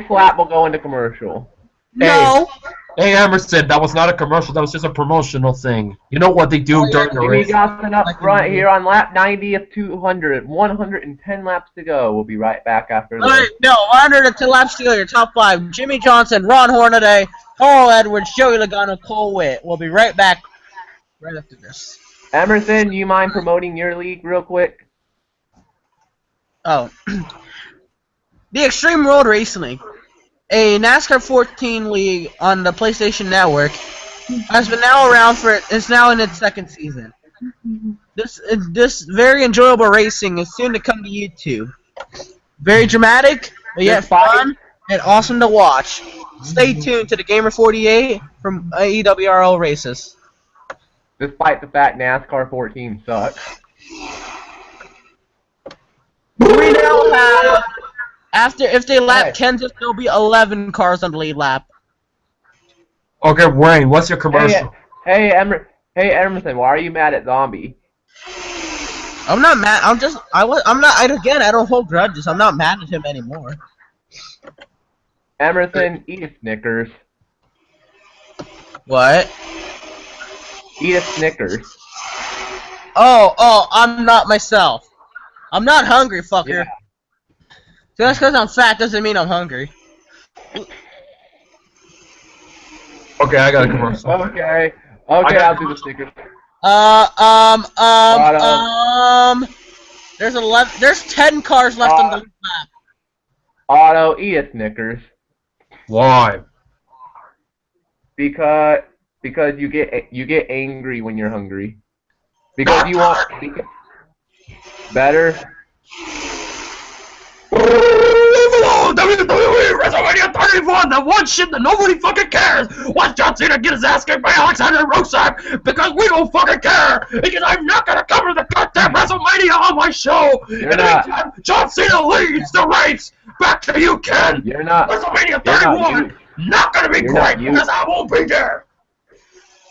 lap will go into commercial. No. Hey, Emerson, that was not a commercial. That was just a promotional thing. You know what they do during the Jimmy race? Johnson up front here on lap 90 of 200. 110 laps to go. We'll be right back after this. Alright, no, 102 laps to go. Your top 5. Jimmy Johnson, Ron Hornaday, Carl Edwards, Joey Logano, Cole Witt. We'll be right back right after this. Emerson, you mind promoting your league real quick? Oh. The Extreme Road Racing League, a NASCAR 14 league on the PlayStation Network, has been now around it's now in its second season. This very enjoyable racing is soon to come to YouTube. Very dramatic, but yet fun and awesome to watch. Stay tuned to the Gamer 48 from EWRL Races. Despite the fact NASCAR 14 sucks. We now have, if they lap Kansas, there'll be 11 cars on the lead lap. Okay, Wayne, what's your commercial? Hey, Emerson, why are you mad at Zombie? I'm not mad. I don't hold grudges. I'm not mad at him anymore. Emerson, eat a Snickers. What? Eat a Snickers. Oh, I'm not myself. I'm not hungry, fucker. Yeah. Just because I'm fat doesn't mean I'm hungry. Okay, I got a commercial. Okay, I'll do the Snickers. There's 10 cars left on the map. Otto, eat a Snickers. Why? Because you get angry when you're hungry. Because you want better. WWE WrestleMania 31, the one shit that nobody fucking cares. Watch John Cena get his ass kicked by Alexander Rusev because we don't fucking care. Because I'm not gonna cover the goddamn WrestleMania on my show. And anytime John Cena leads the race, back to you, Ken. You're not. WrestleMania 31, not gonna be great because I won't be there.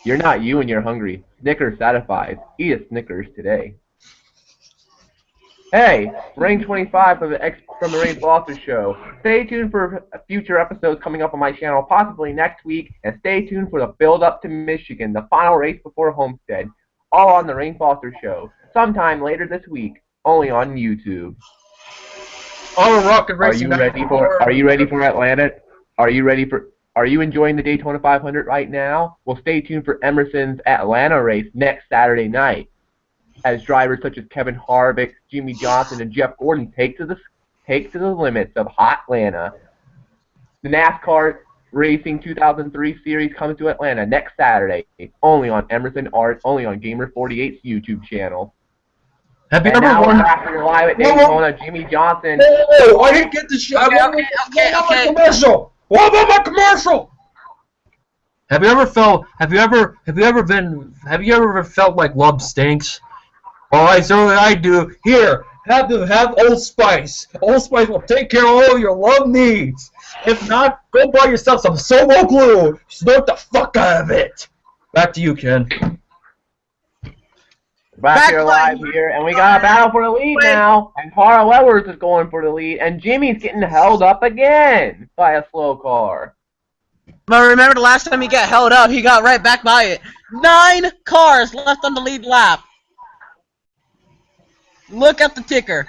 You're not you when you're hungry. Snickers satisfies. Eat a Snickers today. Hey, Ring 25 from the Ring Foster Show. Stay tuned for future episodes coming up on my channel, possibly next week, and stay tuned for the build-up to Michigan, the final race before Homestead, all on the Ring Foster Show, sometime later this week, only on YouTube. All rock and racing. Are you ready for Atlanta? Are you enjoying the Daytona 500 right now? Well, stay tuned for Emerson's Atlanta race next Saturday night, as drivers such as Kevin Harvick, Jimmy Johnson, and Jeff Gordon take to the limits of Hot Atlanta. The NASCAR Racing 2003 series comes to Atlanta next Saturday, only on Emerson Art, only on Gamer 48's YouTube channel. Have you And ever now won? we're live at Daytona, Jimmy Johnson. Oh, I didn't get the shot. Okay. Commercial. What about my commercial? Have you ever felt like love stinks? Well, I certainly I do. Here, have Old Spice. Old Spice will take care of all your love needs. If not, go buy yourself some Solo glue. Snort the fuck out of it. Back to you, Ken. Back here live here, and we got a battle for the lead now. And Carl Edwards is going for the lead, and Jimmy's getting held up again by a slow car. But remember the last time he got held up, he got right back by it. 9 cars left on the lead lap. Look at the ticker.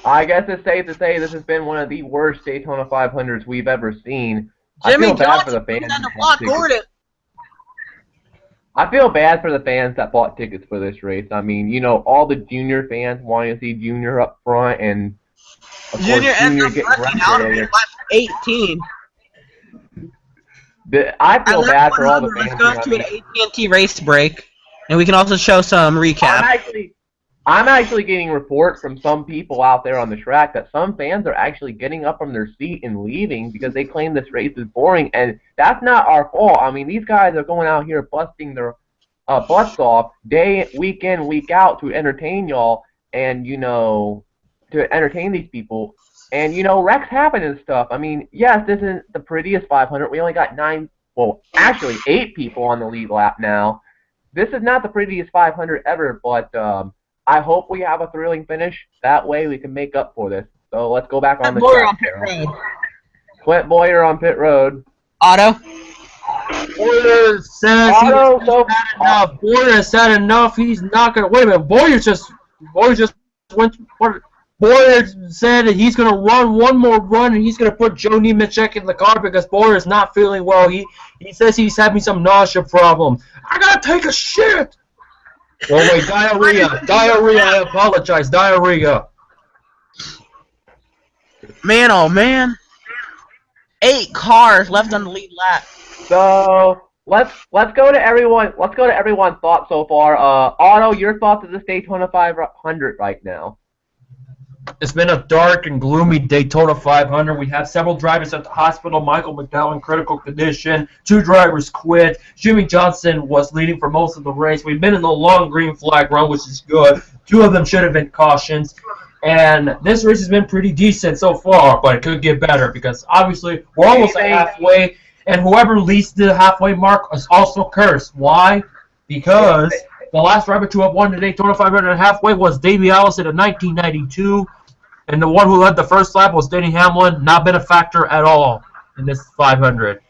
I guess it's safe to say this has been one of the worst Daytona 500s we've ever seen. Jimmy I feel bad Johnson for the fans. on the block, Gordon. I feel bad for the fans that bought tickets for this race. I mean, you know, all the Junior fans wanting to see Junior up front, and of Junior course, ends Junior up getting running wrecked out of earlier. lap 18. I feel At bad lap for all the 100, fans. let's go to an AT&T race break, and we can also show some recap. I'm actually getting reports from some people out there on the track that some fans are actually getting up from their seat and leaving because they claim this race is boring, and that's not our fault. I mean, these guys are going out here busting their butts off week in, week out to entertain y'all, and, you know, to entertain these people. And, you know, wrecks happen and stuff. I mean, yes, this isn't the prettiest 500. We only got 8 people on the lead lap now. This is not the prettiest 500 ever, but I hope we have a thrilling finish. That way we can make up for this. So let's go back on the track. On pit road. Clint Boyer on pit road. Otto. Boyer says he's had enough. Boyer has had enough. He's not gonna wait a minute. Boyer just went. Boyer said that he's gonna run one more run and he's gonna put Joe Nemechek in the car because Boyer is not feeling well. He says he's having some nausea problem. I gotta take a shit. Oh wait, diarrhea, I apologize, diarrhea. Man, oh man. 8 cars left on the lead lap. So let's go to everyone's thoughts so far. Otto, your thoughts of this Daytona 500 right now? It's been a dark and gloomy Daytona 500. We have several drivers at the hospital. Michael McDowell in critical condition. 2 drivers quit. Jimmy Johnson was leading for most of the race. We've been in the long green flag run, which is good. 2 of them should have been cautions. And this race has been pretty decent so far, but it could get better because obviously we're almost at halfway, and whoever leads the halfway mark is also cursed. Why? Because the last driver to have won the Daytona 500 halfway was Davey Allison in 1992, and the one who led the first lap was Denny Hamlin. Not been a factor at all in this 500.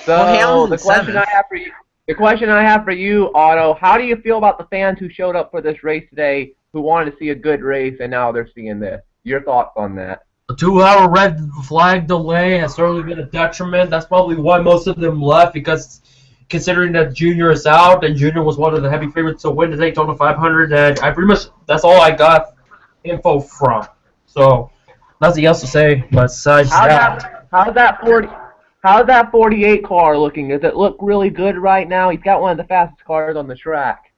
So the question I have for you, Otto, how do you feel about the fans who showed up for this race today, who wanted to see a good race, and now they're seeing this? Your thoughts on that? The 2-hour red flag delay has certainly been a detriment. That's probably why most of them left, because considering that Junior is out, and Junior was one of the heavy favorites to win the Daytona 500, and I pretty much, that's all I got info from. So, nothing else to say besides that. How's that 48 car looking? Does it look really good right now? He's got one of the fastest cars on the track.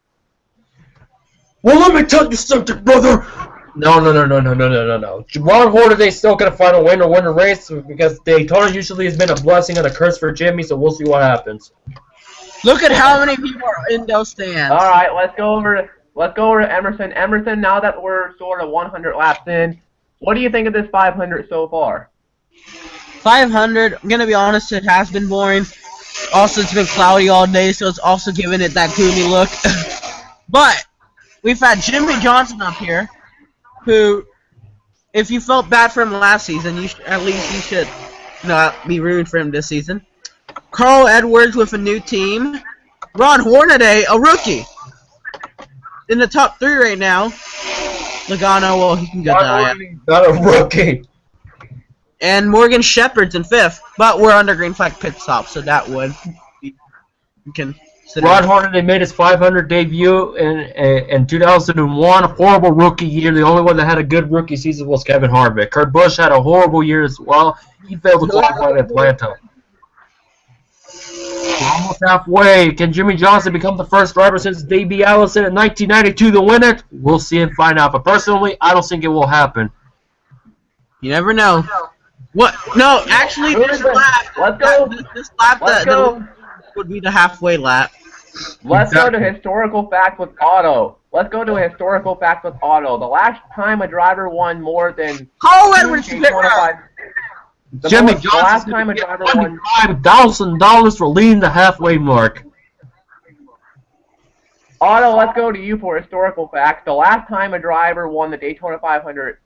Well, let me tell you something, brother. No. Ron Hornaday's still going to find a way to win a race because Daytona usually has been a blessing and a curse for Jimmy, so we'll see what happens. Look at how many people are in those stands. All right, let's go over to Emerson. Emerson, now that we're sort of 100 laps in, what do you think of this 500 so far? 500, I'm going to be honest, it has been boring. Also, it's been cloudy all day, so it's also giving it that gloomy look. But we've had Jimmy Johnson up here, who, if you felt bad for him last season, at least you should not be rooting for him this season. Carl Edwards with a new team. Ron Hornaday, a rookie. In the top 3 right now. Logano, well, he can go down. Not a rookie. And Morgan Shepherd's in 5th, but we're under green flag pit stop, so that would be, you can consider. Ron Hornaday made his 500 debut in 2001. A horrible rookie year. The only one that had a good rookie season was Kevin Harvick. Kurt Busch had a horrible year as well. He failed to qualify in Atlanta. We're almost halfway. Can Jimmy Johnson become the first driver since Davey Allison in 1992 to win it? We'll see and find out. But personally, I don't think it will happen. You never know. What? No, actually, this lap, this lap would be the halfway lap. Let's go to historical facts with Otto. The last time a driver won more than Carl Edwards Jimmy Johnson. The last time a driver won $5,000 for leading the halfway mark. Otto, let's go to you for historical facts. The last time a driver won the Daytona 500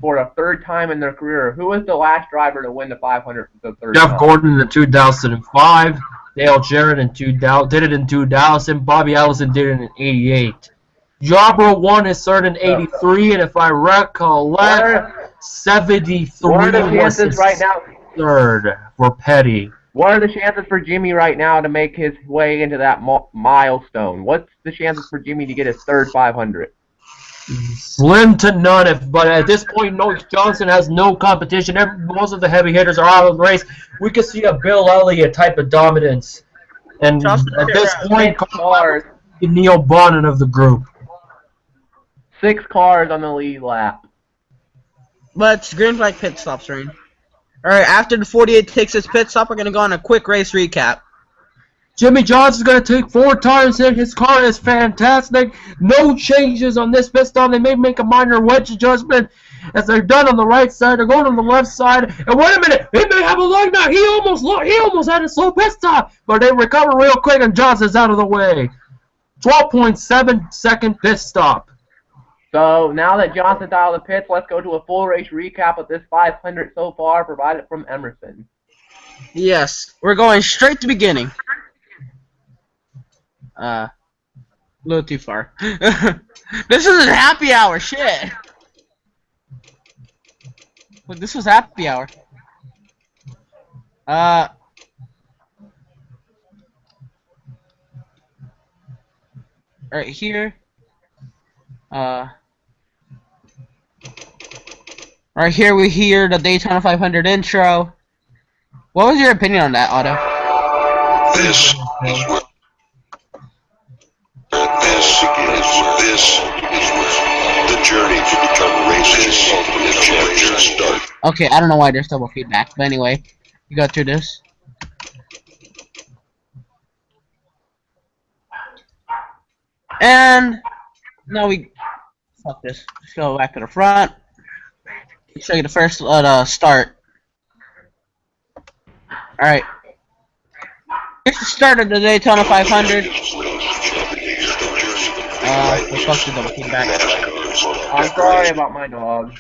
for the 3rd time in their career, who was the last driver to win the 500 for the 3rd time? Jeff Gordon in 2005. Dale Jarrett did it in 2000. Bobby Allison did it in '88. Jabra won his third in 83, and if I recollect, 73 What are the was chances his right now? third for Petty. What are the chances for Jimmy right now to make his way into that milestone? What's the chances for Jimmy to get his third 500? Slim to none, but at this point, Johnson has no competition. Most of the heavy hitters are out of the race. We could see a Bill Elliott type of dominance. And at this point, Neil Bonnet of the group. 6 cars on the lead lap. But it's green flag pit stops, Rain. Alright, after the 48 takes its pit stop, we're going to go on a quick race recap. Jimmy Johnson's going to take 4 tires in. His car is fantastic. No changes on this pit stop. They may make a minor wedge adjustment as they're done on the right side. They're going on the left side. And wait a minute, he may have a lug nut. He almost had a slow pit stop, but they recover real quick and Johnson's out of the way. 12.7 second pit stop. So now that Johnson's out of the pits, let's go to a full race recap of this 500 so far, provided from Emerson. Yes, we're going straight to beginning. A little too far. This isn't happy hour, shit. Look, this was happy hour. Right here. Right here we hear the Daytona 500 intro. What was your opinion on that, Otto? This is where the journey to become racist ultimate champion starts. Okay, I don't know why there's double feedback, but anyway, you go through this. And now we fuck this. Let's go back to the front. Show you the first start. Alright. Here's the start of the Daytona 500. We fucked the double feedback. I'm sorry about my dog.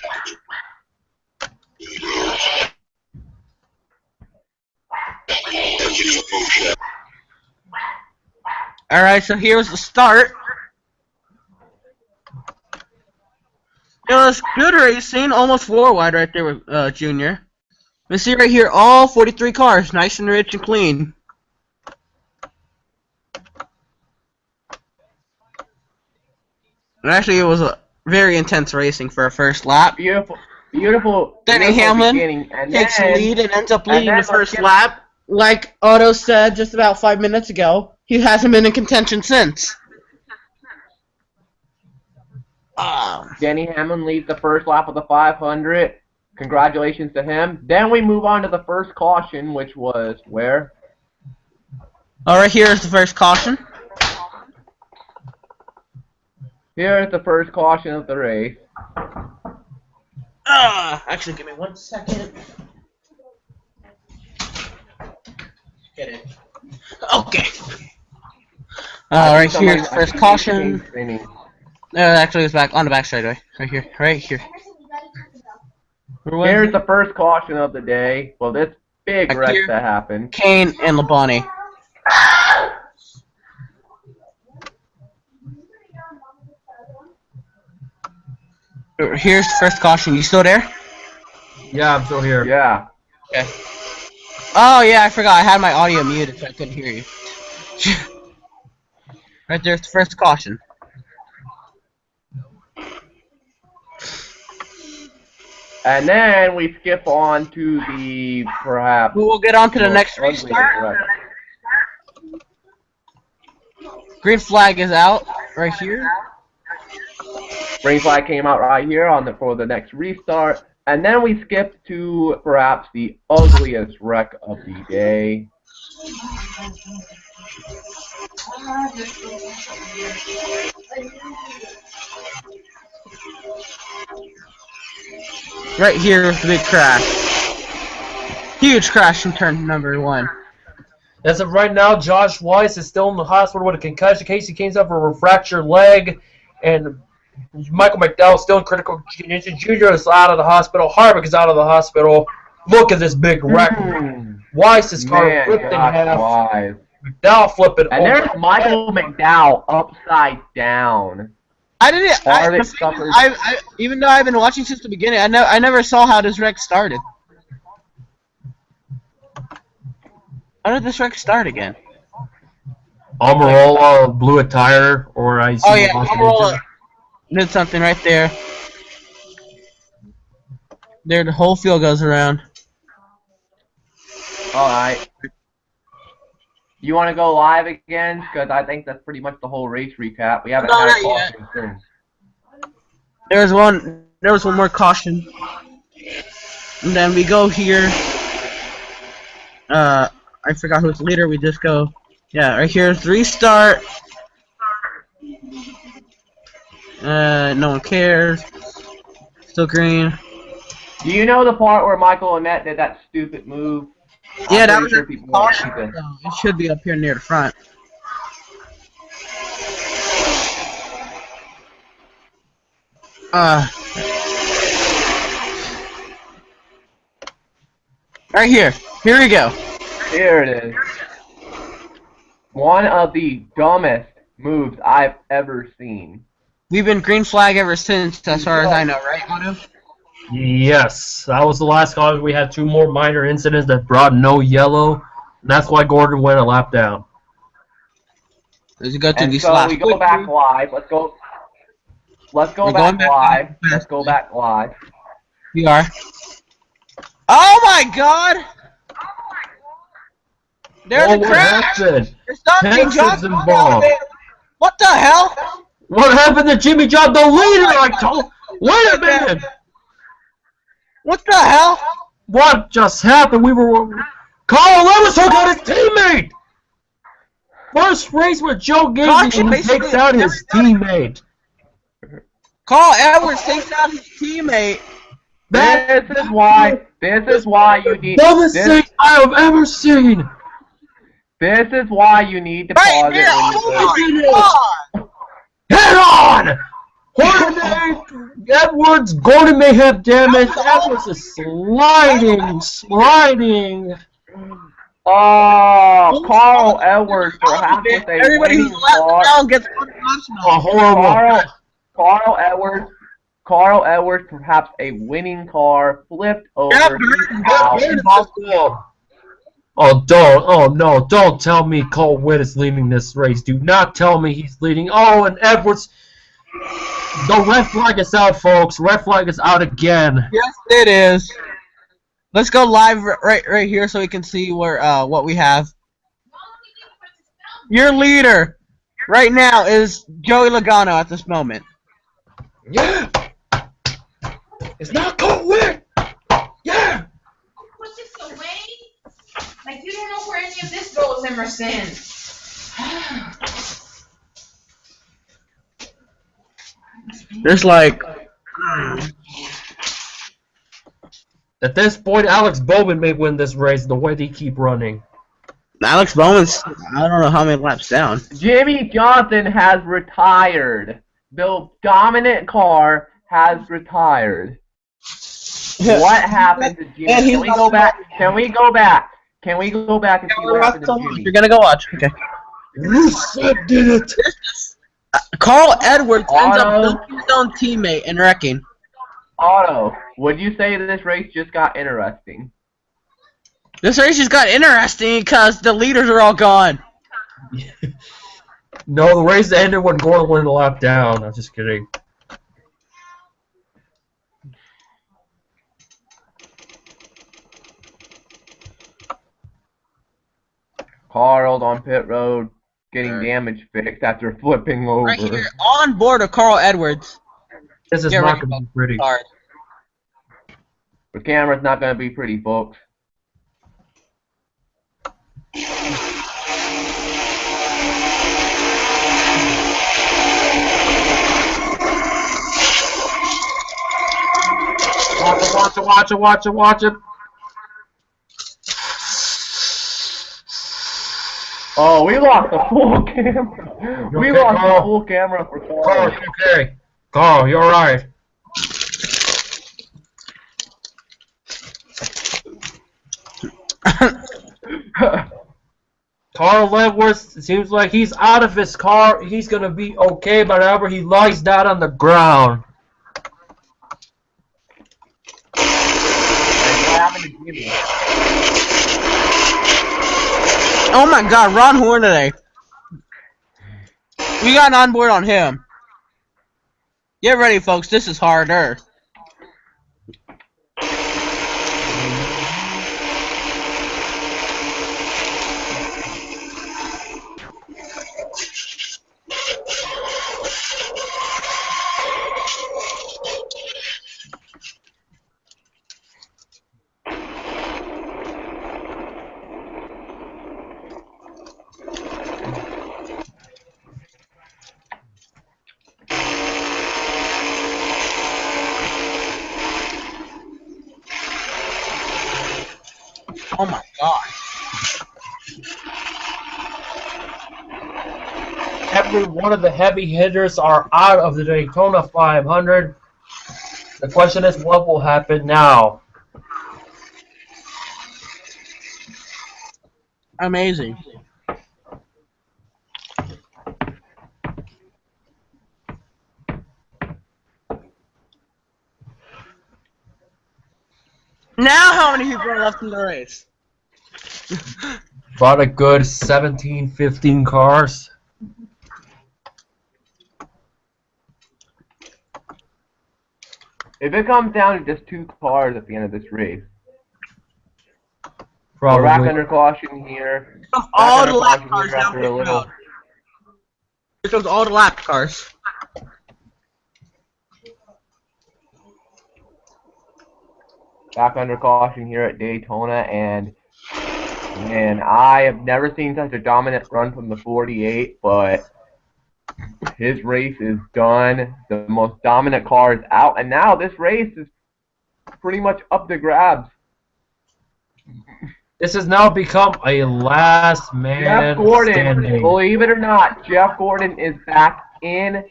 Alright, so here's the start. It was good racing, almost 4 wide right there with Junior. We see right here all 43 cars, nice and rich and clean. And actually, it was a very intense racing for a first lap. Beautiful, beautiful. Denny Hamlin takes the lead and ends up leading the first lap. Like Otto said just about 5 minutes ago, he hasn't been in contention since. Denny Hamlin leads the first lap of the 500. Congratulations to him. Then we move on to the first caution, which was where? Alright, here's the first caution. Here's the first caution of the race. Actually, give me 1 second. Get in. Okay. Alright, here's the first caution. Actually, it's back on the back straightaway. Right here. Right here. Here's the first caution of the day. Well, this big wreck that happened. Kane and Labonte. Here's the first caution. You still there? Yeah, I'm still here. Yeah. Okay. Oh, yeah, I forgot. I had my audio muted, so I couldn't hear you. Right there's the first caution. And then we skip on to the, perhaps... Who will get on to the next restart? Green flag is out right here. Green flag came out right here for the next restart. And then we skip to perhaps the ugliest wreck of the day. Right here with the big crash. Huge crash in turn number 1. As of right now, Josh Weiss is still in the hospital with a concussion. Casey Kane's up for a fractured leg, and Michael McDowell still in critical condition. Junior is out of the hospital. Harvick is out of the hospital. Look at this big wreck. Weiss's car flipped in half. McDowell flipping over. And there's Michael McDowell upside down. I didn't. Arctic suffers. Even though I've been watching since the beginning, I never saw how this wreck started. How did this wreck start again? Amarola blew a tire, or I see. Oh yeah, Amarola did something right there. There, the whole field goes around. Alright. You want to go live again? Because I think that's pretty much the whole race recap. We haven't had a caution since. There was one more caution. And then we go here. I forgot who's the leader. We just go, yeah, right here. Restart. No one cares. Still green. Do you know the part where Michael Annette did that stupid move? Yeah, that was sure a caution. It should be up here near the front. Right here. Here we go. Here it is. One of the dumbest moves I've ever seen. We've been green flag ever since, as far as I know, right, Otto? Yes, that was the last call. We had 2 more minor incidents that brought no yellow, and that's why Gordon went a lap down. Let's go through And these so laps we go back live. Let's go back live. Let's go back live. We are. Oh my God! There's a crash! Happened? There's something Texas involved. What the hell? What happened to Jimmy John, the leader? I told. Wait a minute! What the hell? What just happened? We were. Carl Lewis took out his teammate! First race with Joe Gacy, and he takes out his teammate. Carl Edwards takes out his teammate. This is why you need. Dumbest thing I have ever seen. This is why you need to pause it. Head on! Hornet, Edwards, Gordon may have damage. Edwards is sliding. Oh, Carl Edwards perhaps with a Everybody winning who's left car. down gets A horrible. Carl Edwards perhaps a winning car flipped over. Oh, don't tell me Cole Witt is leading this race. Do not tell me he's leading. Oh, and Edwards. The red flag is out, folks. Red flag is out again. Yes, it is. Let's go live right here so we can see where what we have. Your leader right now is Joey Logano at this moment. Yeah. It's not Cole Witt. Yeah. Put this away. Like you don't know where any of this goes, Emerson. There's like. At this point, Alex Bowman may win this race the way they keep running. Alex Bowman's, I don't know how many laps down. Jimmy Johnson has retired. The dominant car has retired. What happened to Jimmy? Can we go back? Can we go back? Can we go back and see what happened to Jimmy? You're gonna go watch. Okay. Rusev did it. Carl Edwards ends up milking his own teammate and wrecking. Otto, would you say that this race just got interesting? This race just got interesting because the leaders are all gone. No, the race ended when Gordon went a lap down. I'm just kidding. Carl's on pit road getting damage fixed after flipping over. Right here, on board of Carl Edwards. This is not going to be pretty. Hard. The camera's not going to be pretty, folks. Watch it. Oh, we lost the full camera. We lost the full camera for Carl. Okay. Carl, you're right. Carl Ledworth seems like he's out of his car. He's going to be okay, but however, he lies down on the ground. Oh my god, Ron Hornaday. We got an onboard on him. Get ready, folks. This is harder. Oh my god. Every one of the heavy hitters are out of the Daytona 500. The question is, what will happen now? Amazing. Now how many people are left in the race? About a good 17, 15 cars. If it comes down to just 2 cars at the end of this race, Probably. we're back under caution here. All the lap cars now pit road. Here comes all the lap cars. Back under caution here at Daytona, and man, I have never seen such a dominant run from the 48, but his race is done. The most dominant car is out, and now this race is pretty much up to grabs. This has now become a last man Jeff Gordon, standing. believe it or not, Jeff Gordon is back in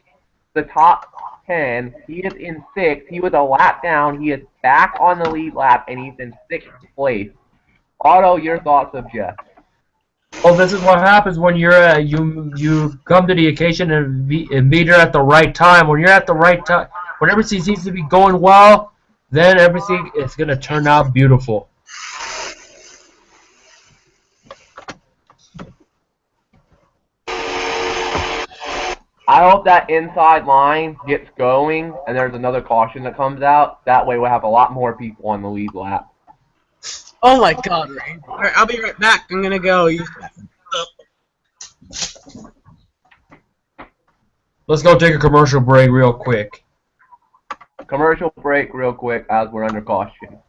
the top 10. He is in 6th. He was a lap down. He is back on the lead lap, and he's in 6th place. Otto, your thoughts of Jeff? Well, this is what happens when you're you come to the occasion and meet her at the right time. When you're at the right time, when everything seems to be going well, then everything is gonna turn out beautiful. I hope that inside line gets going and there's another caution that comes out. That way we'll have a lot more people on the lead lap. Oh my god, Ray. Alright, I'll be right back. I'm gonna go. Let's go take a commercial break real quick. Commercial break real quick as we're under caution.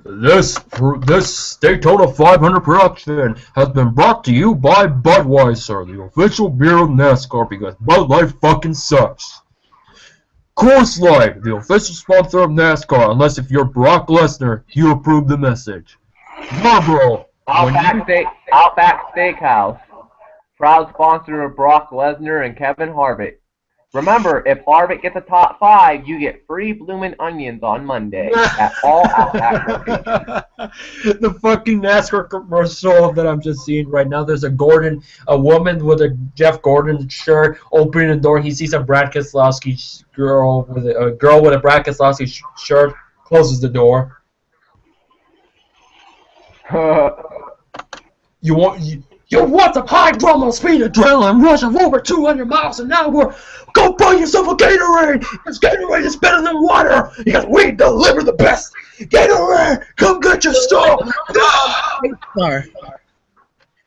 This Daytona 500 production has been brought to you by Budweiser, the official beer of NASCAR, because Bud Light fucking sucks. Coors Light, the official sponsor of NASCAR, unless if you're Brock Lesnar, you approve the message. Marlboro. Outback Steakhouse, proud sponsor of Brock Lesnar and Kevin Harvick. Remember, if Harvick gets a top 5, you get free bloomin' onions on Monday at all Outback locations. The fucking NASCAR commercial that I'm just seeing right now. There's a woman with a Jeff Gordon shirt opening the door. He sees a Brad Keselowski girl with a Brad Keselowski shirt, closes the door. You want some high drama speed adrenaline rush of over 200 miles an hour? Go buy yourself a Gatorade! Because Gatorade is better than water! Because we deliver the best! Gatorade! Come get your stuff!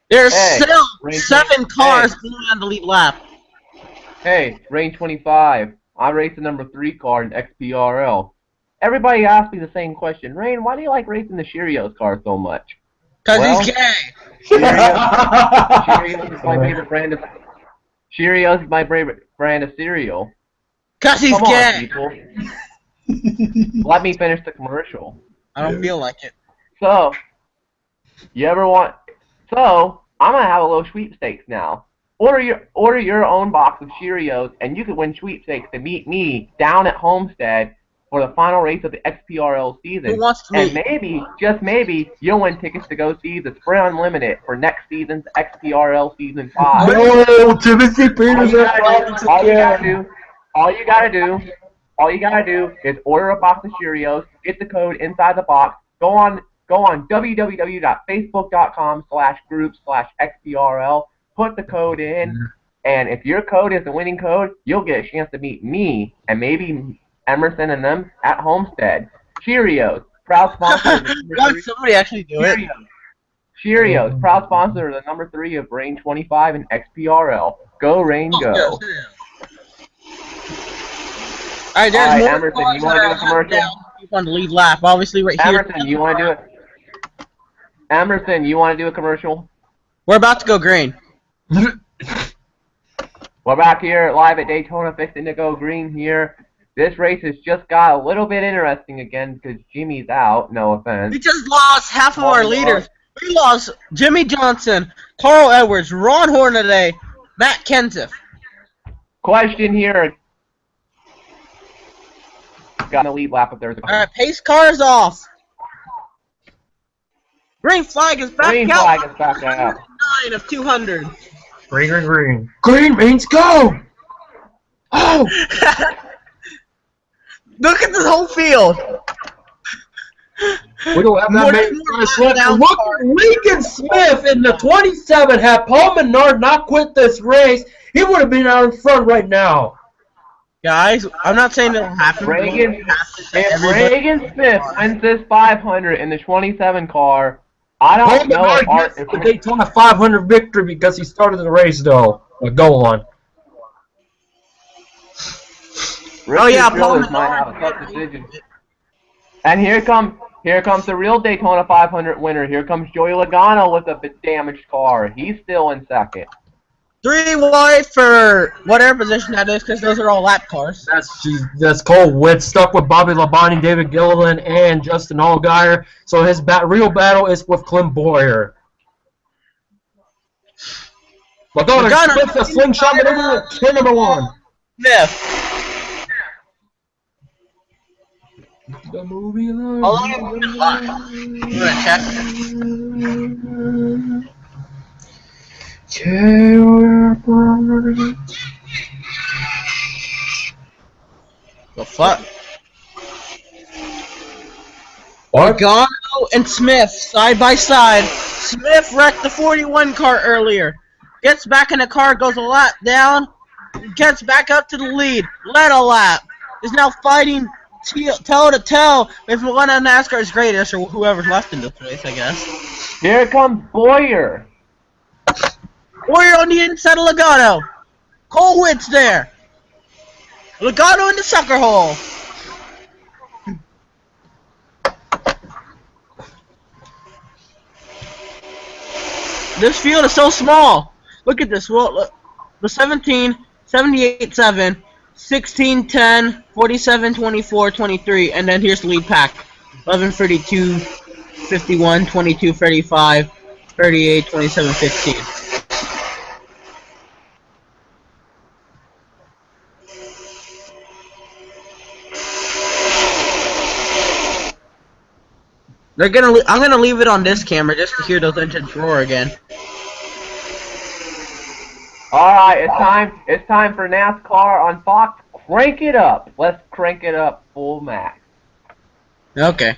There's still 7 cars going on the lead lap. Hey, Rain 25. I raced the number 3 car in XPRL. Everybody asks me the same question. Rain, why do you like racing the Cheerios car so much? Because he's gay. Cheerios is my favorite brand of Cheerios is my favorite brand of cereal. Because he's Come gay. on, people. Let me finish the commercial. I don't feel like it. So, I'm gonna have a little sweepstakes now. Order your own box of Cheerios, and you can win sweepstakes to meet me down at Homestead for the final race of the XPRL season. Who wants to And meet? maybe, just maybe, you'll win tickets to go see the Sprint Unlimited for next season's XPRL Season 5. No, Timothy Peters all you gotta do is order a box of Cheerios, get the code inside the box, go on www.facebook.com/group/XPRL, put the code in, and if your code is the winning code, you'll get a chance to meet me and maybe Emerson and them at Homestead. Cheerios, proud sponsor of the Why somebody actually do it? Cheerios, proud sponsor of the number 3 of Rain 25 and XPRL. Go Rain, go! Alright, there's Alright, more Emerson, cars you wanna that do a are commercial? down. Keep on the lead lap. Obviously, right here. Emerson, you want to do it? Emerson, you want to do a commercial? We're about to go green. We're back here live at Daytona, fixing to go green here. This race has just got a little bit interesting again because Jimmy's out. No offense. We just lost half of our leaders. We lost Jimmy Johnson, Carl Edwards, Ron Hornaday, Matt Kenseth. Question here. Got the lead lap if there's a Alright, pace car is off. Green flag is back green out. flag is back out. 9 of 200. Green. Green means go! Oh! Look at this whole field. We don't have that many cars left. Look at Lincoln Smith in the 27. Had Paul Menard not quit this race, he would have been out in front right now. Guys, I'm not saying it'll happen. If Reagan Smith wins this 500 in the 27 car, I Paul don't know Menard gets the Daytona 500 victory because he started the race, though. But go on. Oh yeah, Paul might have a tough decision. And here comes the real Daytona 500 winner. Here comes Joey Logano with a damaged car. He's still in second. 3 wide for whatever position that is, because those are all lap cars. That's Cole Witt stuck with Bobby Labonte, David Gilliland, and Justin Allgaier. So his real battle is with Clem Boyer. Logano Smith a slingshot maneuver to turn number 1. Smith. The movie I'm gonna check. The fuck? Logano and Smith side by side. Smith wrecked the 41 car earlier. Gets back in the car, goes a lap down, gets back up to the lead. Led a lap. Is now fighting toe to toe with one of NASCAR's greatest, or whoever's left in this race, I guess. Here comes Boyer. Boyer on the inside of Logano. Cole Witt's there. Logano in the sucker hole. This field is so small. Look at this. Well, look. The 17, 78-7, 16, 10, 47, 24, 23, and then here's the lead pack. 11, 32, 51, 22, 35, 38, 27, 15. I'm gonna leave it on this camera just to hear those engines roar again. Alright, it's time for NASCAR on Fox. Crank it up. Let's crank it up full max. Okay.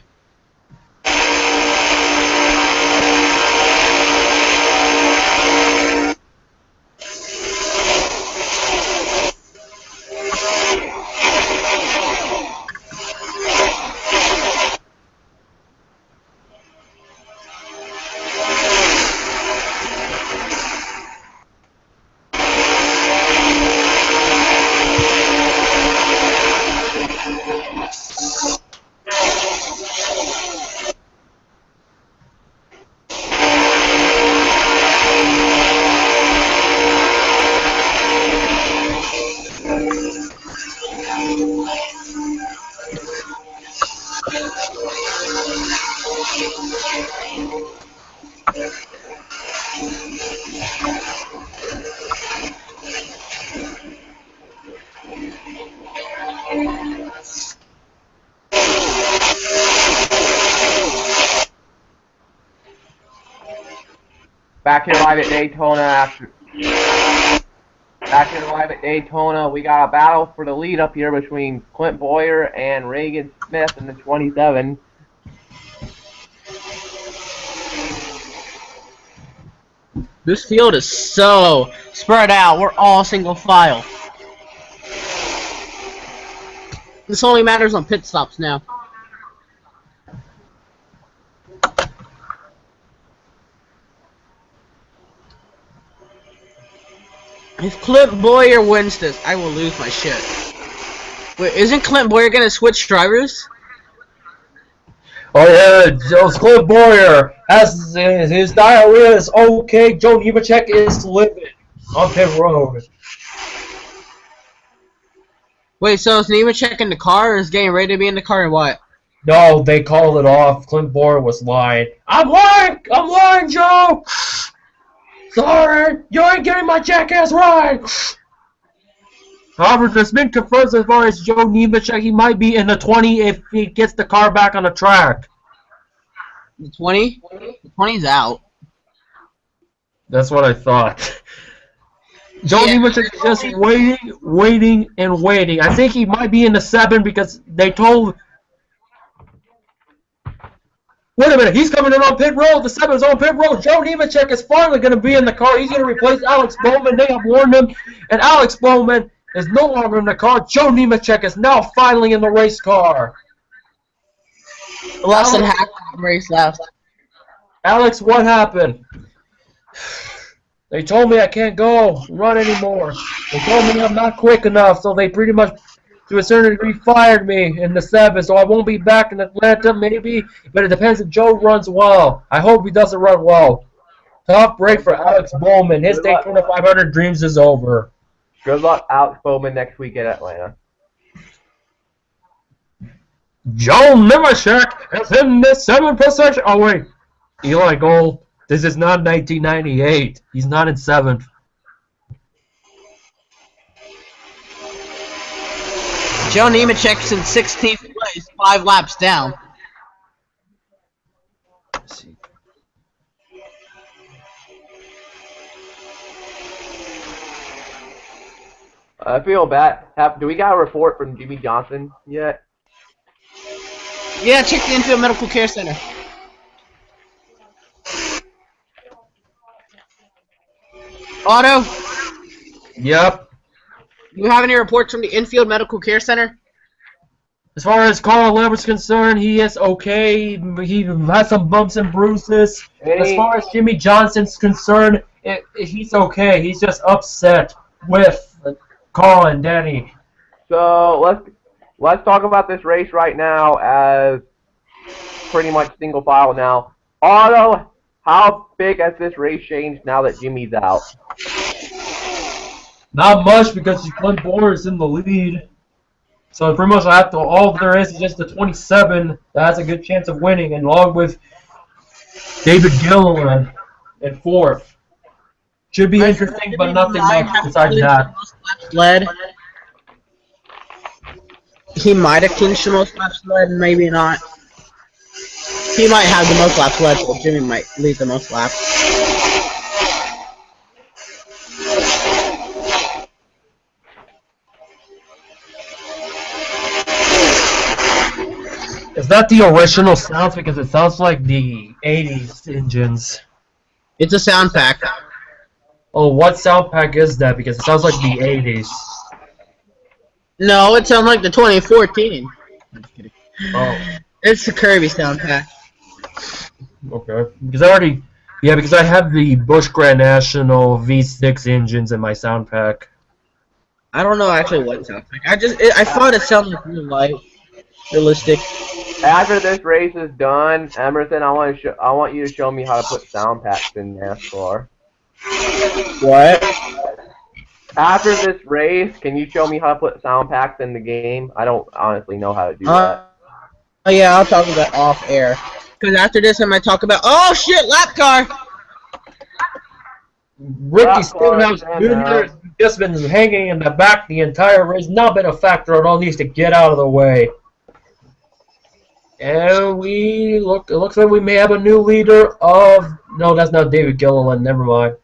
Back here live at Daytona. Back here live at Daytona, we got a battle for the lead up here between Clint Boyer and Reagan Smith in the 27. This field is so spread out. We're all single file. This only matters on pit stops now. If Clint Boyer wins this, I will lose my shit. Wait, isn't Clint Boyer gonna switch drivers? Oh yeah, Clint Boyer has his diarrhea is okay. Joe Nemechek is living on pit road. Wait, so is Nemechek in the car or is getting ready to be in the car or what? No, they called it off. Clint Boyer was lying. I'm lying, Joe! Sorry, you ain't getting my jackass right! However, there's been confirmed as far as Joe Nemechek, he might be in the 20 if he gets the car back on the track. The 20? The 20's out. That's what I thought. Joe Nemechek is just waiting, and waiting. I think he might be in the 7 because they told... Wait a minute, he's coming in on pit road. The 7 is on pit road. Joe Nemechek is finally going to be in the car. He's going to replace Alex Bowman. They have warned him. And Alex Bowman is no longer in the car. Joe Nemechek is now finally in the race car. Less than half the race left. Alex, what happened? They told me I can't run anymore. They told me I'm not quick enough, so they pretty much, to a certain degree, fired me in the 7, so I won't be back in Atlanta, maybe, but it depends if Joe runs well. I hope he doesn't run well. Tough break for Alex Bowman. His Daytona 500 dreams is over. Good luck, Alex Bowman, next week in Atlanta. Joe Nemechek is in the 7th position. Oh, wait. Eli Gold. This is not 1998. He's not in 7th. Joe Nemechek's in 16th place, 5 laps down. Let's see. I feel bad. Do we got a report from Jimmy Johnson yet? Yeah, check the infield medical care center. Otto, Yep. you have any reports from the infield medical care center? As far as Carl Lambert's concerned, he is okay. He has some bumps and bruises. As far as Jimmy Johnson's concerned, he's okay. He's just upset with Carl and Danny. So let's talk about this race right now as pretty much single file now. Otto, how big has this race changed now that Jimmy's out? Not much because Clint Boyer is in the lead. So pretty much all there is just the 27 that has a good chance of winning, and along with David Gilliland in 4th. Should be interesting, but nothing much besides that. Led. He might have clinched the most laps led, maybe not. He might have the most laps led, but Jimmy might lead the most laps. It's not the original sounds because it sounds like the 80s engines. It's a sound pack. Oh, what sound pack is that? Because it sounds like the 80s. No, it sounds like the 2014. I'm just kidding. Oh. It's the Kirby sound pack. Okay. Because I have the Busch Grand National V6 engines in my sound pack. I don't know actually what sound pack. I thought it sounded like real light, realistic. After this race is done, Emerson, I want you to show me how to put sound packs in NASCAR. What? After this race, can you show me how to put sound packs in the game? I don't honestly know how to do that. Oh yeah, I'll talk about off air. Because after this, I might talk about. Oh shit, lap car. Ricky Stenhouse Jr. has just been hanging in the back the entire race, not been a factor at all, needs to get out of the way. And it looks like we may have a new leader of... No, that's not David Gilliland. Never mind.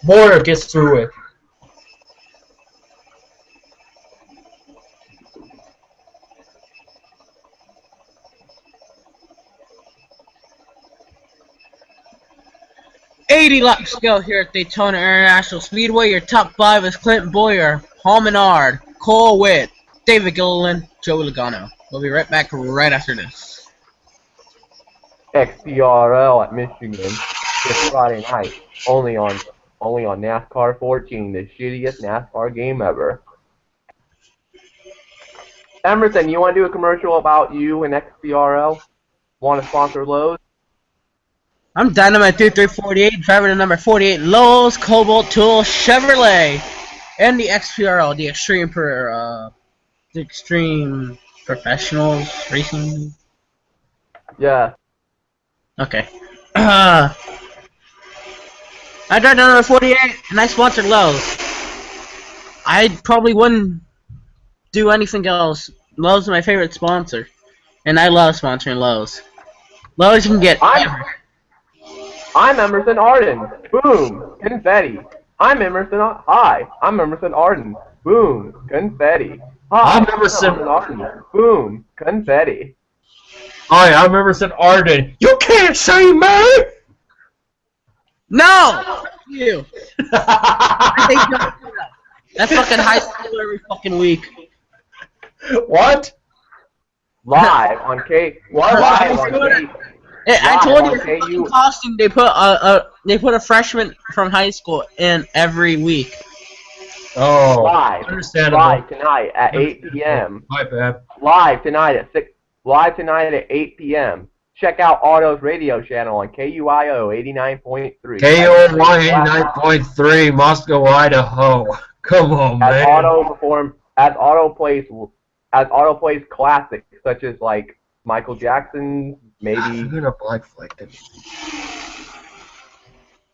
Boyer gets through it. $80 laps to go here at Daytona International Speedway. Your top 5 is Clint Boyer, Paul Menard, Cole Witt, David Gilliland, Joey Logano. We'll be right back right after this. XPRL at Michigan this Friday night, only on NASCAR 14, the shittiest NASCAR game ever. Emerson, you want to do a commercial about you and XPRL? Want to sponsor Lowe's? I'm Dynamite 3348, driver to number 48 Lowe's Cobalt Tool Chevrolet, and the XPRL, the Extreme Professionals Racing. Yeah. Okay. I drive to number 48, and I sponsored Lowe's. I probably wouldn't do anything else. Lowe's is my favorite sponsor, and I love sponsoring Lowe's. Lowe's you can get. I'm Emerson Arden. Boom. Confetti. I'm Emerson. Hi. I'm Emerson Arden. Boom. Confetti. Hi. I'm Emerson Arden. Boom. Confetti. Hi, I'm Emerson Arden. You can't say me! No! You. I hate that fucking high school every fucking week. What? Live on K. Live on K. I told you, fucking costume. They put a freshman from high school in every week. Oh, live, understandable. Live tonight at 8 p.m. My bad. Live tonight at 8 p.m. Check out Auto's radio channel on KUIO 89.3. KUIO 89.3, Moscow, Idaho. Come on, man. As Auto plays classics such as like Michael Jackson. Maybe. I'm gonna black flag them.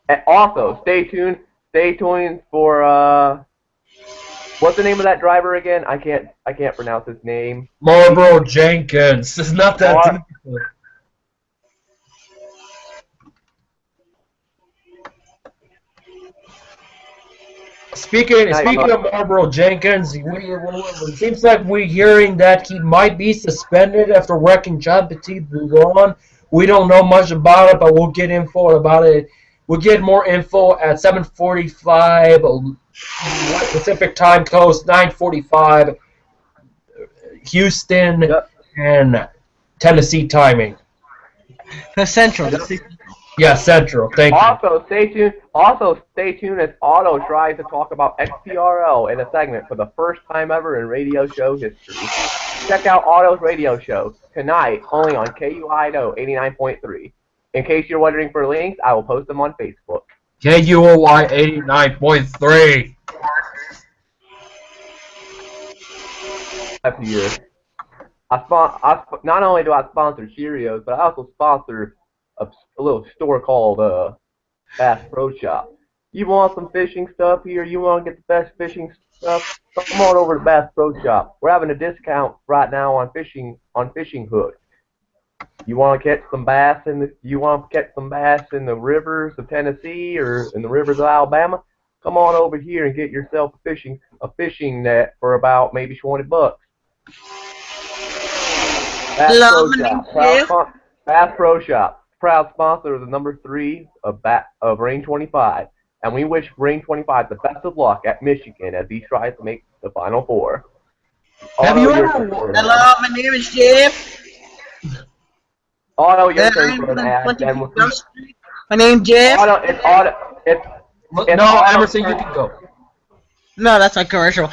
And also, stay tuned for what's the name of that driver again? I can't pronounce his name. Marlboro Jenkins. It's not that difficult. Speaking of Marlboro Jenkins, it seems like we're hearing that he might be suspended after wrecking John Petit Boulogne. We don't know much about it, but we'll get info about it. We'll get more info at 7:45 Pacific Time Coast, 9:45 Houston and Tennessee timing. Central. Yeah, Central. Thank you. Also, stay tuned as Otto tries to talk about XPRL in a segment for the first time ever in radio show history. Check out Otto's radio show tonight, only on KUIO 89.3. In case you're wondering for links, I will post them on Facebook. KUOY 89.3. Here. Not only do I sponsor Cheerios, but I also sponsor a little store called Bass Pro Shop. You want some fishing stuff here? You want to get the best fishing stuff? Come on over to Bass Pro Shop. We're having a discount right now on fishing hooks. You want to catch some bass in the rivers of Tennessee or in the rivers of Alabama? Come on over here and get yourself a fishing net for about maybe $20. Bass Pro Shop, proud sponsor of the number 3 of Ring 25, and we wish Ring 25 the best of luck at Michigan as he tries to make the Final Four. Hello, my name is Jeff. Otto, your turn for an ad. My name's Jeff. No, Emerson, you can go. No, that's my commercial.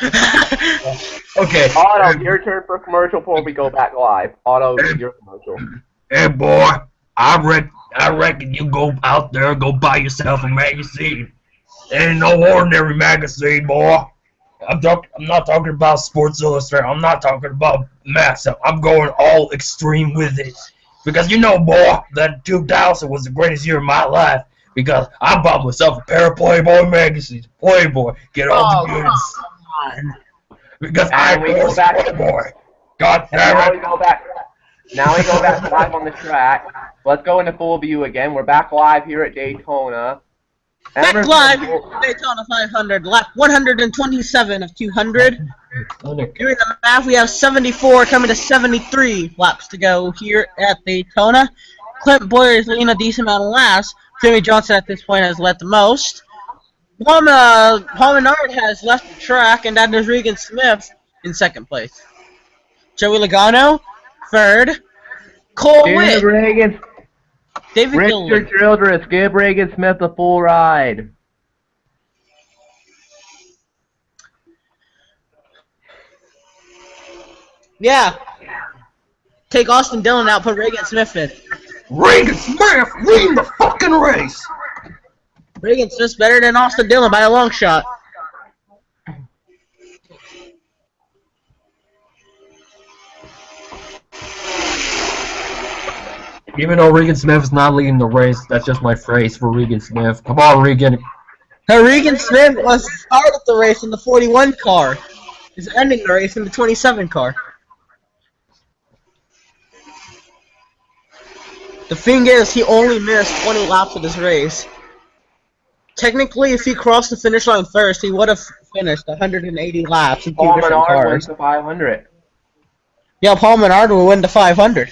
Okay. Otto, your turn for commercial before we go back live. Otto, your commercial. Hey, boy, I reckon you go out there and go buy yourself a magazine. It ain't no ordinary magazine, boy. I'm not talking about Sports Illustrated. I'm not talking about Massive. I'm going all extreme with it. Because you know, boy, that 2000 was the greatest year of my life. Because I bought myself a pair of Playboy magazines. Playboy, get all the goods. Because I was Playboy. God damn it. Now we go back live on the track. Let's go into full view again. We're back live here at Daytona. Back live here at Daytona 500, lap 127 of 200. Doing the math, we have 74 coming to 73 laps to go here at Daytona. Clint Boyer is leading a decent amount of laps. Jimmy Johnson at this point has led the most. Paul Menard has left the track, and that is Regan Smith in second place. Joey Logano, third. Cole Witt. Reagan. David Richard Childress, give Regan Smith a full ride. Yeah. Take Austin Dillon out, put Regan Smith in. Regan Smith, win the fucking race! Regan Smith's better than Austin Dillon by a long shot. Even though Regan Smith is not leading the race, that's just my phrase for Regan Smith. Come on, Regan. Now, Regan Smith was started the race in the 41 car. Is ending the race in the 27 car. The thing is, he only missed 20 laps of this race. Technically, if he crossed the finish line first, he would have finished 180 laps in two Paul different Menard cars. wins the 500. Yeah, Paul Menard will win the 500.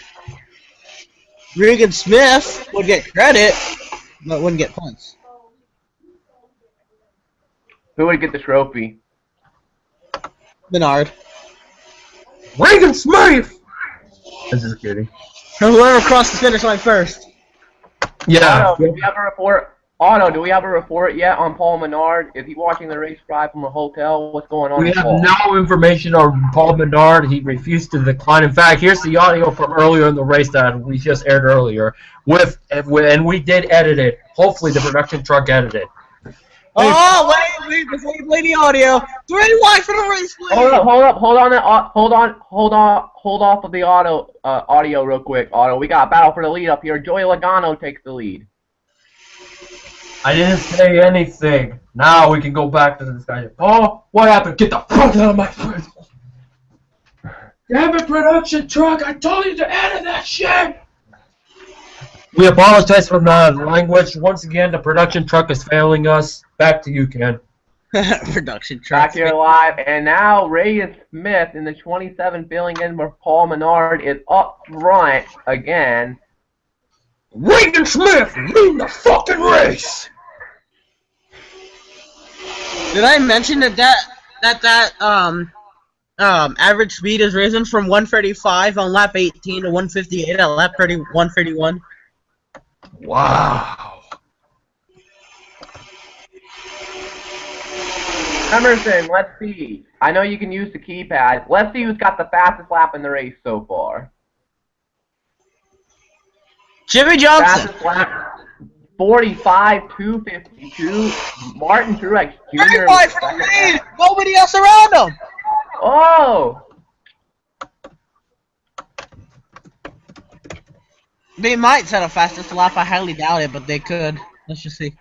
Regan Smith would get credit, but wouldn't get points. Who would get the trophy? Menard. Regan Smith! I'm just kidding. Whoever crossed the finish line first. Yeah. Otto, do we have a report? Otto, do we have a report yet on Paul Menard? Is he watching the race drive from a hotel? What's going on? We with have Paul? no information on Paul Menard. He refused to decline. In fact, here's the audio from earlier in the race that we just aired earlier. And we did edit it. Hopefully the production truck edited. Oh, wait, before you play the audio. 3 wide for the race, please. Hold off of the audio real quick, Otto. We got a battle for the lead up here. Joey Logano takes the lead. I didn't say anything. Now we can go back to this guy. Oh, what happened? Get the fuck out of my face. Damn it, production truck. I told you to edit that shit. We apologize for the language. Once again, the production truck is failing us. Back to you, Ken. Production truck. Back here live, and now Regan Smith in the 27 filling in for Paul Menard is up front again. Regan Smith, win the fucking race! Did I mention that average speed has risen from 135 on lap 18 to 158 at lap 131? Wow. Emerson, let's see. I know you can use the keypad. Let's see who's got the fastest lap in the race so far. Jimmy Johnson. Fastest lap, 45.252. Martin Truex Jr. 35 for the lead. Nobody else around him. Oh! They might set a fastest lap. I highly doubt it, but they could. Let's just see.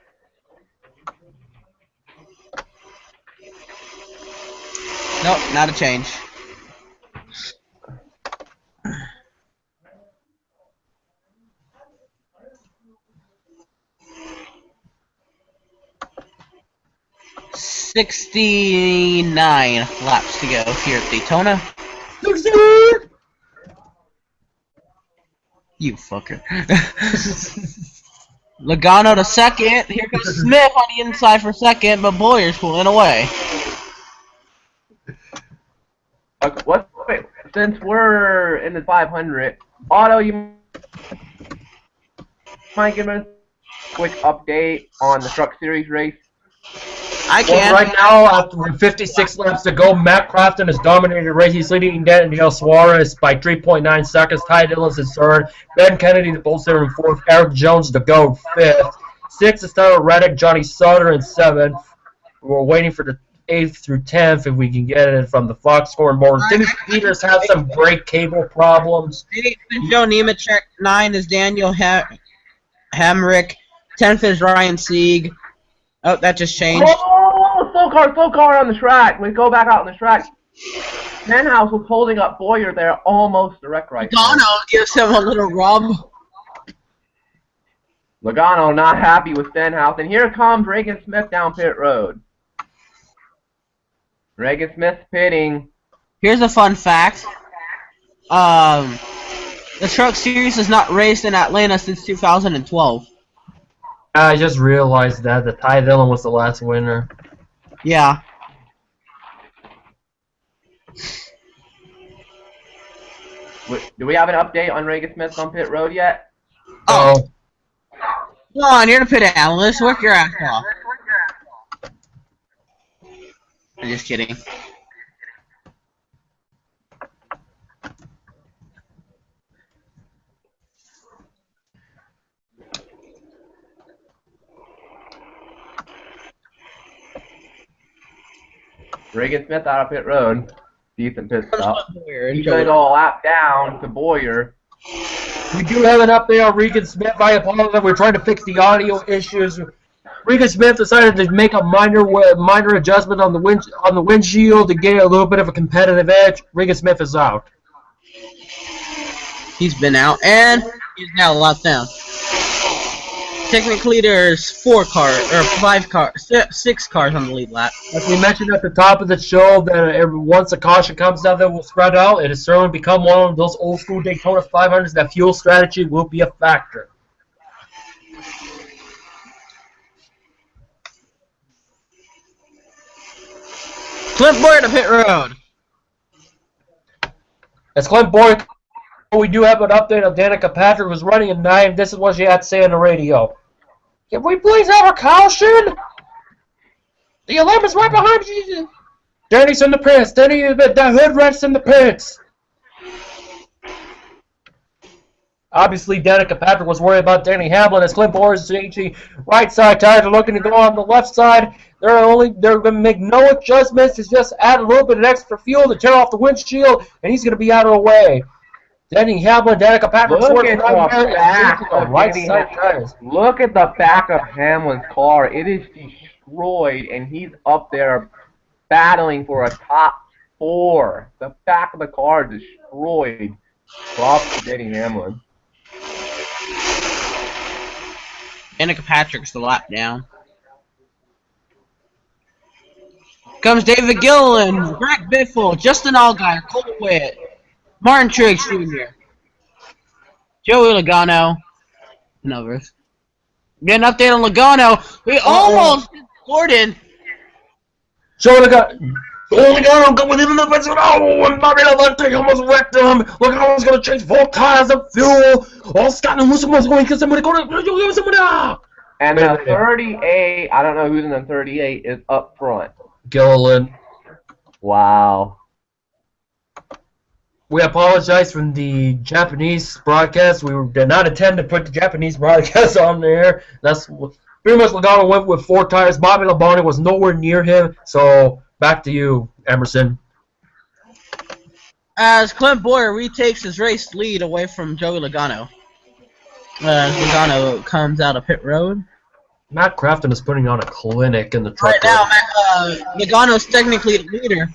Nope, not a change. $69 laps to go here at Daytona. You fucker. Logano to second. Here comes Smith on the inside for second, but Boyer's pulling away. Okay, wait, since we're in the 500, Otto, you might give us a quick update on the Truck Series race? I can. Well, right now, after 56 laps to go, Matt Crafton has dominated the race. He's leading Daniel Suarez by 3.9 seconds. Ty Dillon's in third. Ben Kennedy, the pole sitter, in fourth. Eric Jones, the GOAT, fifth. Sixth is Tyler Reddick. Johnny Sutter in seventh. We're waiting for the 8th through 10th if we can get it from the Foxhorn board. Timmy Peters has some brake cable problems. Joe Nemechek. 9 is Daniel Hamrick. 10th is Ryan Sieg. Oh, that just changed. Oh, slow car on the track. We go back out on the track. Stenhouse was holding up Boyer there almost direct right. Logano gives him a little rub. Logano not happy with Stenhouse, and here comes Reagan Smith down pit road. Reagan Smith pitting. Here's a fun fact. The Truck Series has not raced in Atlanta since 2012. I just realized that Ty Dillon was the last winner. Yeah. Do we have an update on Reagan Smith on pit road yet? Oh. Come on, you're the pit analyst. Work your ass off. I'm just kidding. Reagan Smith out of pit road. Decent pit stop. He's He's gonna go a lap down to Boyer. We do have an update on Regan Smith. I apologize. We're trying to fix the audio issues. Regan Smith decided to make a minor adjustment on the windshield to get a little bit of a competitive edge. Regan Smith is out. He's been out, and he's now a lap down. Technically, there's 6 cars on the lead lap. As we mentioned at the top of the show, that once a caution comes down, that will spread out. It has certainly become one of those old school Daytona 500s that fuel strategy will be a factor. Clint Boyer to pit road. As Clint Boyer, we do have an update on Danica Patrick, who's running a 9. This is what she had to say on the radio. Can we please have a caution? The alarm is right behind you. Danny's in the pits. Danny, the hood rests in the pits. Obviously, Danica Patrick was worried about Danny Hamlin as Clint Boyer is changing right side tires and looking to go on the left side. They're going to make no adjustments. It's just add a little bit of extra fuel to tear off the windshield, and he's going to be out of the way. Danny Hamlin, Danica Patrick, Look at the back of Hamlin's car. It is destroyed, and he's up there battling for a top 4. The back of the car is destroyed. Props to Danny Hamlin. Danica Patrick's the lap down. Comes David Gilliland, Greg Biffle, Justin Allgaier, Cole Witt, Martin Truex Jr., Joey Logano, and others. Get an update on Logano. We almost did Gordon. Joey Logano got within the fence. Oh, and Bobby Labonte almost wrecked him. Logano's going to change 4 tires of fuel. Oh, Scott and Wilson's going to somebody going to somebody. And the 38, I don't know who's in the 38, is up front. Gilliland. Wow. We apologize from the Japanese broadcast. We did not intend to put the Japanese broadcast on there. That's pretty much Logano went with 4 tires. Bobby Labonte was nowhere near him. So back to you, Emerson. As Clint Boyer retakes his race lead away from Joey Logano. As Logano comes out of pit road. Matt Crafton is putting on a clinic in the truck. Right now, Logano's technically the leader.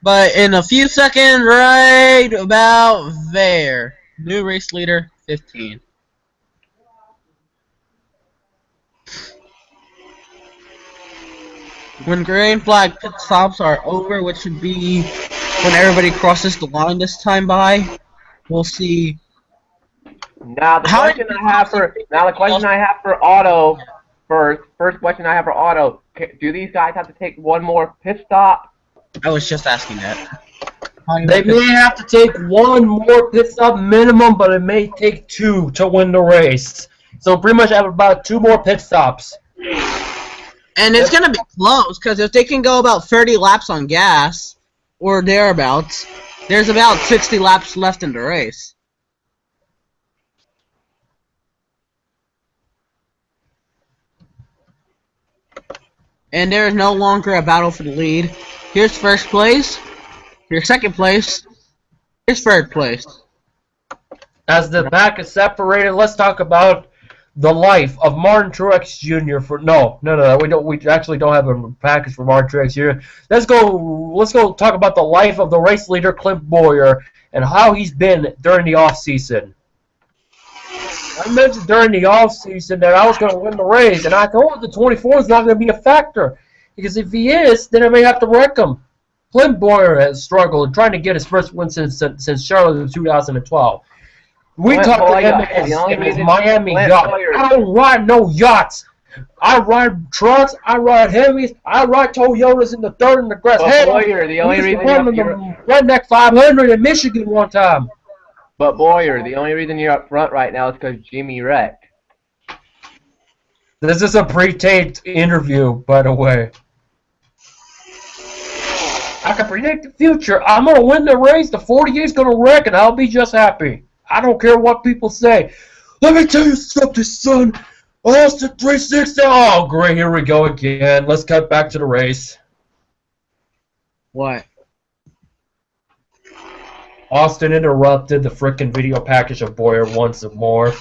But in a few seconds, right about there. New race leader, 15. When green flag pit stops are over, which should be when everybody crosses the line this time by, we'll see. Now the question I have for Otto first question I have for Otto. Do these guys have to take one more pit stop? I was just asking that. They may have to take one more pit stop minimum, but it may take 2 to win the race. So pretty much have about 2 more pit stops. And it's going to be close, because if they can go about 30 laps on gas, or thereabouts, there's about 60 laps left in the race. And there is no longer a battle for the lead. Here's first place. Here's second place. Here's third place. As the pack is separated, let's talk about the life of Martin Truex Jr. for no, we actually don't have a package for Martin Truex Jr. Let's go talk about the life of the race leader Clint Bowyer and how he's been during the off season. I mentioned during the off season that I was going to win the race, and I told the 24 is not going to be a factor because if he is, then I may have to wreck him. Clint Bowyer has struggled trying to get his first win since Charlotte in 2012. We talked to him in his Miami yacht. I don't ride no yachts. I ride trucks. I ride heavies. I ride Toyotas in the dirt and the grass. Hey, Boyer, the only reason Redneck 500 in Michigan one time. But Boyer, the only reason you're up front right now is because Jimmy wrecked. This is a pre-taped interview, by the way. I can predict the future. I'm going to win the race. The 48 is going to wreck, and I'll be just happy. I don't care what people say. Let me tell you something, son. Austin 360. Oh, great. Here we go again. Let's cut back to the race. What? Austin interrupted the frickin' video package of Bowyer once more.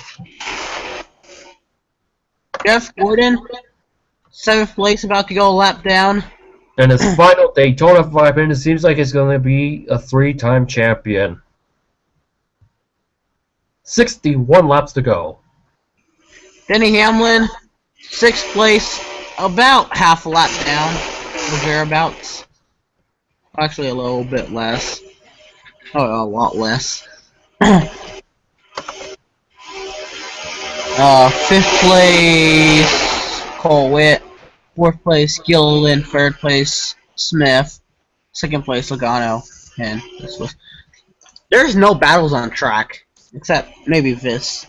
Jeff Gordon, 7th place, about to go a lap down. And his final Daytona 500, it seems like he's going to be a 3-time champion. 61 laps to go. Denny Hamlin, 6th place, about half a lap down, or thereabouts. Actually, a little bit less. Oh, a lot less. 5th place, Cole Witt. 4th place, Gilliland. 3rd place, Smith. 2nd place, Logano. And this was. There's no battles on track, except maybe this.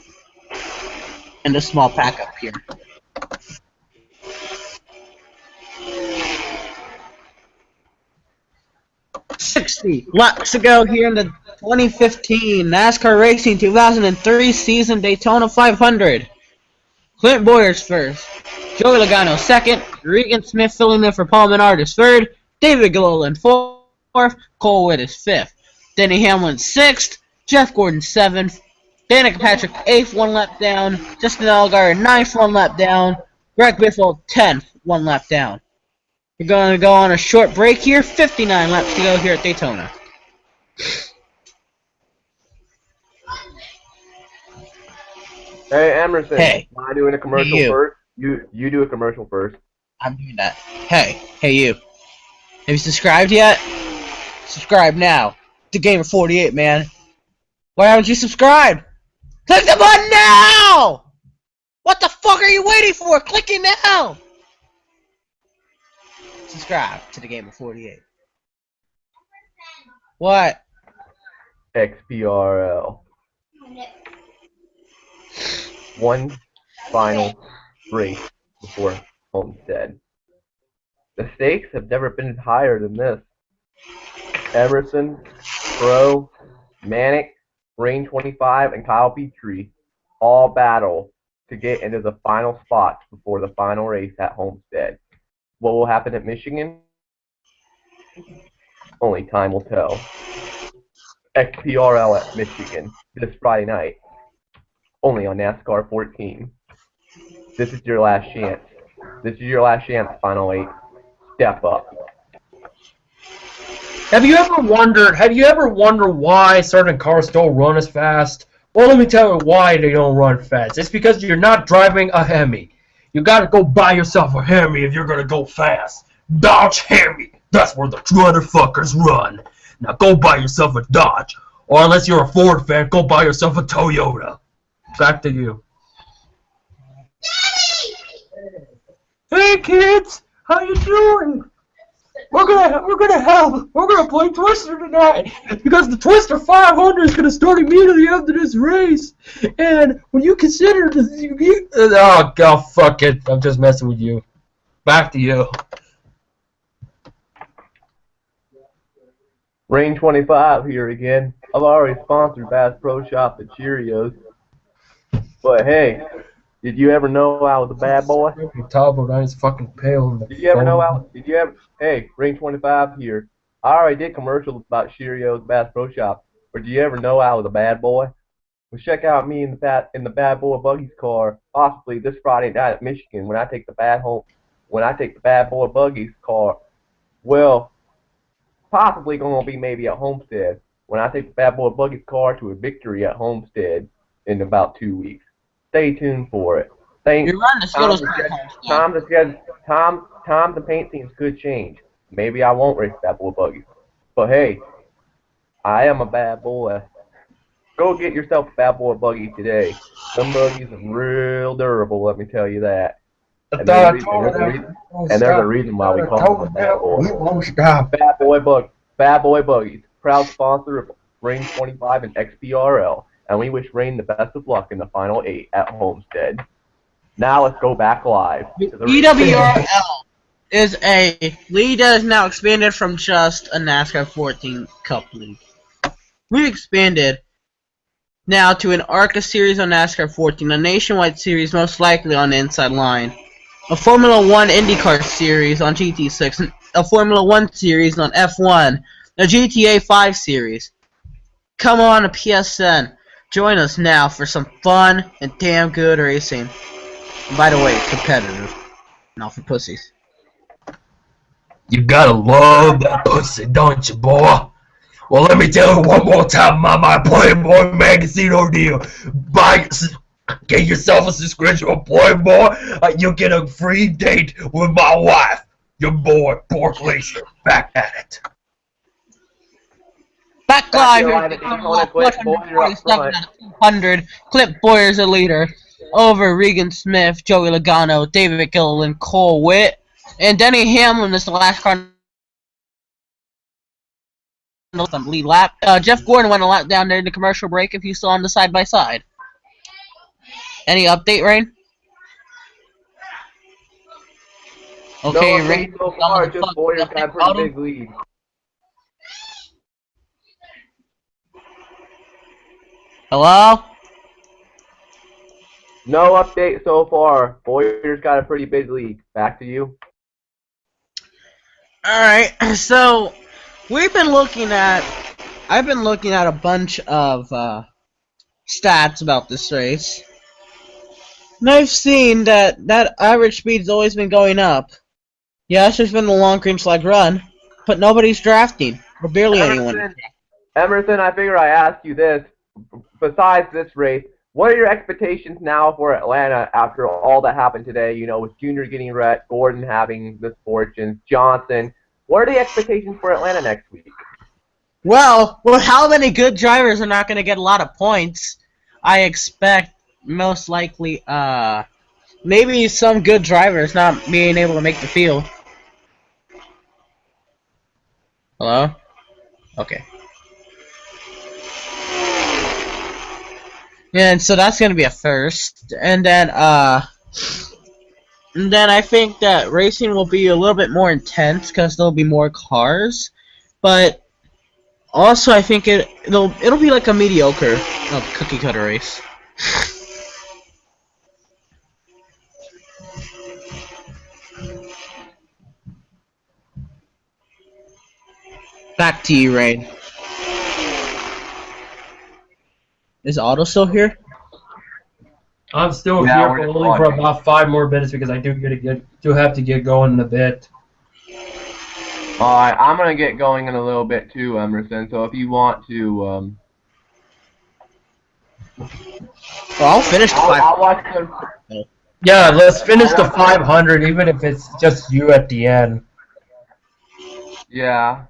And a small pack up here. $60 laps to go here in the 2015 NASCAR Racing 2003 season Daytona 500. Clint Bowyer's first. Joey Logano second. Regan Smith filling in for Paul Menard is third. David Gilliland fourth. Cole Witt is fifth. Denny Hamlin sixth. Jeff Gordon seventh. Danica Patrick eighth, 1 lap down. Justin Allgaier ninth, 1 lap down. Greg Biffle 10th, 1 lap down. We're going to go on a short break here. 59 laps to go here at Daytona. Hey, Emerson. Hey. Am I doing a commercial Hey, you. first? You do a commercial first. I'm doing that. Hey you. Have you subscribed yet? Subscribe now. The Gamer 48, man. Why haven't you subscribed? Click the button now! What the fuck are you waiting for? Click it now! Subscribe to the Gamer 48. What? XPRL. One final race before Homestead. The stakes have never been higher than this. Emerson, Pro, Manic, Rain 25, and Kyle Petrie all battle to get into the final spots before the final race at Homestead. What will happen at Michigan? Only time will tell. XPRL at Michigan this Friday night. Only on NASCAR 14. This is your last chance. This is your last chance, Final 8. Step up. Have you ever wondered why certain cars don't run as fast? Well, let me tell you why they don't run fast. It's because you're not driving a Hemi. You gotta go buy yourself a Hemi if you're gonna go fast. Dodge Hemi. That's where the motherfuckers run. Now go buy yourself a Dodge. Or unless you're a Ford fan, go buy yourself a Toyota. Back to you. Hey kids, how you doing? We're gonna play Twister tonight because the Twister 500 is gonna start immediately after this race. And when you consider oh god, fuck it, I'm just messing with you. Back to you. Rain 25 here again. I've already sponsored Bass Pro Shop at Cheerios. But hey, did you ever know I was a bad boy? Top of that is fucking pale. Did you ever know hey, Rain 25 here. I already did commercials about Cheerios Bass Pro Shop. But did you ever know I was a bad boy? Well, check out me in the bad boy buggy's car, possibly this Friday night at Michigan when I take the bad boy buggy's car. Well, possibly gonna be maybe at Homestead when I take the bad boy buggy's car to a victory at Homestead in about 2 weeks. Stay tuned for it. Thanks. You're running the Skittles Park. Times and paint scenes could change. Maybe I won't race bad boy buggies, but hey, I am a bad boy. Go get yourself a bad boy buggy today. Some buggies are real durable, let me tell you that. And there's a reason why we call them a bad boy. We won't stop. Bad boy buggies. Proud sponsor of Rain 25 and XBRL. And we wish Rain the best of luck in the final 8 at Homestead. Now let's go back live. EWRL is a league that is now expanded from just a NASCAR 14 Cup league. We've expanded now to an ARCA series on NASCAR 14, a nationwide series most likely on the inside line, a Formula 1 IndyCar series on GT6, a Formula 1 series on F1, a GTA 5 series. Come on to PSN. Join us now for some fun and damn good racing. And by the way, competitive. Not for pussies. You gotta love that pussy, don't you, boy? Well, let me tell you one more time about my Playboy magazine ordeal. Get yourself a subscription to Playboy. You'll get a free date with my wife. Your boy, Pork Lace, back at it. Back live here at the Daytona, 147 out of 200. Clip Boyer's a leader. Over Regan Smith, Joey Logano, David Gilliland, Cole Witt, and Denny Hamlin is the last car on the lead lap. Jeff Gordon went a lap down there in the commercial break if you saw on the side-by-side. Any update, Rain? Okay, no, Rain. So far, just Boyer's got a pretty big lead. Hello? No update so far. Boyer's got a pretty big lead. Back to you. Alright, so I've been looking at a bunch of stats about this race. And I've seen that average speed's always been going up. Yes, there's been a long green flag run, but nobody's drafting. Or barely anyone. Emerson, I figure I ask you this. Besides this race, what are your expectations now for Atlanta after all that happened today, you know, with Junior getting wrecked, Gordon having misfortunes, Johnson? What are the expectations for Atlanta next week? Well, with how many good drivers are not going to get a lot of points, I expect most likely, maybe some good drivers not being able to make the field. Hello? Okay. And so that's going to be a first. And then I think that racing will be a little bit more intense because there'll be more cars. But also I think it'll be like a mediocre cookie cutter race. Back to you, Rain. Is Otto still here? I'm still Yeah, here, we're but just only for watching. about 5 more minutes because I do have to get going in a bit. Alright, I'm gonna get going in a little bit too, Emerson, so if you want to, Well, I'll finish the I'll watch them. Yeah, let's finish the 500, even if it's just you at the end. Yeah.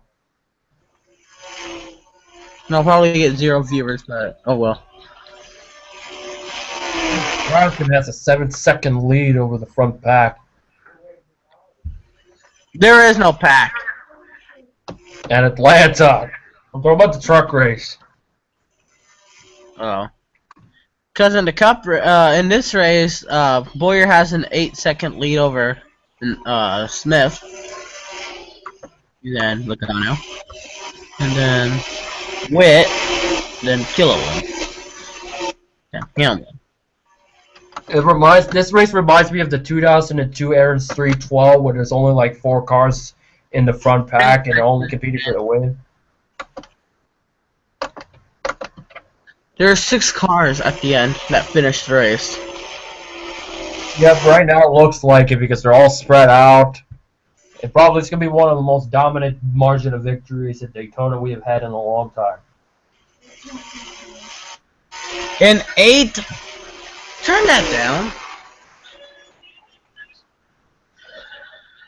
And I'll probably get 0 viewers, but oh well. Robinson has a 7-second lead over the front pack. There is no pack. And Atlanta. I'm talking about the truck race. Oh. Because in the cup, in this race, Boyer has an 8-second lead over Smith. And then Logano. And then Witt. Then Kilowatt. Then Hamlin. This race reminds me of the 2002 Aaron's 312, where there's only like 4 cars in the front pack and they're only competing for the win. There are 6 cars at the end that finished the race. Yep, right now it looks like it because they're all spread out. It probably is going to be one of the most dominant margin of victories at Daytona we have had in a long time. In 8, turn that down.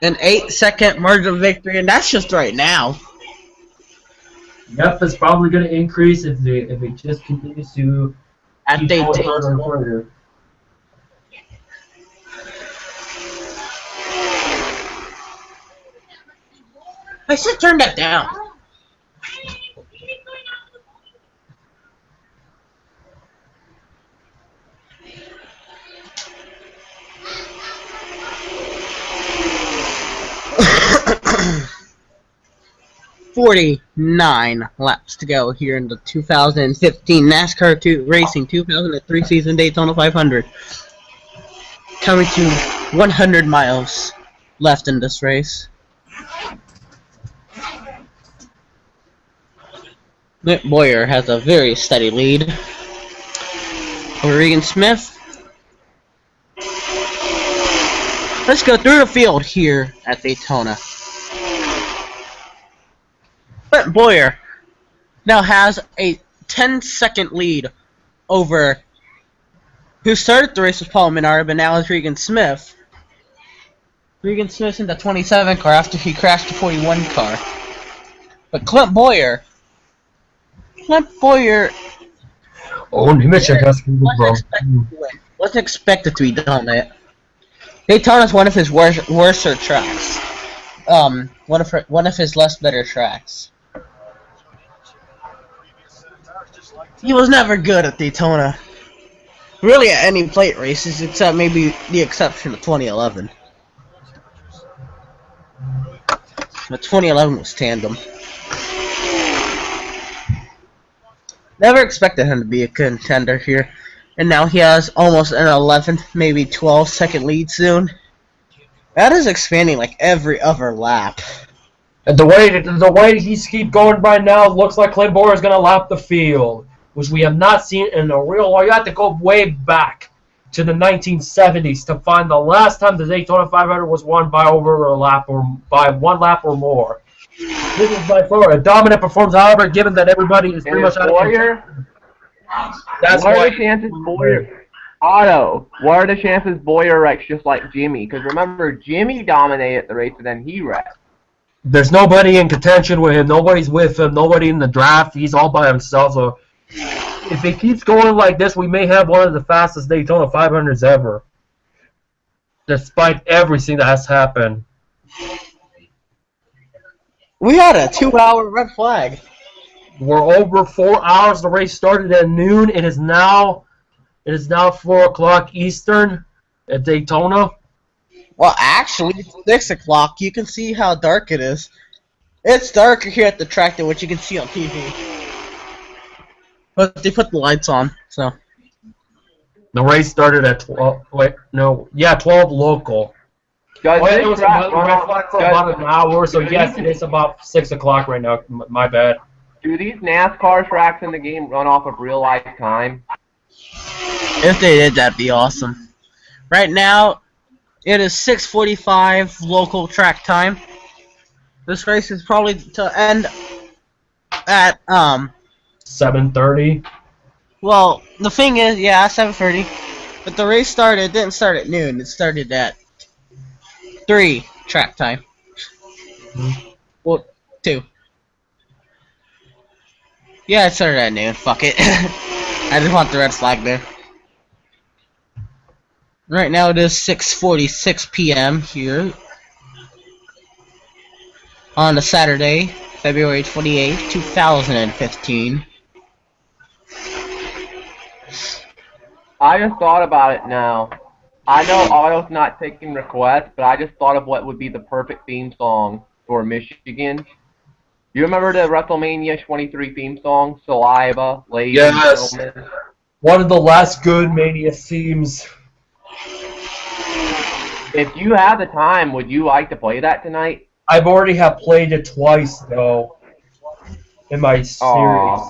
An 8-second margin of victory, and that's just right now. Yep, it's probably going to increase if it just continues to At keep Daytona. going further and further. I said turn that down. "49 laps to go here in the 2015 NASCAR 2 Racing 2003 season Daytona 500. Coming to 100 miles left in this race. Nick Boyer has a very steady lead over Regan Smith. Let's go through the field here at Daytona. But Boyer now has a 10-second lead over who started the race with Paul Menard, but now is Regan Smith. Regan Smith's in the 27 car after he crashed the 41 car. But Clint Boyer Oh, Nimechek has to move wasn't expected to be done it. Daytona's one of his worser tracks. One of his less better tracks. He was never good at Daytona. Really at any plate races except maybe the exception of 2011. But 2011 was tandem. Never expected him to be a contender here. And now he has almost an 11, maybe 12-second lead soon. That is expanding like every other lap. And the way he's keep going right now, it looks like Clint Boyer is going to lap the field, which we have not seen in a real while. You have to go way back to the 1970s to find the last time the Daytona 500 was won by over a lap or by 1 lap or more. This is by far a dominant performance, however, given that everybody is pretty much out of control. That's what why. are the chances Boyer? Otto, what are the chances Boyer wrecks just like Jimmy? Because remember, Jimmy dominated the race and then he wrecked. There's nobody in contention with him. Nobody's with him. Nobody in the draft. He's all by himself. So if it keeps going like this, we may have one of the fastest Daytona 500s ever. Despite everything that has happened. We had a 2-hour red flag. We're over 4 hours. The race started at noon. It is now 4 o'clock Eastern at Daytona. Well, actually, it's 6 o'clock. You can see how dark it is. It's darker here at the track than what you can see on TV. But they put the lights on, so. The race started at 12. Wait, no. Yeah, 12 local. It was about an hour, so yes, it is about 6 o'clock right now. My bad. Do these NASCAR tracks in the game run off of real life time? If they did, that'd be awesome. Right now, it is 6:45 local track time. This race is probably to end at 7:30. Well, the thing is, yeah, 7:30. But the race didn't start at noon. It started at 3 track time. Well, 2. Yeah, it started at noon. Fuck it. I just want the red flag there. Right now it is 6:46 p.m. here on a Saturday, February 28th, 2015. I just thought about it now. I know Otto's not taking requests, but I just thought of what would be the perfect theme song for Michigan. You remember the WrestleMania 23 theme song, Saliva, Ladies and Gentlemen? One of the last good Mania themes. If you have the time, would you like to play that tonight? I've already have played it twice, though, in my series.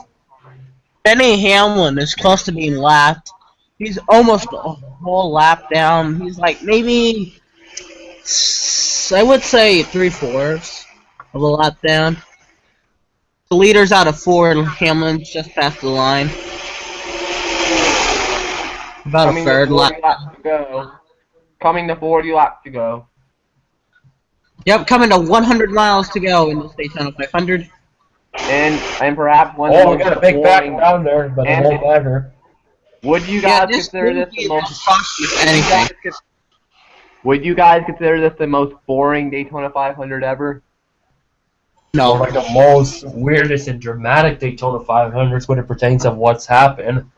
Denny Hamlin is close to being lapped. He's almost a whole lap down. He's like maybe, I would say 3/4 of a lap down. The leader's out of 4. Hamlin's just past the line. About a third lap. Laps to go. Coming to 40 laps to go. Yep, coming to 100 miles to go in the Daytona 500. And perhaps one. Oh, we got a big back down there, but it won't matter. Would you guys consider this the most? Anything. Would you guys consider this the most boring Daytona 500 ever? No. Or like the most weirdest and dramatic Daytona 500s when it pertains to what's happened.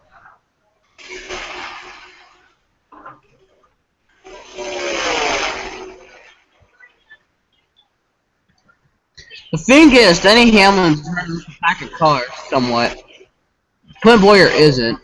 The thing is, Denny Hamlin's running a pack of cars somewhat. Clint Boyer isn't.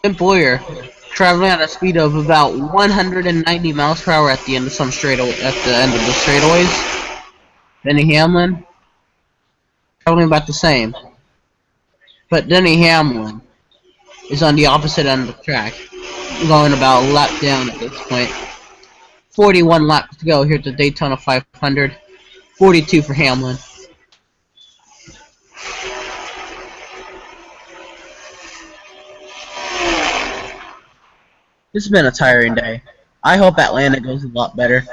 Clint Boyer traveling at a speed of about 190 miles per hour at the end of some the straightaways. Denny Hamlin traveling about the same. But Denny Hamlin is on the opposite end of the track, going about a lap down at this point. 41 laps to go here at the Daytona 500. 42 for Hamlin. This has been a tiring day. I hope Atlanta goes a lot better.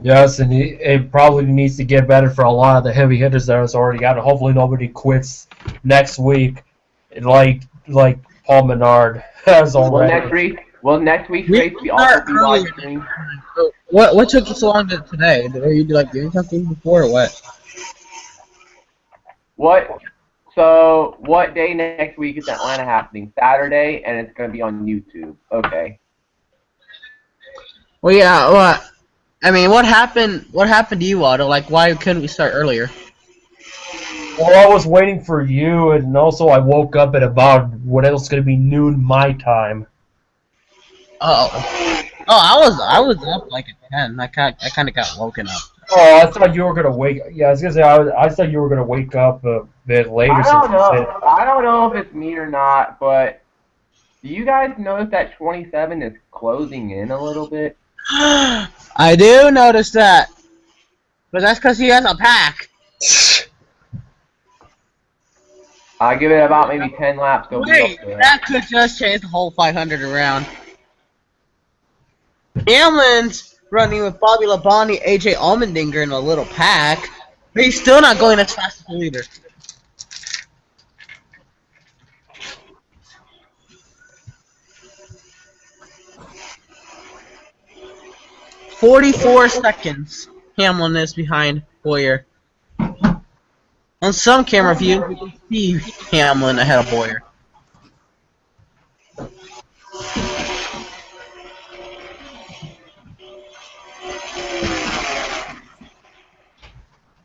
Yes, and it probably needs to get better for a lot of the heavy hitters that has already got it. Hopefully nobody quits next week, like Paul Menard has already. Will next week's race be also be live streamed? What took you so long today? Were you like doing something before or what? What day next week is Atlanta happening? Saturday, and it's going to be on YouTube. Okay. Well, yeah. Well, I mean, what happened? What happened to you, Otto? Like, why couldn't we start earlier? Well, I was waiting for you, and also I woke up at about what else going to be noon my time. I was up like at 10. I kind of got woken up. Oh, I thought you were gonna wake. Yeah, I was gonna say I thought you were gonna wake up a bit later. I don't know if it's me or not, but do you guys notice that 27 is closing in a little bit? I do notice that, but that's because he has a pack. I give it about maybe 10 laps. Wait, that could just change the whole 500 around. Hamlin's running with Bobby Labonte, AJ Allmendinger in a little pack, but he's still not going as fast as the leader. "44 seconds Hamlin is behind Boyer. On some camera views, we can see Hamlin ahead of Boyer.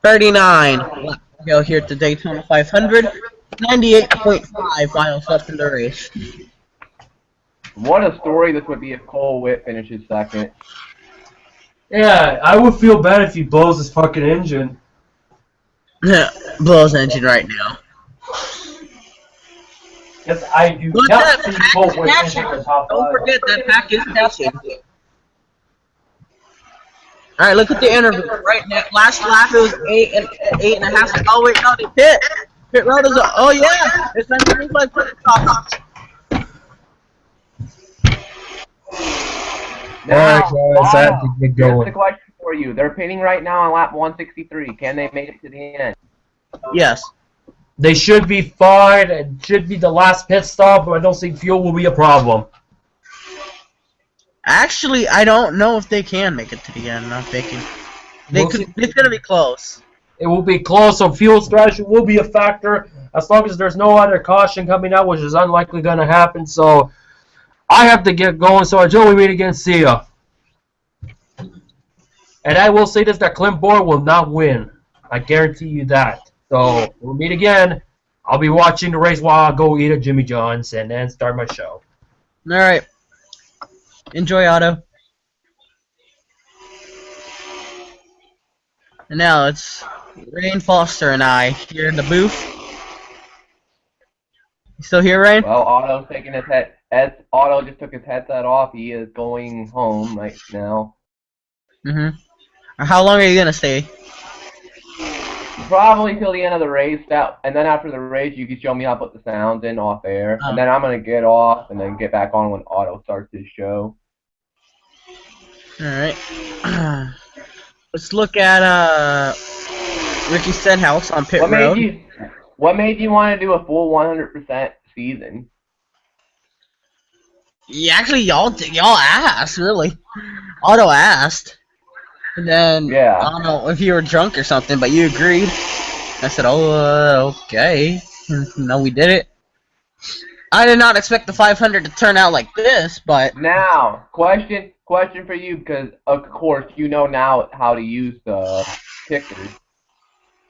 "39 laps to go here at the Daytona 500. 98.5 miles left in the race." What a story this would be if Cole Whitt finishes second. Yeah, I would feel bad if he blows his fucking engine. Blows engine right now. Yes, I do Look not at see that Cole pack Whitt is finishing cashing. the top Don't five. forget that pack is cashing. Alright, look at the interview. Right now, last lap it was 8.5. Oh wait, no, they hit. Pit road is oh yeah, it's time to reflex for the top. Alright, guys, I have to get Here's the going. question for you. They're pitting right now on lap 163. Can they make it to the end? Yes. They should be fine. It should be the last pit stop, but I don't think fuel will be a problem. Actually, I don't know if they can make it to the end. I'm thinking it's gonna be close. It will be close, so fuel strategy will be a factor as long as there's no other caution coming out, which is unlikely going to happen. So I have to get going, so until we meet again, see ya. And I will say this, that Clint Boyer will not win. I guarantee you that. So, we'll meet again. I'll be watching the race while I go eat at Jimmy John's and then start my show. Alright. Enjoy, Otto. And now it's Rain Foster and I here in the booth. You still here, Rain? Well, Otto's taking his head. As Otto just took his headset off, he is going home right now. How long are you gonna stay? Probably till the end of the race. And then after the race, you can show me how to put the sounds in off air. Oh. And then I'm gonna get off and then get back on when Otto starts his show. Alright. Let's look at Ricky Stenhouse on pit road. What made you want to do a full 100% season? Yeah, actually, y'all asked, really. Otto asked. And then, Yeah. I don't know if you were drunk or something, but you agreed. I said, oh, okay. No, we did it. I did not expect the 500 to turn out like this, but... Now, question for you, because of course you know now how to use the pickers.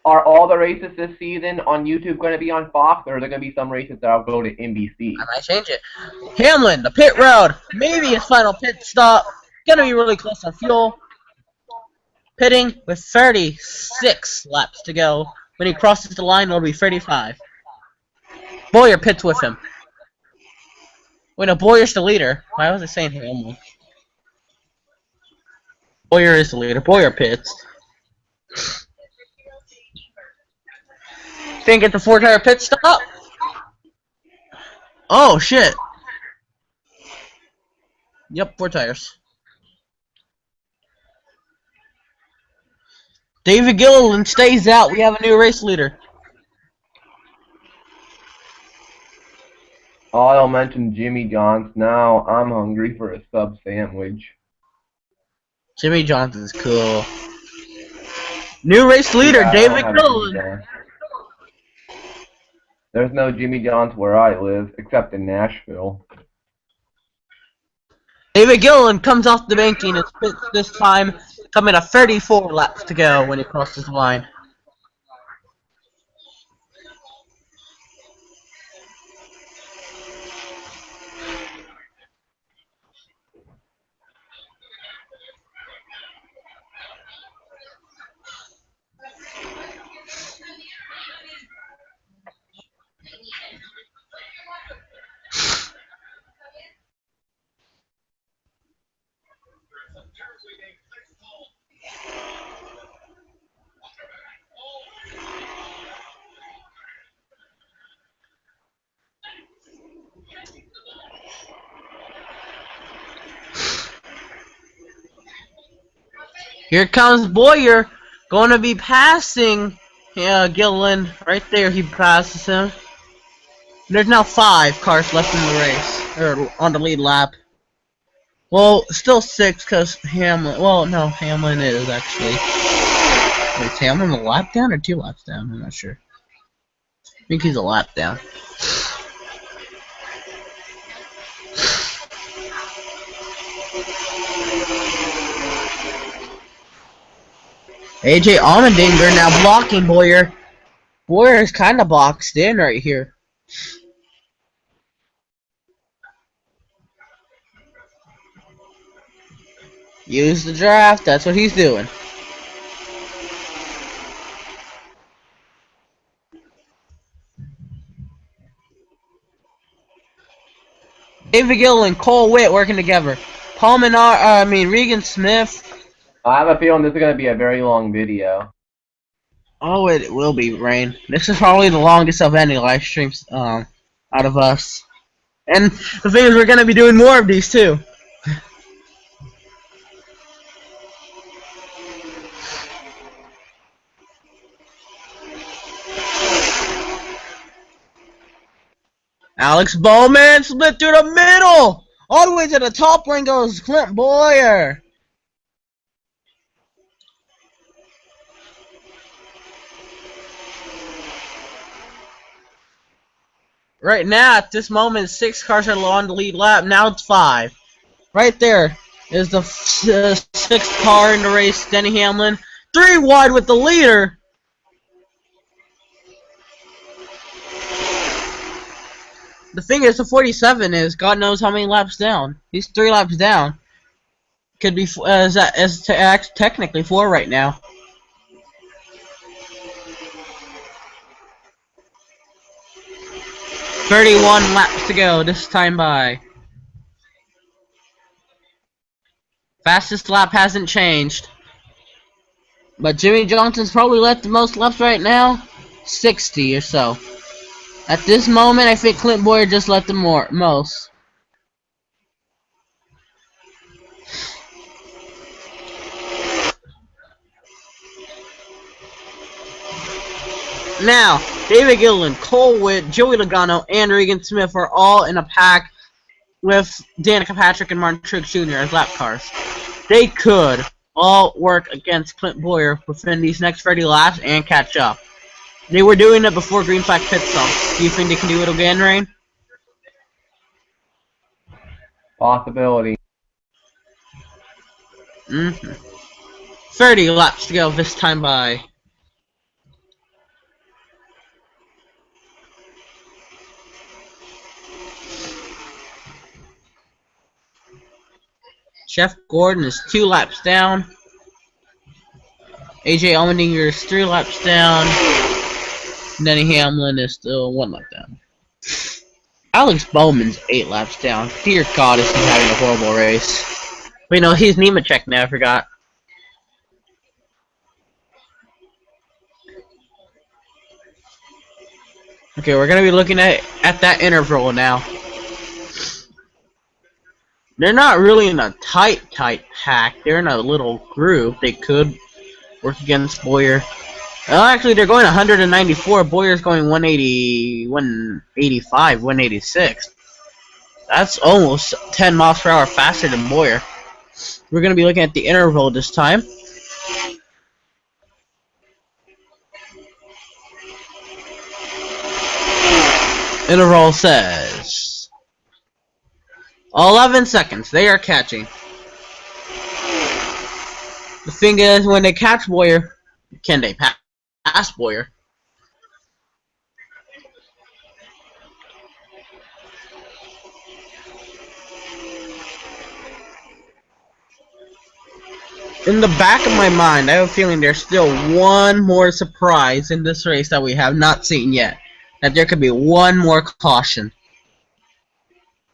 Are all the races this season on YouTube going to be on Fox, or are there going to be some races that will go to NBC? I might change it. Hamlin, the pit road. Maybe his final pit stop. Gonna be really close on fuel. Pitting with 36 laps to go. When he crosses the line, it'll be 35. Boyer pits with him. Wait, no, Boyer's the leader. Why was I saying Hamlin? Boyer is the leader. Boyer pits. Didn't get the 4-tire pit stop? Oh, shit. Yep, 4 tires. David Gilliland stays out. We have a new race leader. Otto mentioned Jimmy John's. Now I'm hungry for a sub sandwich. Jimmy John's is cool. New race leader, Yeah, I David don't have Jimmy Gilliland. John's. There's no Jimmy John's where I live, except in Nashville. David Gilliland comes off the banking and spits this time, coming at 34 laps to go when he crosses the line. Here comes Boyer, going to be passing Gilliland. Right there, he passes him. There's now 5 cars left in the race, or on the lead lap. Well, still 6 because Hamlin. Well, no, Hamlin is actually. Wait, is Hamlin a lap down or 2 laps down? I'm not sure. I think he's a lap down. AJ Allmendinger now blocking Boyer. Boyer is kind of boxed in right here. Use the draft, that's what he's doing. David Gill and Cole Witt working together. Regan Smith. I have a feeling this is going to be a very long video. Oh, it will be, Rain. This is probably the longest of any live streams out of us. And the thing is, we're going to be doing more of these too. Alex Bowman split through the middle! All the way to the top lane goes Clint Boyer. Right now, at this moment, 6 cars are on the lead lap. Now it's 5. Right there is the 6th car in the race, Denny Hamlin. 3 wide with the leader. The thing is, the 47 is God knows how many laps down. He's 3 laps down. Could be technically 4 right now. "31 laps to go this time by. Fastest lap hasn't changed. But Jimmy Johnson's probably left the most laps right now. 60 or so. At this moment, I think Clint Boyer just left the most. Now, David Gilliland, Cole Witt, Joey Logano, and Regan Smith are all in a pack with Danica Patrick and Martin Truex Jr. as lap cars. They could all work against Clint Boyer within these next 30 laps and catch up. They were doing it before green flag pit stop. Do you think they can do it again, Rain? Possibility. 30 laps to go this time by. Jeff Gordon is 2 laps down. AJ Allmendinger is 3 laps down. Denny Hamlin is still 1 lap down. Alex Bowman's 8 laps down. Dear God, is he having a horrible race. Wait, no, he's Nemechek now, I forgot. Okay, we're gonna be looking at that interval now. They're not really in a tight pack. They're in a little group. They could work against Boyer. Well, actually, they're going 194. Boyer's going 180, 185, 186. That's almost 10 miles per hour faster than Boyer. We're going to be looking at the interval this time. Interval says 11 seconds. They are catching. The thing is, when they catch Boyer, can they pass Boyer? In the back of my mind, I have a feeling there's still one more surprise in this race that we have not seen yet. That there could be one more caution.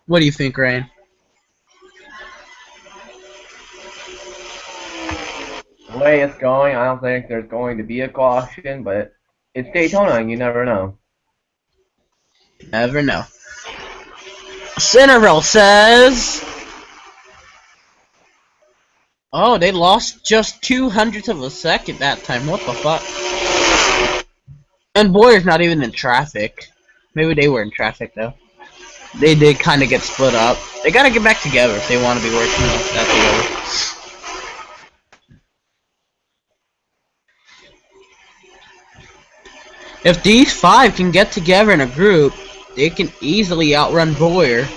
What do you think, Rain? The way it's going, I don't think there's going to be a caution, but it's Daytona and you never know. Never know. Centerville says... Oh, they lost just 0.02 of a second that time. What the fuck? And Boyer's not even in traffic. Maybe they were in traffic, though. They did kind of get split up. They gotta get back together if they want to be working that together. If these 5 can get together in a group, they can easily outrun Boyer.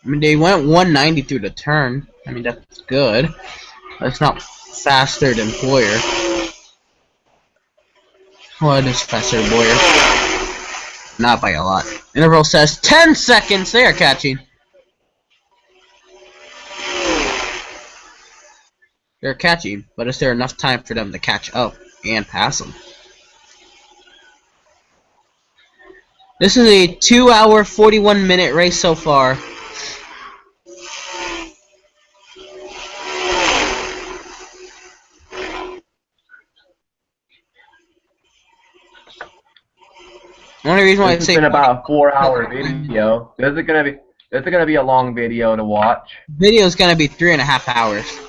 I mean, they went 190 through the turn. I mean, that's good. That's not faster than Boyer. Well, it is faster than Boyer. Not by a lot. Interval says 10 seconds. They are catching. They're catching, but is there enough time for them to catch up and pass them? This is a 2-hour, 41-minute race so far. The only reason why I say This has been about a 4-hour video. This is gonna be a long video to watch. video is gonna be 3.5 hours.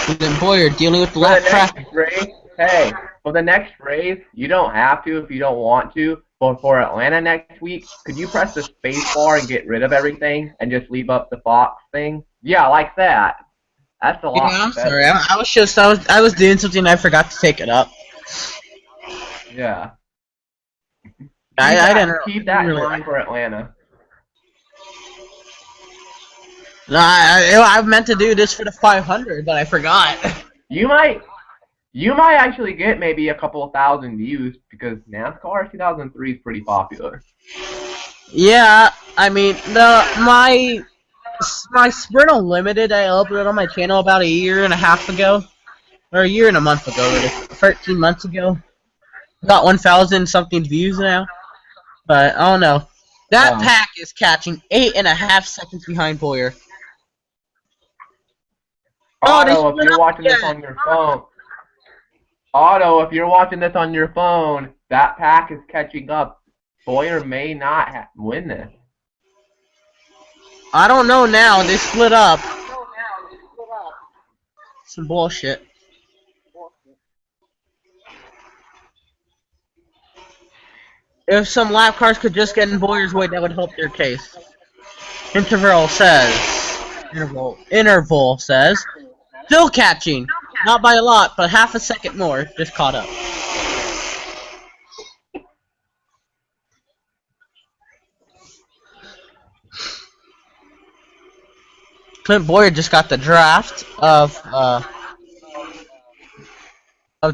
And then Boyer dealing with the For the lap next traffic. race, hey, for the next race, you don't have to if you don't want to, but for Atlanta next week, could you press the space bar and get rid of everything and just leave up the Fox thing? Yeah, like that. That's a Yeah, lot I'm better. sorry. I was doing something and I forgot to take it up. Yeah. I didn't Keep that in really. mind for Atlanta. No, I meant to do this for the 500, but I forgot. You might actually get maybe a couple of thousand views because NASCAR 2003 is pretty popular. Yeah, I mean my Sprint Unlimited I uploaded on my channel about a year and a half ago, or a year and a month ago, really, 13 months ago. Got 1,000 something views now, but I don't know. That pack is catching 8.5 seconds behind Boyer. Otto, if you're watching this on your phone, that pack is catching up. Boyer may not win this. I don't know now. They split up. Some bullshit. If some lap cars could just get in Boyer's way, that would help their case. Interval says, still catching. Not by a lot, but half a second more. Just caught up. Clint Boyer just got the draft of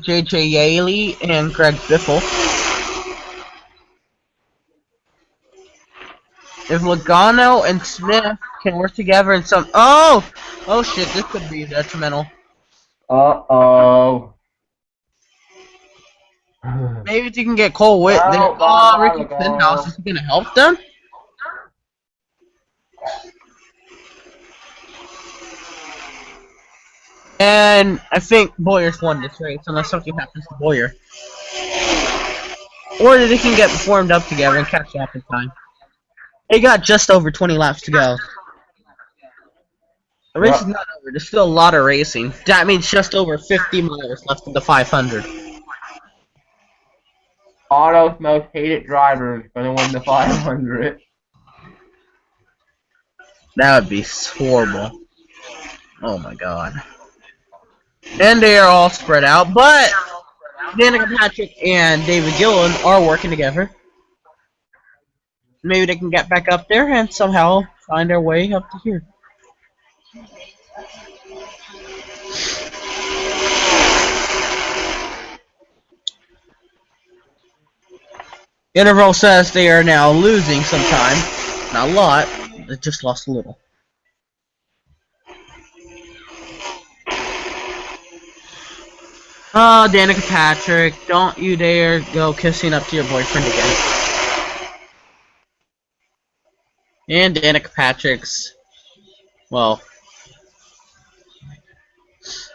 J.J. Yaley and Greg Biffle. If Logano and Smith can work together in some... Oh shit, this could be detrimental. Uh-oh. Maybe if you can get Cole Witt, Ricky Stenhouse, is he gonna help them? And I think Boyer's won this race, unless something happens to Boyer. Or they can get formed up together and catch up in time. They got just over 20 laps to go. The race is not over. There's still a lot of racing. That means just over 50 miles left in the 500. Otto's most hated driver is going to win the 500. That would be horrible. Oh my god. And they are all spread out, but Danica Patrick and David Gillen are working together. Maybe they can get back up there and somehow find their way up to here. Interval says they are now losing some time. Not a lot, they just lost a little. Oh, Danica Patrick, don't you dare go kissing up to your boyfriend again. And Danica Patrick's... Well...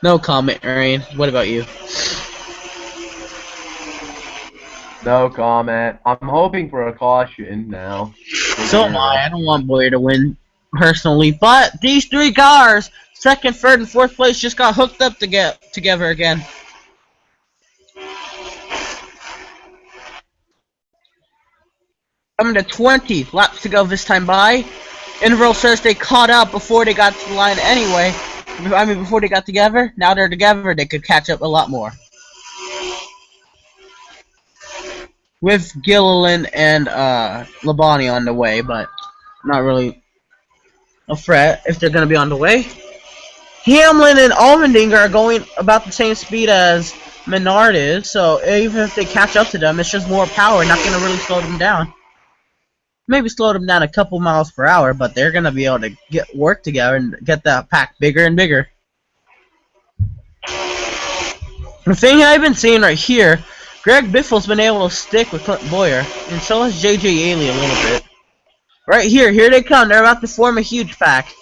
No comment, Arian. What about you? No comment. I'm hoping for a caution now. So am I. I don't want Boyer to win personally, but these three cars, second, third, and fourth place, just got hooked up to get together again. Coming to 20 laps to go this time by. Interval says they caught up before they got to the line anyway. I mean, before they got together. Now they're together, they could catch up a lot more. With Gilliland and Labonte on the way, but not really a threat if they're going to be on the way. Hamlin and Allmendinger are going about the same speed as Menard is, so even if they catch up to them, it's just more power, not going to really slow them down. Maybe slow them down a couple miles per hour, but they're going to be able to work together and get that pack bigger and bigger. The thing I've been seeing right here, Greg Biffle's been able to stick with Clint Boyer, and so has J.J. Yaley a little bit. Right here they come. They're about to form a huge pack.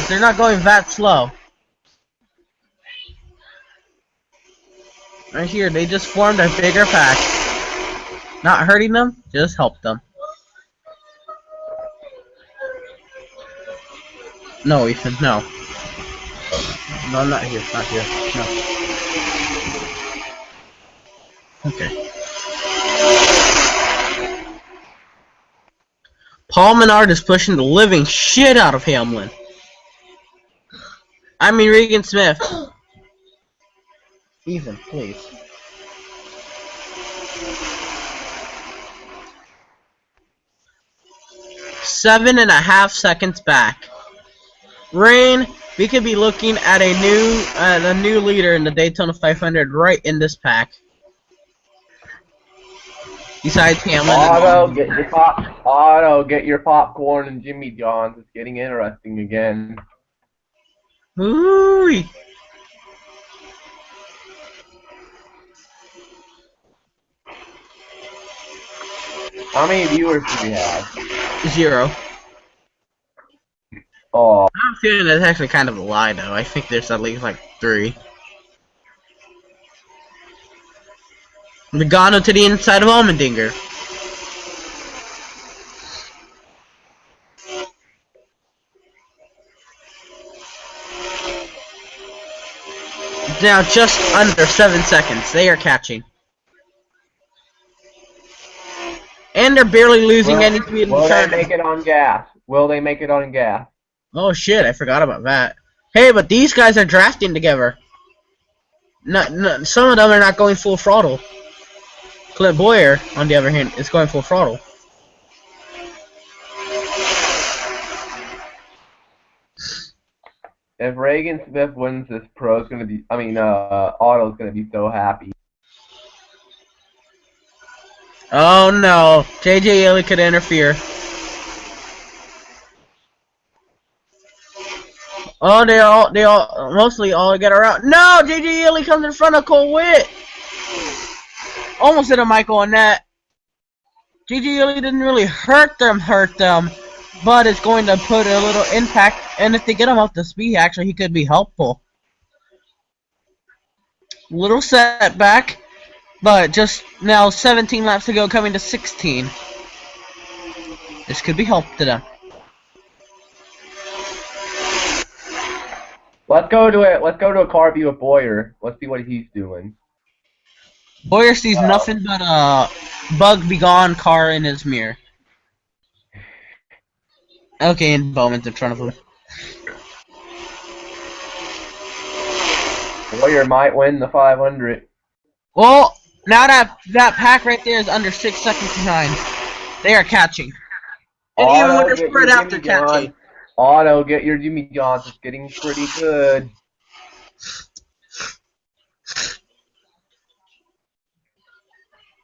They're not going that slow. Right here, they just formed a bigger pack. Not hurting them, just help them. No, Ethan, no. No, not here. Not here. No. Okay. Paul Menard is pushing the living shit out of Hamlin. I mean Regan Smith. Ethan, please. Seven and a half seconds back. Rain, we could be looking at a new leader in the Daytona 500 right in this pack. Besides Hamlin. Otto, get your popcorn and Jimmy John's. It's getting interesting again. Ooh. How many viewers do we have? 0. Oh. I'm feeling that's actually kind of a lie, though. I think there's at least like 3. Logano to the inside of Allmendinger. Now just under 7 seconds. They are catching. And they're barely losing any speed in the Will turn. they make it on gas? Will they make it on gas? Oh shit, I forgot about that. Hey, but these guys are drafting together. No, some of them are not going full throttle. Clint Boyer, on the other hand, is going full throttle. If Regan Smith wins this, Otto's gonna be so happy. Oh no, JJ Ely could interfere. Oh, mostly all get around. No, JJ Ely comes in front of Cole Witt. Almost hit a Michael on that. JJ Ely didn't really hurt them, but it's going to put a little impact. And if they get him up to speed, actually, he could be helpful. Little setback, but just now 17 laps to go, coming to 16. This could be help to them. Let's go to a car view of Boyer. Let's see what he's doing. Boyer sees nothing but a bug begone car in his mirror. Okay, and Bowman's in front of him. Boyer might win the 500. Well, now that pack right there is under 6 seconds behind. They are catching. And even when they're spread out, they're catching. Otto, get your Jimmy John's. It's getting pretty good.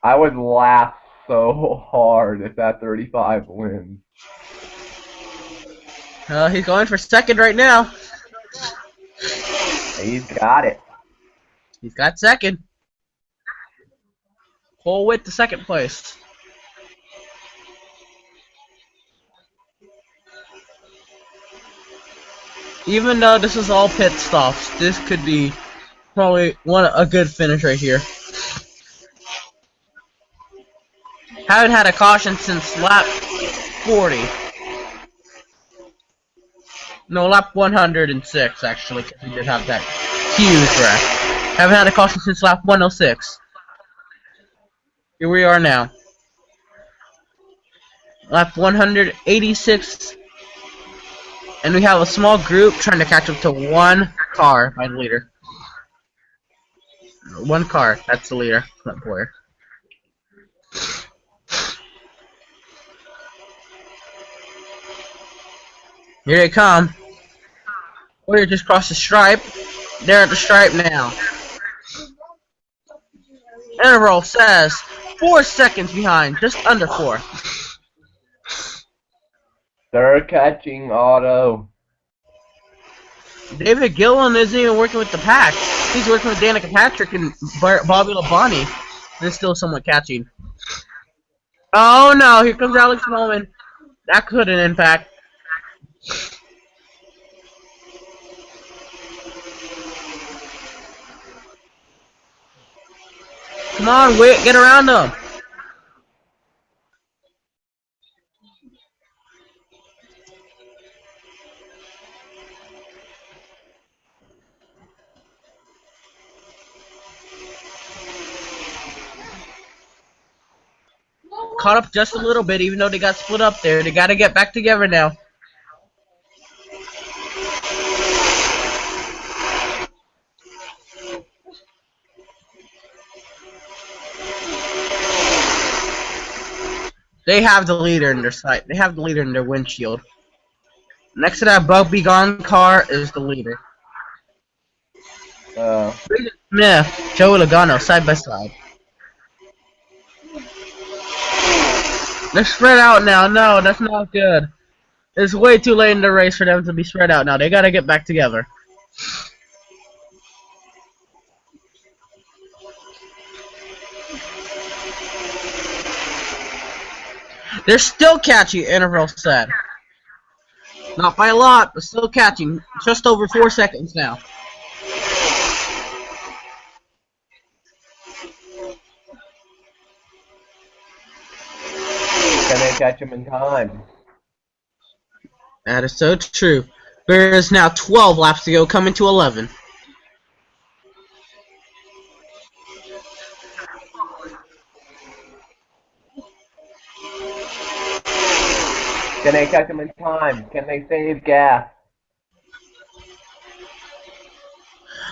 I would laugh so hard if that 35 wins. He's going for second right now. He's got it. He's got second. Cole Witt to second place. Even though this is all pit stops, this could be probably a good finish right here. Haven't had a caution since lap 40. No, lap 106 actually, because we did have that huge wreck. Haven't had a caution since lap 106. Here we are now. Lap 186. And we have a small group trying to catch up to one car by the leader. One car, that's the leader, not Boyer. Here they come. Boyer just crossed the stripe. They're at the stripe now. Interval says 4 seconds behind, just under 4. They're catching Otto. David Gillen isn't even working with the pack. He's working with Danica Patrick and Bobby Labonte. They're still somewhat catching. Oh no, here comes Alex Bowman. That could an impact. Come on, Witt, get around them. caught up just a little bit, even though they got split up there. They got to get back together now. They have the leader in their sight. They have the leader in their windshield. Next to that Bug Gone car is the leader. Smith, Joey Logano, side by side. They're spread out now. No, that's not good. It's way too late in the race for them to be spread out now. They gotta get back together. They're still catching, Interval said. Not by a lot, but still catching. Just over 4 seconds now. Can they catch him in time? That is so true. There is now 12 laps to go, coming to 11. Can they catch him in time? Can they save gas?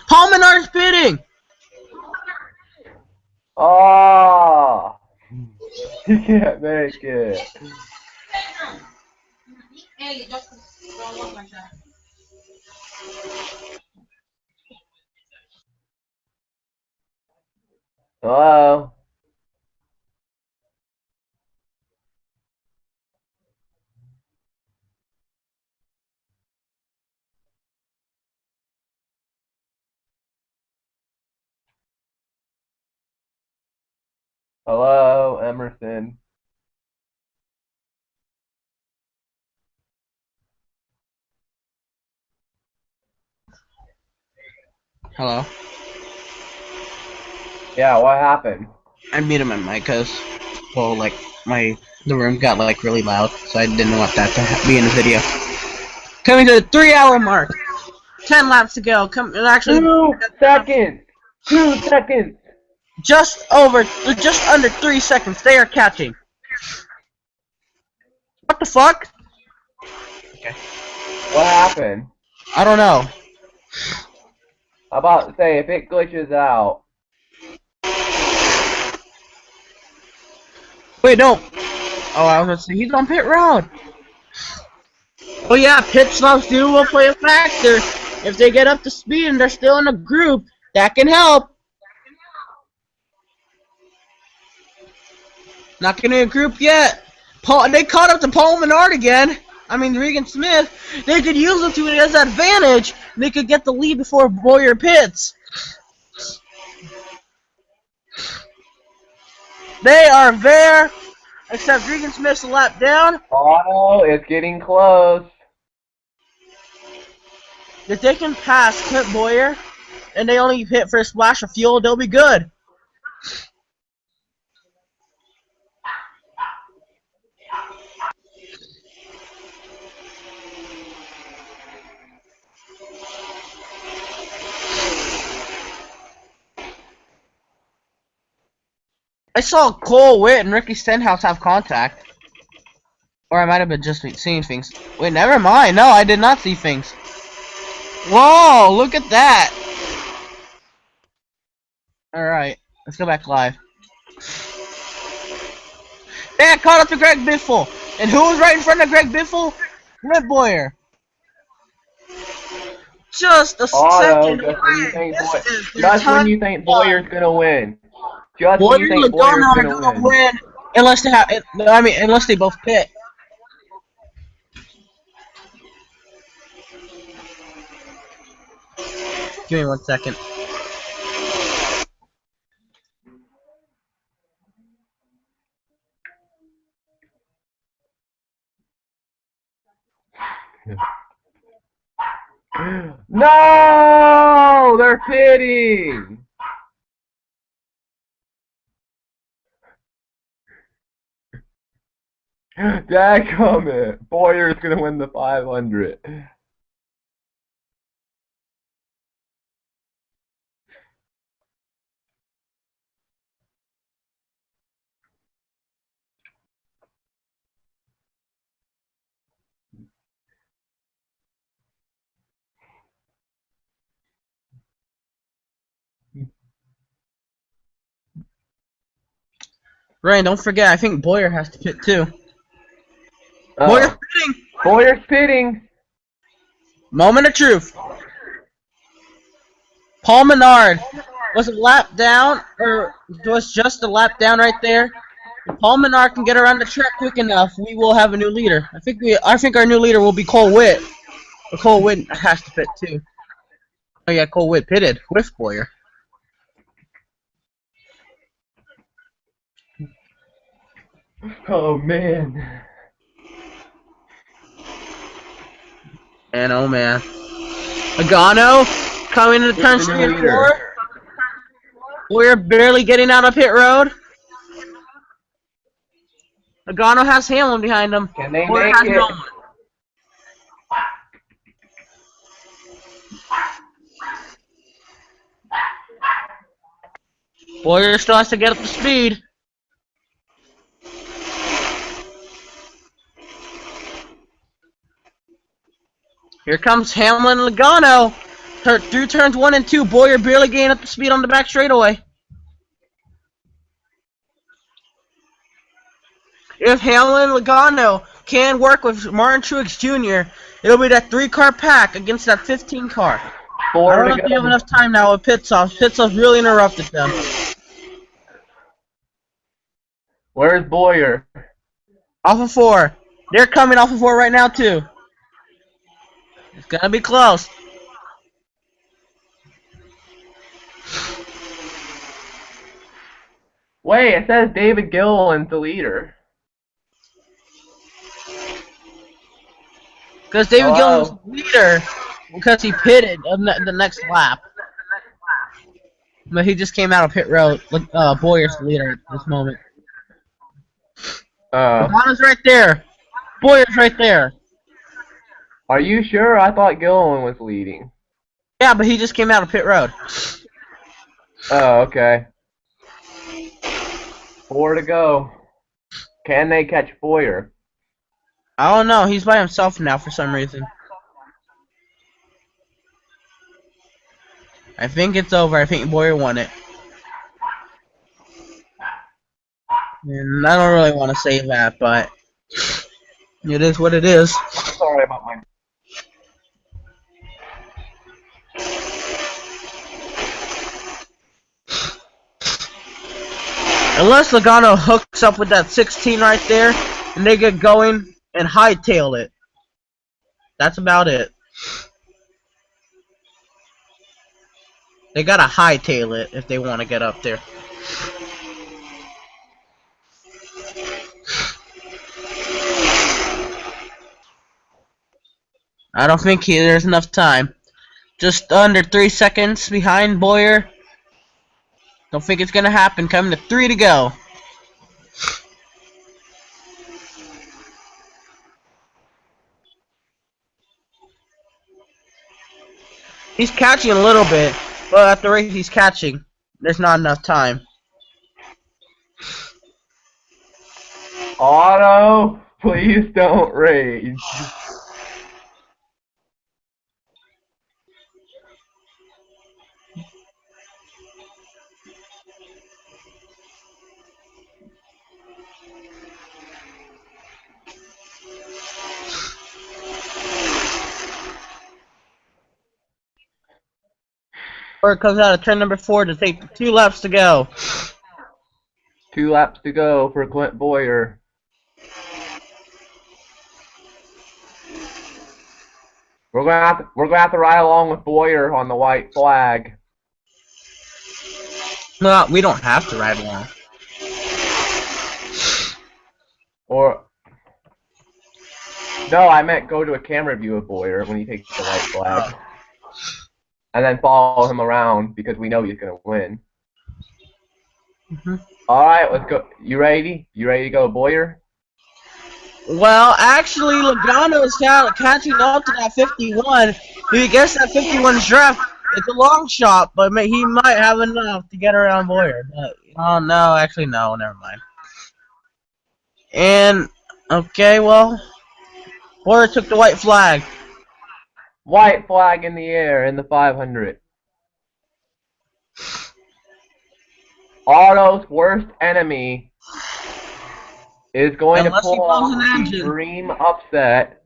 Paul Menard's bidding! Oh! He can't make it. Hey, just don't look like that. Hello? Hello, Emerson. Hello? Yeah, what happened? I muted my mic because, well, like, the room got, like, really loud, so I didn't want that to be in the video. Coming to the 3-hour mark. 10 laps to go. Actually, 2 seconds! 2 seconds! just under 3 seconds. They are catching. What the fuck? Okay. What happened? I don't know. I'm about to say, if it glitches out. Wait, no. Oh, I was gonna say, he's on pit road. Oh yeah, pit stops will play a factor. If they get up to speed and they're still in a group, that can help. Not getting a group yet. They caught up to Paul Menard again. I mean, Regan Smith. They could use it to his advantage. They could get the lead before Boyer pits. They are there, except Regan Smith's a lap down. Oh, it's getting close. If they can pass Clint Boyer, and they only hit for a splash of fuel, they'll be good. I saw Cole Witt and Ricky Stenhouse have contact. Or I might have been just seeing things. Wait, never mind. No, I did not see things. Whoa, look at that. Alright, let's go back live. They got caught up to Greg Biffle. And who was right in front of Greg Biffle? Clint Boyer. Just a second away. Just when you think Boyer's gonna win. Just when you think Boyer's gonna win. Unless they have, unless they both pit. Give me 1 second. No! They're pitting! Dadgummit! Boyer's gonna win the 500. Ryan, don't forget, I think Boyer has to pit too. Oh. Boyer's pitting! Boyer's pitting. Moment of truth. Paul Menard was a lap down, or was just a lap down right there. If Paul Menard can get around the track quick enough, we will have a new leader. I think our new leader will be Cole Witt. But Cole Witt has to pit too. Oh yeah, Cole Witt pitted with Boyer. Oh man. And oh man. Agano coming into turn 3 and 4. Boyer barely getting out of pit road. Agano has Hamlin behind him. Can they Boyer make has it? no one. Boyer still has to get up to speed. Here comes Hamlin and Logano. Through turns 1 and 2, Boyer barely gaining up to speed on the back straightaway. If Hamlin and Logano can work with Martin Truex Jr., it'll be that 3-car pack against that 15-car. I don't know if you have enough time now with pit stops. Pit stops really interrupted them. Where's Boyer? Off of 4. They're coming off of 4 right now, too. It's gonna be close. Wait, it says David Gilliland's the leader. Because David Gilliland's the leader because he pitted on the next lap. But he just came out of pit road. Boyer's the leader at this moment. Logano's right there. Boyer's right there. Are you sure? I thought Gilliland was leading. Yeah, but he just came out of pit road. Oh, okay. 4 to go. Can they catch Boyer? I don't know. He's by himself now for some reason. I think it's over. I think Boyer won it. And I don't really want to say that, but it is what it is. Sorry about my... Unless Logano hooks up with that 16 right there, and they get going and hightail it. That's about it. They gotta hightail it if they want to get up there. I don't think there's enough time. Just under 3 seconds behind Boyer. Don't think it's gonna happen. Coming to 3 to go. He's catching a little bit, but at the rate he's catching, there's not enough time. Otto, please don't rage. Or it comes out of turn number 4 to take 2 laps to go. 2 laps to go for Clint Boyer. We're gonna have to ride along with Boyer on the white flag. No, we don't have to ride along. Or no, I meant go to a camera view of Boyer when he takes the white flag. And then follow him around because we know he's gonna win. Alright, let's go. You ready? You ready to go, Boyer? Well, actually, Logano is catching up to that 51. He gets that 51 draft. It's a long shot, but he might have enough to get around Boyer. But oh no, actually no, never mind. And okay, well, Boyer took the white flag. White flag in the air in the 500. Otto's worst enemy is going Unless to he pull blows off an the engine. dream upset.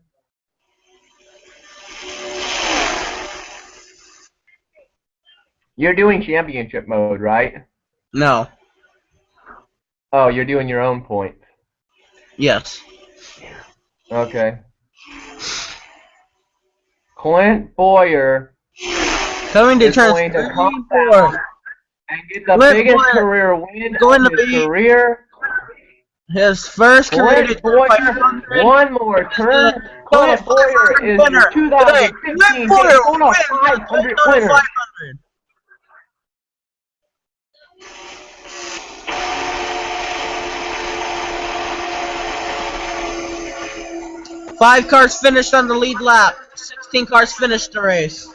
You're doing championship mode, right? No. Oh, you're doing your own points. Yes. Okay. Clint Boyer Coming to is turn going to come 34. down and get the Clint biggest Boyer career win going of to his be career. his first career Clint Daytona Boyer, 500. one more turn. Daytona Clint Boyer 500 is winner your today. Clint 2015 Boyer Daytona wins the 500 Daytona winner. 500. Five cars finished on the lead lap. 16 cars finished the race.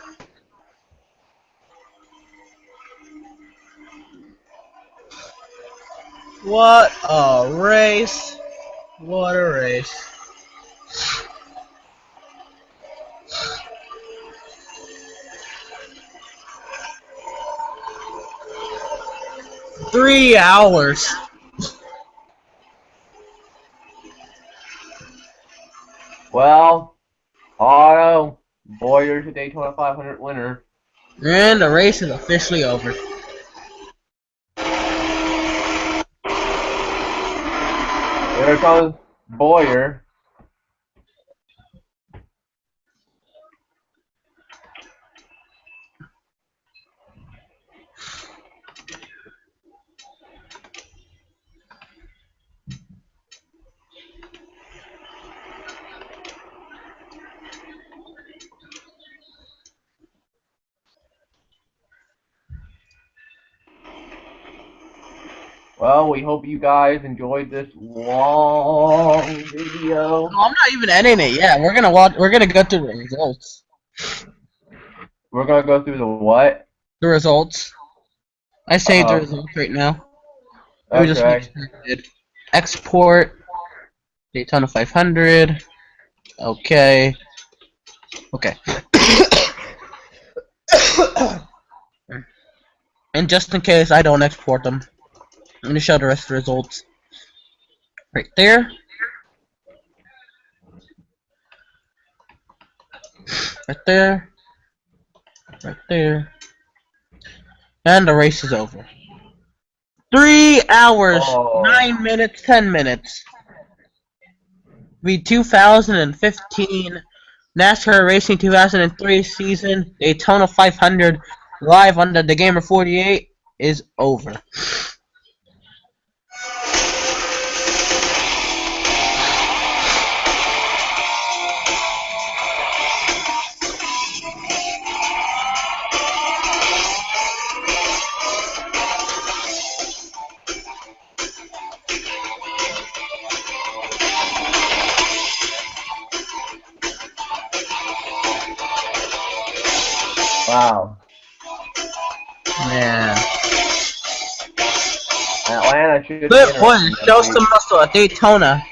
What a race. What a race. Three hours. Well, Otto, Boyer's a Daytona 500 winner. And the race is officially over. There comes Boyer. Well, we hope you guys enjoyed this long video. No, I'm not even editing it yet. We're gonna watch. We're gonna go through the results. We're gonna go through the what? The results. I saved the results right now. Let me just make Okay. sure I did. Export Daytona 500. Okay. Okay. And just in case I don't export them, I'm gonna show the rest of the results. Right there. Right there. Right there. And the race is over. 3 hours, Oh. 9 minutes, 10 minutes. The 2015 NASCAR Racing 2003 season Daytona 500 live on the Gamer 48 is over. Wow. Man. Atlanta should be Clint Boyer interesting this shows week. some muscle at Daytona.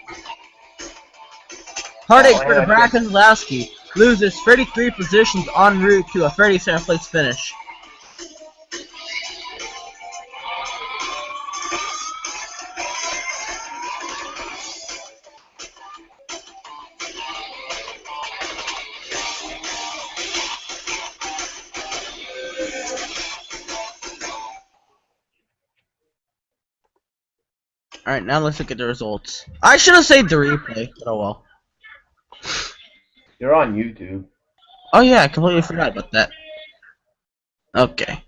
Heartache for Atlanta Brad should- Keselowski loses 33 positions en route to a 37th place finish. Alright, now let's look at the results. I should have saved the replay, but oh well. You're on YouTube. Oh yeah, I completely forgot about that. Okay.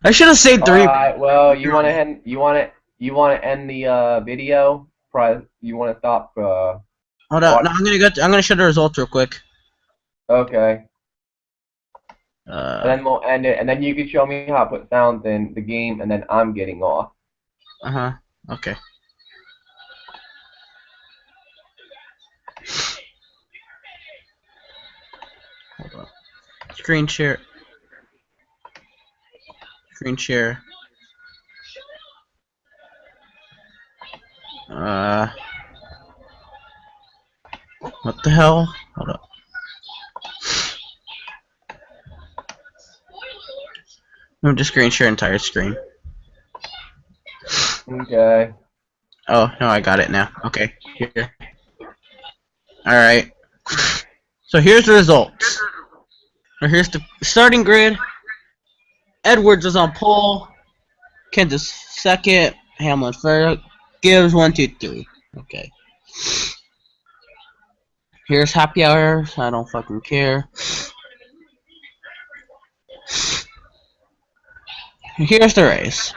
I should have saved the replay. Alright, well, you wanna end the video? You wanna stop? Hold on, no, I'm gonna show the results real quick. Okay. And then we'll end it, and then you can show me how to put sounds in the game, and then I'm getting off. Okay. Hold on. Screen share. Screen share. What the hell? Hold up. Let me just screen share entire screen. Okay. Oh, no, I got it now. Okay, here. Alright. So here's the results. Or here's the starting grid. Edwards is on pole. Kansas second. Hamlin third. Gibbs 1, 2, 3. Okay. Here's happy hour. I don't fucking care. Here's the race.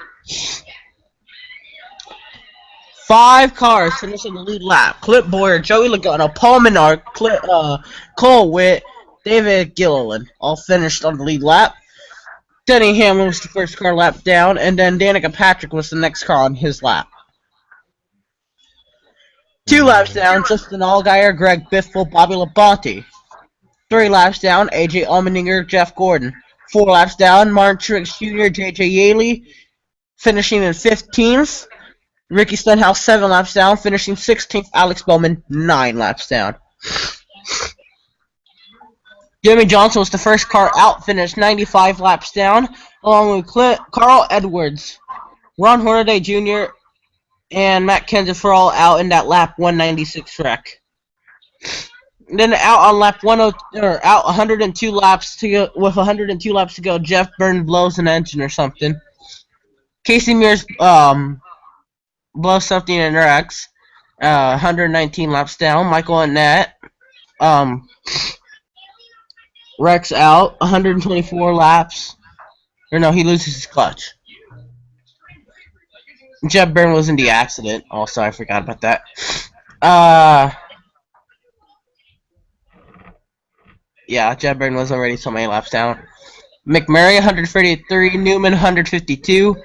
5 cars finishing the lead lap. Clint Boyer, Joey Logano, Paul Menard, Cole Witt, David Gilliland all finished on the lead lap. Denny Hamlin was the first car lap down, and then Danica Patrick was the next car on his lap. 2 laps down, Justin Allgaier, Greg Biffle, Bobby Labonte. 3 laps down, AJ Allmendinger, Jeff Gordon. 4 laps down, Martin Truex Jr., JJ Yaley, finishing in 15th. Ricky Stenhouse 7 laps down, finishing 16th. Alex Bowman 9 laps down. Jimmy Johnson was the first car out, finished 95 laps down, along with Carl Edwards, Ron Hornaday Jr., and Matt Kenseth were all out in that lap 196 wreck. Then out on lap 102 laps to go, with 102 laps to go, Jeff Byrne blows an engine or something. Casey Mears blows something in wrecks. 119 laps down. Michael Annett wrecks out. 124 laps. Or no, he loses his clutch. Jeff Byrne was in the accident. Also, I forgot about that. Yeah, Jeff Byrne was already so many laps down. McMurray 133, Newman 152.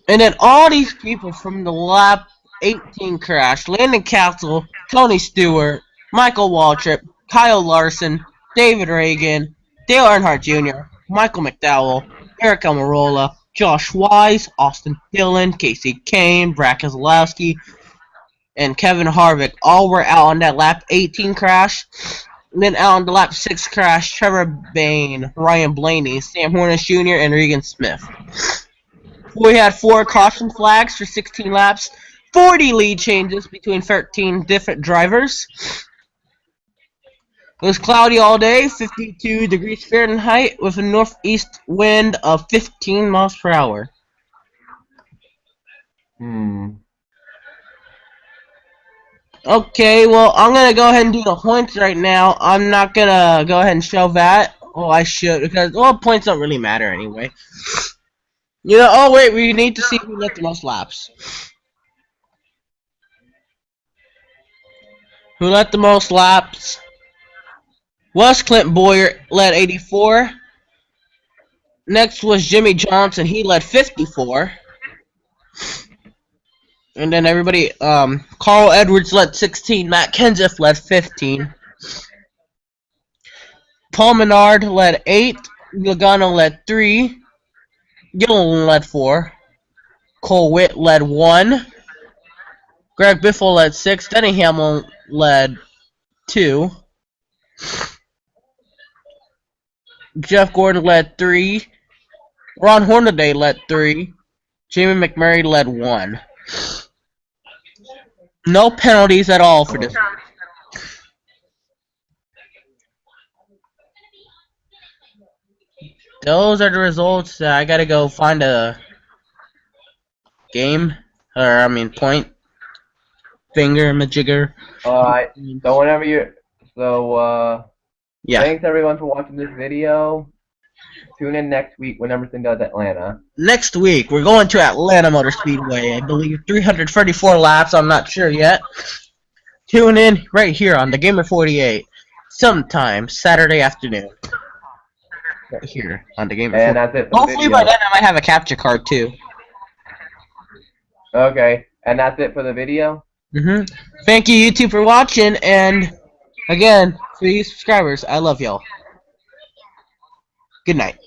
And then all these people from the lap 18 crash: Landon Castle, Tony Stewart, Michael Waltrip, Kyle Larson, David Reagan, Dale Earnhardt Jr., Michael McDowell, Eric Almirola, Josh Wise, Austin Dillon, Casey Kane, Brad Keselowski, and Kevin Harvick all were out on that lap 18 crash. And then out on the lap 6 crash, Trevor Bayne, Ryan Blaney, Sam Hornish Jr., and Regan Smith. We had 4 caution flags for 16 laps, 40 lead changes between 13 different drivers. It was cloudy all day, 52 degrees Fahrenheit, with a northeast wind of 15 miles per hour. Okay, well, I'm going to go ahead and do the points right now. I'm not going to go ahead and show that. Oh, I should, because, well, points don't really matter anyway. You know, oh, wait, we need to see who led the most laps. Who led the most laps was Clint Boyer, led 84. Next was Jimmy Johnson, he led 54. And then everybody, Carl Edwards led 16, Matt Kenseth led 15. Paul Menard led 8, Logano led 3, Gilliland led 4, Cole Witt led 1, Greg Biffle led 6, Denny Hamlin led 2, Jeff Gordon led 3, Ron Hornaday led 3, Jamie McMurray led 1. No penalties at all for this. Those are the results. I gotta go find a game, or I mean point finger majigger. Alright, so whenever you're, Yeah. thanks everyone for watching this video. Tune in next week when everything does Atlanta. Next week, we're going to Atlanta Motor Speedway. I believe 334 laps. I'm not sure yet. Tune in right here on the Gamer 48, sometime Saturday afternoon. Right here on the Gamer 48. And that's it for Hopefully the by video. then I might have a capture card too. Okay, and that's it for the video? Thank you, YouTube, for watching, and again, for you subscribers, I love y'all. Good night.